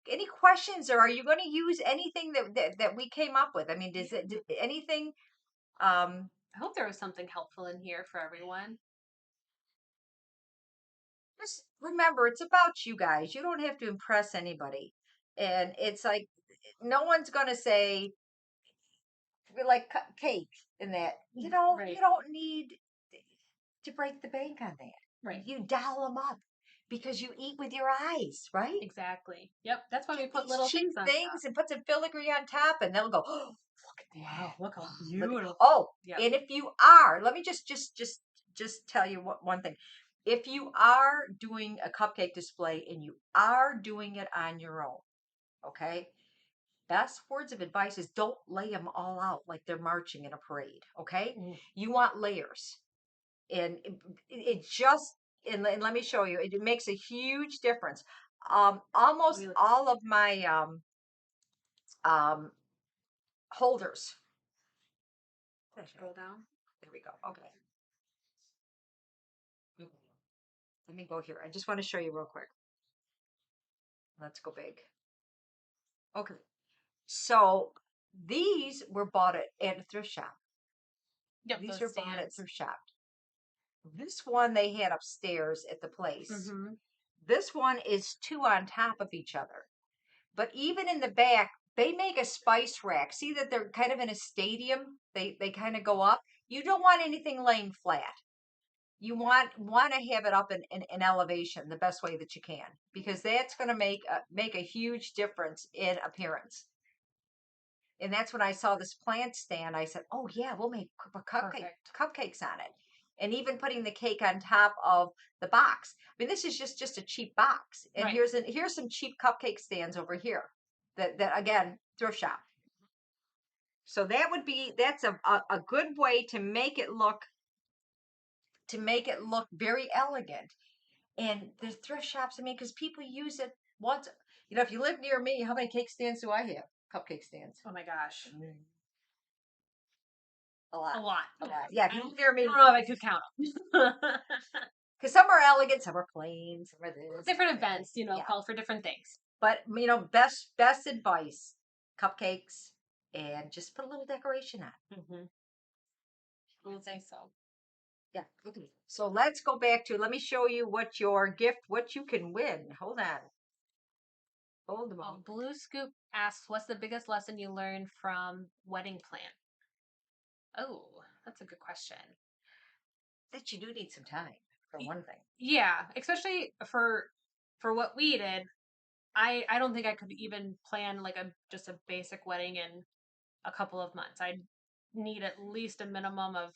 [SPEAKER 2] any questions, or are you going to use anything that we came up with? I mean, anything?
[SPEAKER 3] I hope there was something helpful in here for everyone.
[SPEAKER 2] Just remember, it's about you guys. You don't have to impress anybody. And it's like, no one's going to say, like, cake and that.
[SPEAKER 3] Right.
[SPEAKER 2] You don't need to break the bank on that.
[SPEAKER 3] Right.
[SPEAKER 2] You dial them up. because you eat with your eyes, right?
[SPEAKER 3] Exactly. Yep. That's why we
[SPEAKER 2] Get
[SPEAKER 3] put
[SPEAKER 2] these
[SPEAKER 3] little
[SPEAKER 2] cheap
[SPEAKER 3] things on top.
[SPEAKER 2] things and put some filigree on top, and they'll go, oh, look at that.
[SPEAKER 3] Wow, look how
[SPEAKER 2] Look-
[SPEAKER 3] beautiful.
[SPEAKER 2] Oh,
[SPEAKER 3] Yep.
[SPEAKER 2] and if you are, let me just tell you one thing. If you are doing a cupcake display and you are doing it on your own, okay? Best words of advice is don't lay them all out like they're marching in a parade, okay?
[SPEAKER 3] Mm.
[SPEAKER 2] You want layers. And it just, and let me show you, it makes a huge difference. Almost
[SPEAKER 3] Really?
[SPEAKER 2] all of my um, holders.
[SPEAKER 3] Scroll down.
[SPEAKER 2] There we go. Okay. Let me go here. I just want to show you real quick. Let's go big. Okay. So these were bought at a thrift shop.
[SPEAKER 3] Yep.
[SPEAKER 2] These
[SPEAKER 3] Those
[SPEAKER 2] were bought at
[SPEAKER 3] stands.
[SPEAKER 2] thrift shop. This one they had upstairs at the place.
[SPEAKER 3] Mm-hmm.
[SPEAKER 2] This one is two on top of each other. But even in the back, they make a spice rack. See that they're kind of in a stadium? They kind of go up. You don't want anything laying flat. You want to have it up in elevation the best way that you can, because that's going to make a huge difference in appearance. And that's when I saw this plant stand. I said, "Oh yeah, we'll make cupcakes on it." And even putting the cake on top of the box. I mean, this is just a cheap box. And
[SPEAKER 3] Right.
[SPEAKER 2] here's some cheap cupcake stands over here. That again, thrift shop. So that's a good way to make it look very elegant. And there's thrift shops, I mean, because people use it once. You know, if you live near me, how many cake stands do I have? Cupcake stands.
[SPEAKER 3] Oh my gosh.
[SPEAKER 2] A lot.
[SPEAKER 3] A lot.
[SPEAKER 2] A lot. Yeah, if you live near me.
[SPEAKER 3] I don't know if I could count them.
[SPEAKER 2] Because some are elegant, some are plain, some are this.
[SPEAKER 3] Different events,
[SPEAKER 2] Yeah.
[SPEAKER 3] call for different things.
[SPEAKER 2] But, best advice, cupcakes, and just put a little decoration on.
[SPEAKER 3] Mm-hmm. I would say so.
[SPEAKER 2] Yeah. Okay. So let's go back to, let me show you what you can win. Hold on. Hold on.
[SPEAKER 3] Oh, Blue Scoop asks, what's the biggest lesson you learned from wedding plan? Oh, that's a good question.
[SPEAKER 2] That you do need some time, for one thing.
[SPEAKER 3] Yeah, especially for what we did. I don't think I could even plan like just a basic wedding in a couple of months. I'd need at least a minimum of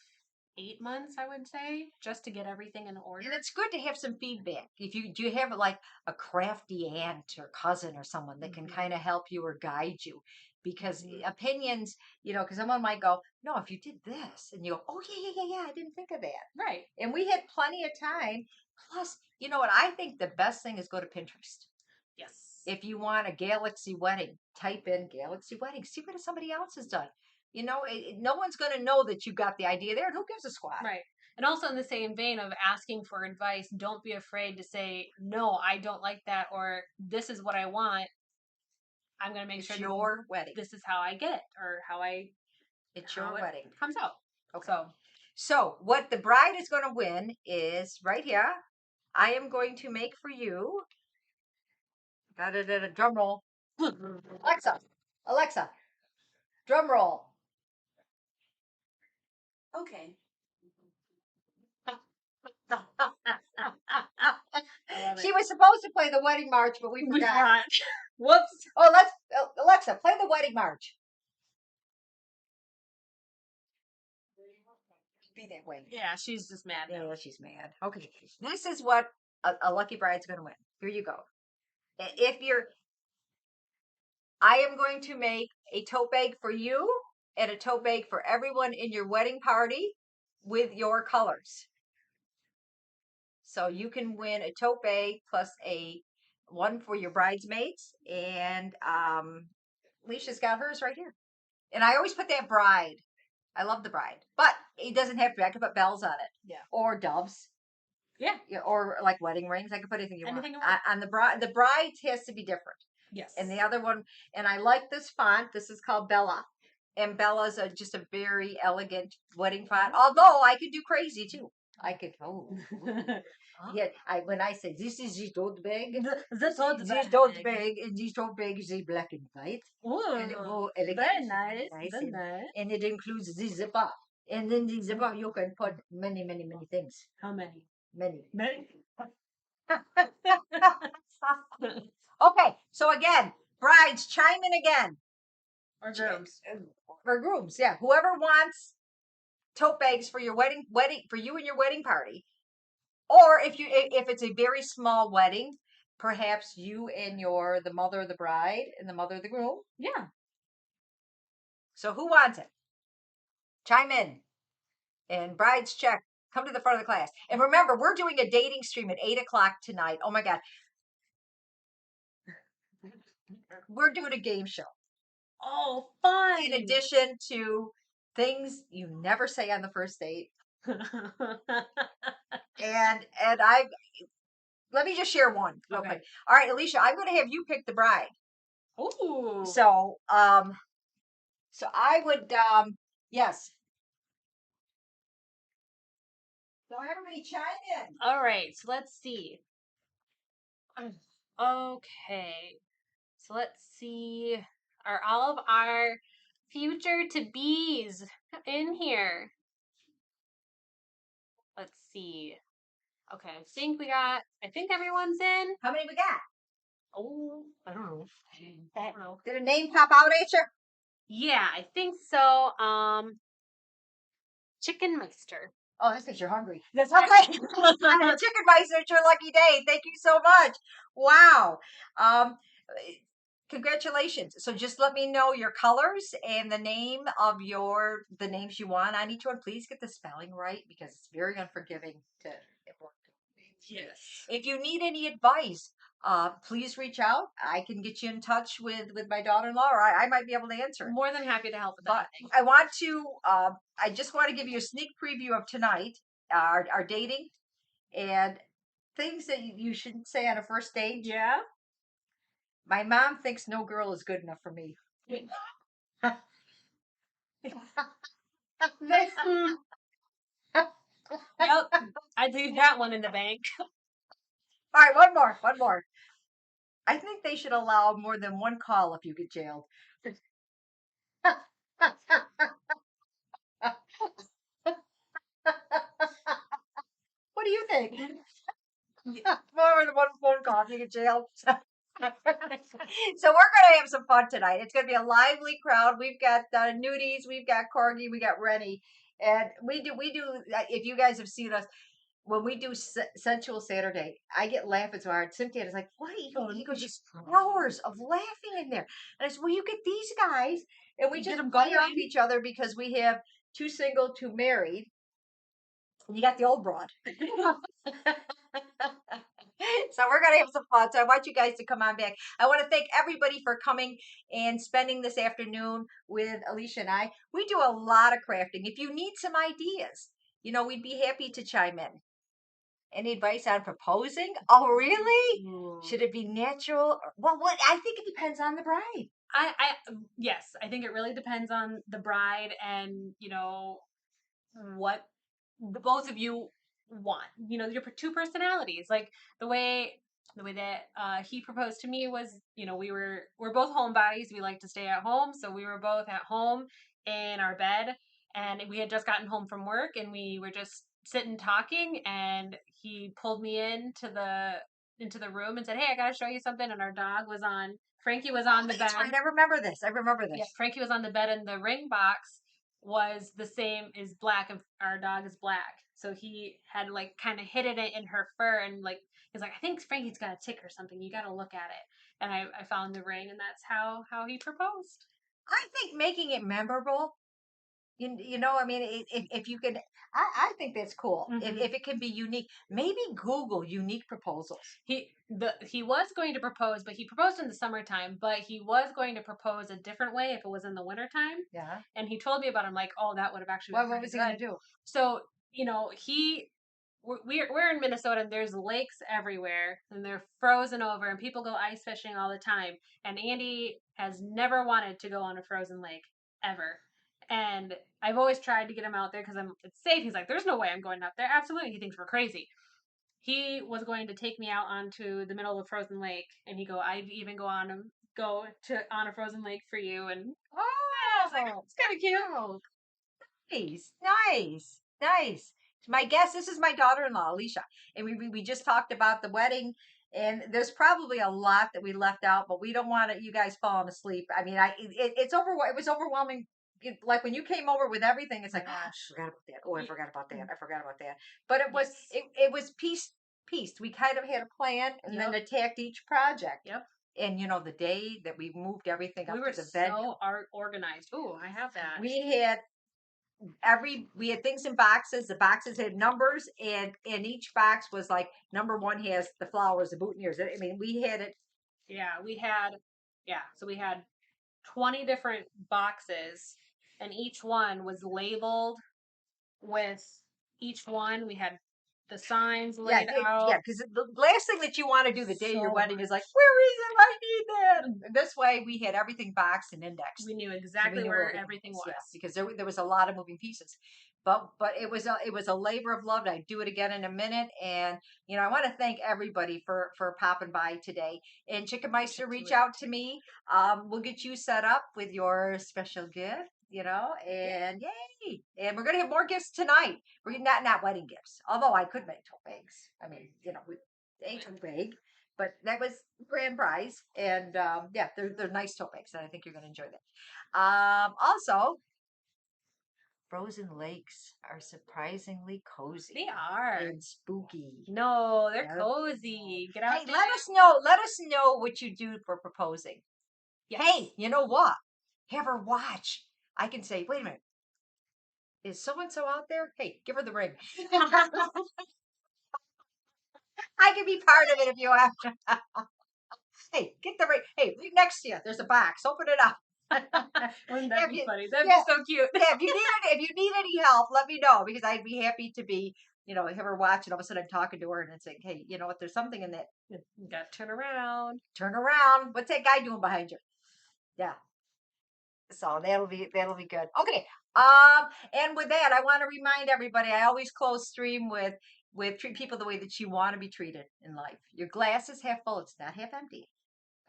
[SPEAKER 3] 8 months, I would say, just to get everything in order.
[SPEAKER 2] And it's good to have some feedback. If you do you have like a crafty aunt or cousin or someone that can kind of help you or guide you, because opinions, because someone might go, no, if you did this, and you go, oh yeah, I didn't think of that.
[SPEAKER 3] Right.
[SPEAKER 2] And we had plenty of time. Plus, you know what? I think the best thing is go to Pinterest.
[SPEAKER 3] Yes.
[SPEAKER 2] If you want a galaxy wedding, type in galaxy wedding. See what somebody else has done. No one's going to know that you got the idea there. Who gives a squat?
[SPEAKER 3] Right. And also in the same vein of asking for advice, don't be afraid to say, no, I don't like that, or this is what I want. I'm going to make sure
[SPEAKER 2] your wedding.
[SPEAKER 3] This is how I get it, or
[SPEAKER 2] it's your wedding.
[SPEAKER 3] Comes out.
[SPEAKER 2] Okay. So what the bride is going to win is right here. I am going to make for you. Drum roll. Alexa, drum roll.
[SPEAKER 3] Okay.
[SPEAKER 2] She was supposed to play the wedding march, but we forgot.
[SPEAKER 3] Whoops.
[SPEAKER 2] Oh, Alexa, play the wedding march. Be that way.
[SPEAKER 3] Yeah, she's just mad now.
[SPEAKER 2] Yeah, she's mad. Okay, this is what a lucky bride's going to win. Here you go. I am going to make a tote bag for you and a tote bag for everyone in your wedding party with your colors. So you can win a tote bag plus one for your bridesmaids, and Alicia's got hers right here. And I always put that bride. I love the bride, but it doesn't have to be. I can put bells on it.
[SPEAKER 3] Yeah.
[SPEAKER 2] Or doves.
[SPEAKER 3] Yeah.
[SPEAKER 2] Or like wedding rings. I can put anything you want.
[SPEAKER 3] You want.
[SPEAKER 2] On the bride, the bride's has to be different.
[SPEAKER 3] Yes.
[SPEAKER 2] And the other one, and I like this font. This is called Bella. And Bella's just a very elegant wedding font. Although I could do crazy too. I could, yeah. When I say this is the tote bag, this tote bag, and this tote bag is black and white.
[SPEAKER 3] Oh,
[SPEAKER 2] very
[SPEAKER 3] nice.
[SPEAKER 2] And, and it includes the zipper. And then the zipper, you can put many things.
[SPEAKER 3] How many?
[SPEAKER 2] Many. So again, brides, chime in again.
[SPEAKER 3] Or grooms.
[SPEAKER 2] For grooms, yeah. Whoever wants tote bags for your wedding for you and your wedding party, or if it's a very small wedding, perhaps you and the mother of the bride and the mother of the groom.
[SPEAKER 3] Yeah.
[SPEAKER 2] So who wants it? Chime in. And brides, check. Come to the front of the class. And remember, we're doing a dating stream at 8 o'clock tonight. Oh my God. We're doing a game show.
[SPEAKER 3] Oh, fun.
[SPEAKER 2] In addition to things you never say on the first date. And I let me just share one real quick. All right, Alicia, I'm going to have you pick the bride.
[SPEAKER 3] Ooh.
[SPEAKER 2] So I would yes. So everybody chime in.
[SPEAKER 3] All right, so let's see. Okay. So let's see. Are all of our future to bees in here? Let's see. Okay, I think everyone's in.
[SPEAKER 2] How many we got?
[SPEAKER 3] Oh, I don't know. I don't know.
[SPEAKER 2] Did a name pop out at you?
[SPEAKER 3] Yeah, I think so. Chicken Meister.
[SPEAKER 2] Oh, that's because you're hungry. That's okay. Chicken mice, it's your lucky day. Thank you so much. Wow. Congratulations. So just let me know your colors and the name of the names you want on each one. Please get the spelling right because it's very unforgiving to.
[SPEAKER 3] Yes.
[SPEAKER 2] If you need any advice, please reach out. I can get you in touch with my daughter-in-law, or I might be able to answer.
[SPEAKER 3] More than happy to help with
[SPEAKER 2] But
[SPEAKER 3] anything.
[SPEAKER 2] I just want to give you a sneak preview of tonight, our dating, and things that you shouldn't say on a first date.
[SPEAKER 3] Yeah.
[SPEAKER 2] My mom thinks no girl is good enough for me.
[SPEAKER 3] Yep. I'd leave that one in the bank.
[SPEAKER 2] All right, one more. I think they should allow more than one call if you get jailed. What do you think? More than one phone call if you get jailed. So we're gonna have some fun tonight. It's gonna be a lively crowd. We've got nudies, we've got Corgi, we got Rennie, and we do. If you guys have seen us when we do Sensual Saturday, I get laughing so hard. Cynthia is like, "What?" He goes, "Just hours of laughing in there." And I said, "Well, you get these guys, and we just play off each other because we have two single, two married." And you got the old broad. So we're going to have some fun. So I want you guys to come on back. I want to thank everybody for coming and spending this afternoon with Alicia and I. We do a lot of crafting. If you need some ideas, we'd be happy to chime in. Any advice on proposing? Oh, really? Should it be natural? Well, I think it depends on the bride.
[SPEAKER 3] Yes, I think it really depends on the bride and, what the both of you want. Your two personalities. Like the way that he proposed to me was, we're both homebodies. We like to stay at home, so we were both at home in our bed, and we had just gotten home from work, and we were just sitting talking, and he pulled me into the room and said, "Hey, I gotta show you something." And our dog was on. Frankie was on the bed.
[SPEAKER 2] Right. I remember this.
[SPEAKER 3] Yeah, Frankie was on the bed, and the ring box was the same as black, and our dog is black. So he had like kind of hidden it in her fur, and like he's like, "I think Frankie's got a tick or something. You got to look at it." And I found the ring, and that's how he proposed.
[SPEAKER 2] I think making it memorable. I mean, if you can, I think that's cool. If it can be unique, maybe Google unique proposals.
[SPEAKER 3] He was going to propose, but he proposed in the summertime. But he was going to propose a different way if it was in the wintertime.
[SPEAKER 2] Yeah.
[SPEAKER 3] And he told me about it. I'm like, oh, that would have actually.
[SPEAKER 2] What was he going to do?
[SPEAKER 3] So we're in Minnesota, and there's lakes everywhere, and they're frozen over, and people go ice fishing all the time. And Andy has never wanted to go on a frozen lake ever. And I've always tried to get him out there because it's safe. He's like, "There's no way I'm going up there." Absolutely, he thinks we're crazy. He was going to take me out onto the middle of a frozen lake, and I'd even go on a frozen lake for you. And I was like, it's kind of cute.
[SPEAKER 2] Nice. My guest, this is my daughter-in-law, Alicia, and we just talked about the wedding And there's probably a lot that we left out, but we don't want you guys falling asleep. I mean, it was overwhelming. Like when you came over with everything, it's
[SPEAKER 3] Oh my
[SPEAKER 2] like, oh, I
[SPEAKER 3] gosh.
[SPEAKER 2] forgot about that. Oh, I
[SPEAKER 3] Y-
[SPEAKER 2] forgot about that. I forgot about that. But
[SPEAKER 3] Yes.
[SPEAKER 2] it was pieced. We kind of had a plan and then
[SPEAKER 3] Yep.
[SPEAKER 2] attacked each project.
[SPEAKER 3] Yep.
[SPEAKER 2] And the day that we moved everything
[SPEAKER 3] We
[SPEAKER 2] up
[SPEAKER 3] were
[SPEAKER 2] to the venue,
[SPEAKER 3] so organized. Ooh, I have that.
[SPEAKER 2] we had things in boxes. The boxes had numbers, and each box was like number one has the flowers, the boutonnieres. I mean, we had it.
[SPEAKER 3] Yeah, so we had 20 different boxes, and each one was labeled with each one. We had the signs
[SPEAKER 2] Yeah,
[SPEAKER 3] laid out.
[SPEAKER 2] because the last thing that you want to do the day of your
[SPEAKER 3] So
[SPEAKER 2] wedding is like,
[SPEAKER 3] much.
[SPEAKER 2] where is it? I need that. And this way, we had everything boxed and indexed,
[SPEAKER 3] We knew
[SPEAKER 2] so we
[SPEAKER 3] exactly
[SPEAKER 2] knew
[SPEAKER 3] where everything was.
[SPEAKER 2] Yeah, because there was a lot of moving pieces. But it was a labor of love. I'd do it again in a minute, and I want to thank everybody for popping by today. And Chickameister, reach out to me. We'll get you set up with your special gift. And yay! And we're gonna have more gifts tonight. We're not wedding gifts, although I could make tote bags. I mean, they ain't too big, but that was grand prize. And yeah, they're nice tote bags, and I think you're gonna enjoy that. Also, frozen lakes are surprisingly cozy.
[SPEAKER 3] They are.
[SPEAKER 2] And spooky.
[SPEAKER 3] No, they're
[SPEAKER 2] Yeah.
[SPEAKER 3] cozy. Get out
[SPEAKER 2] Hey,
[SPEAKER 3] there.
[SPEAKER 2] let us know what you do for proposing.
[SPEAKER 3] Yes.
[SPEAKER 2] Hey, you know what? Have her watch. I can say, wait a minute. Is so and so out there? Hey, give her the ring. I can be part of it if you have to. Hey, get the ring. Hey, right next to you. There's a box. Open it up.
[SPEAKER 3] Wouldn't that
[SPEAKER 2] If
[SPEAKER 3] be
[SPEAKER 2] you-
[SPEAKER 3] funny? That'd
[SPEAKER 2] yeah.
[SPEAKER 3] be so cute.
[SPEAKER 2] Yeah, if you need any help, let me know because I'd be happy to be, have her watch and all of a sudden I'm talking to her and it's like, hey, you know what? There's something in that.
[SPEAKER 3] You gotta turn around.
[SPEAKER 2] Turn around. What's that guy doing behind you? Yeah. So that'll be good. Okay. And with that, I want to remind everybody. I always close stream with treat people the way that you want to be treated in life. Your glass is half full. It's not half empty.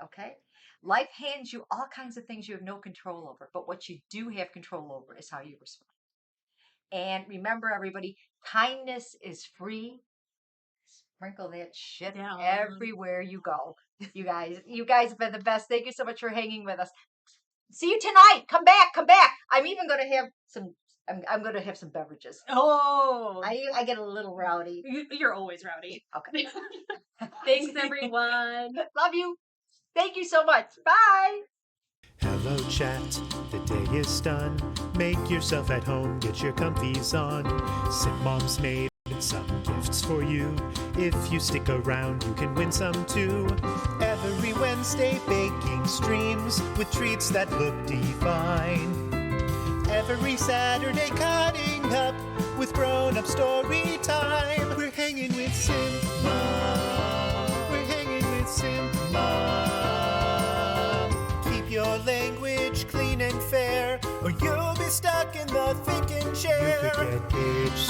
[SPEAKER 2] Okay. Life hands you all kinds of things you have no control over, but what you do have control over is how you respond. And remember, everybody, kindness is free. Sprinkle that shit
[SPEAKER 3] Down.
[SPEAKER 2] everywhere you go. You guys have been the best. Thank you so much for hanging with us. See you tonight. Come back. Come back. I'm even going to have some. I'm going to have some beverages.
[SPEAKER 3] Oh,
[SPEAKER 2] I get a little rowdy.
[SPEAKER 3] you're always rowdy.
[SPEAKER 2] Okay.
[SPEAKER 3] Thanks, everyone.
[SPEAKER 2] Love you. Thank you so much. Bye.
[SPEAKER 1] Hello, chat. The day is done. Make yourself at home. Get your comfies on. Simpmom's made some gifts for you. If you stick around, you can win some too. Every Wednesday, baking streams with treats that look divine. Every Saturday, cutting up with grown-up story time. We're hanging with Simpmom. We're hanging with Simpmom. Keep your language clean and fair, or you'll be stuck in the thinking chair. You could get age/.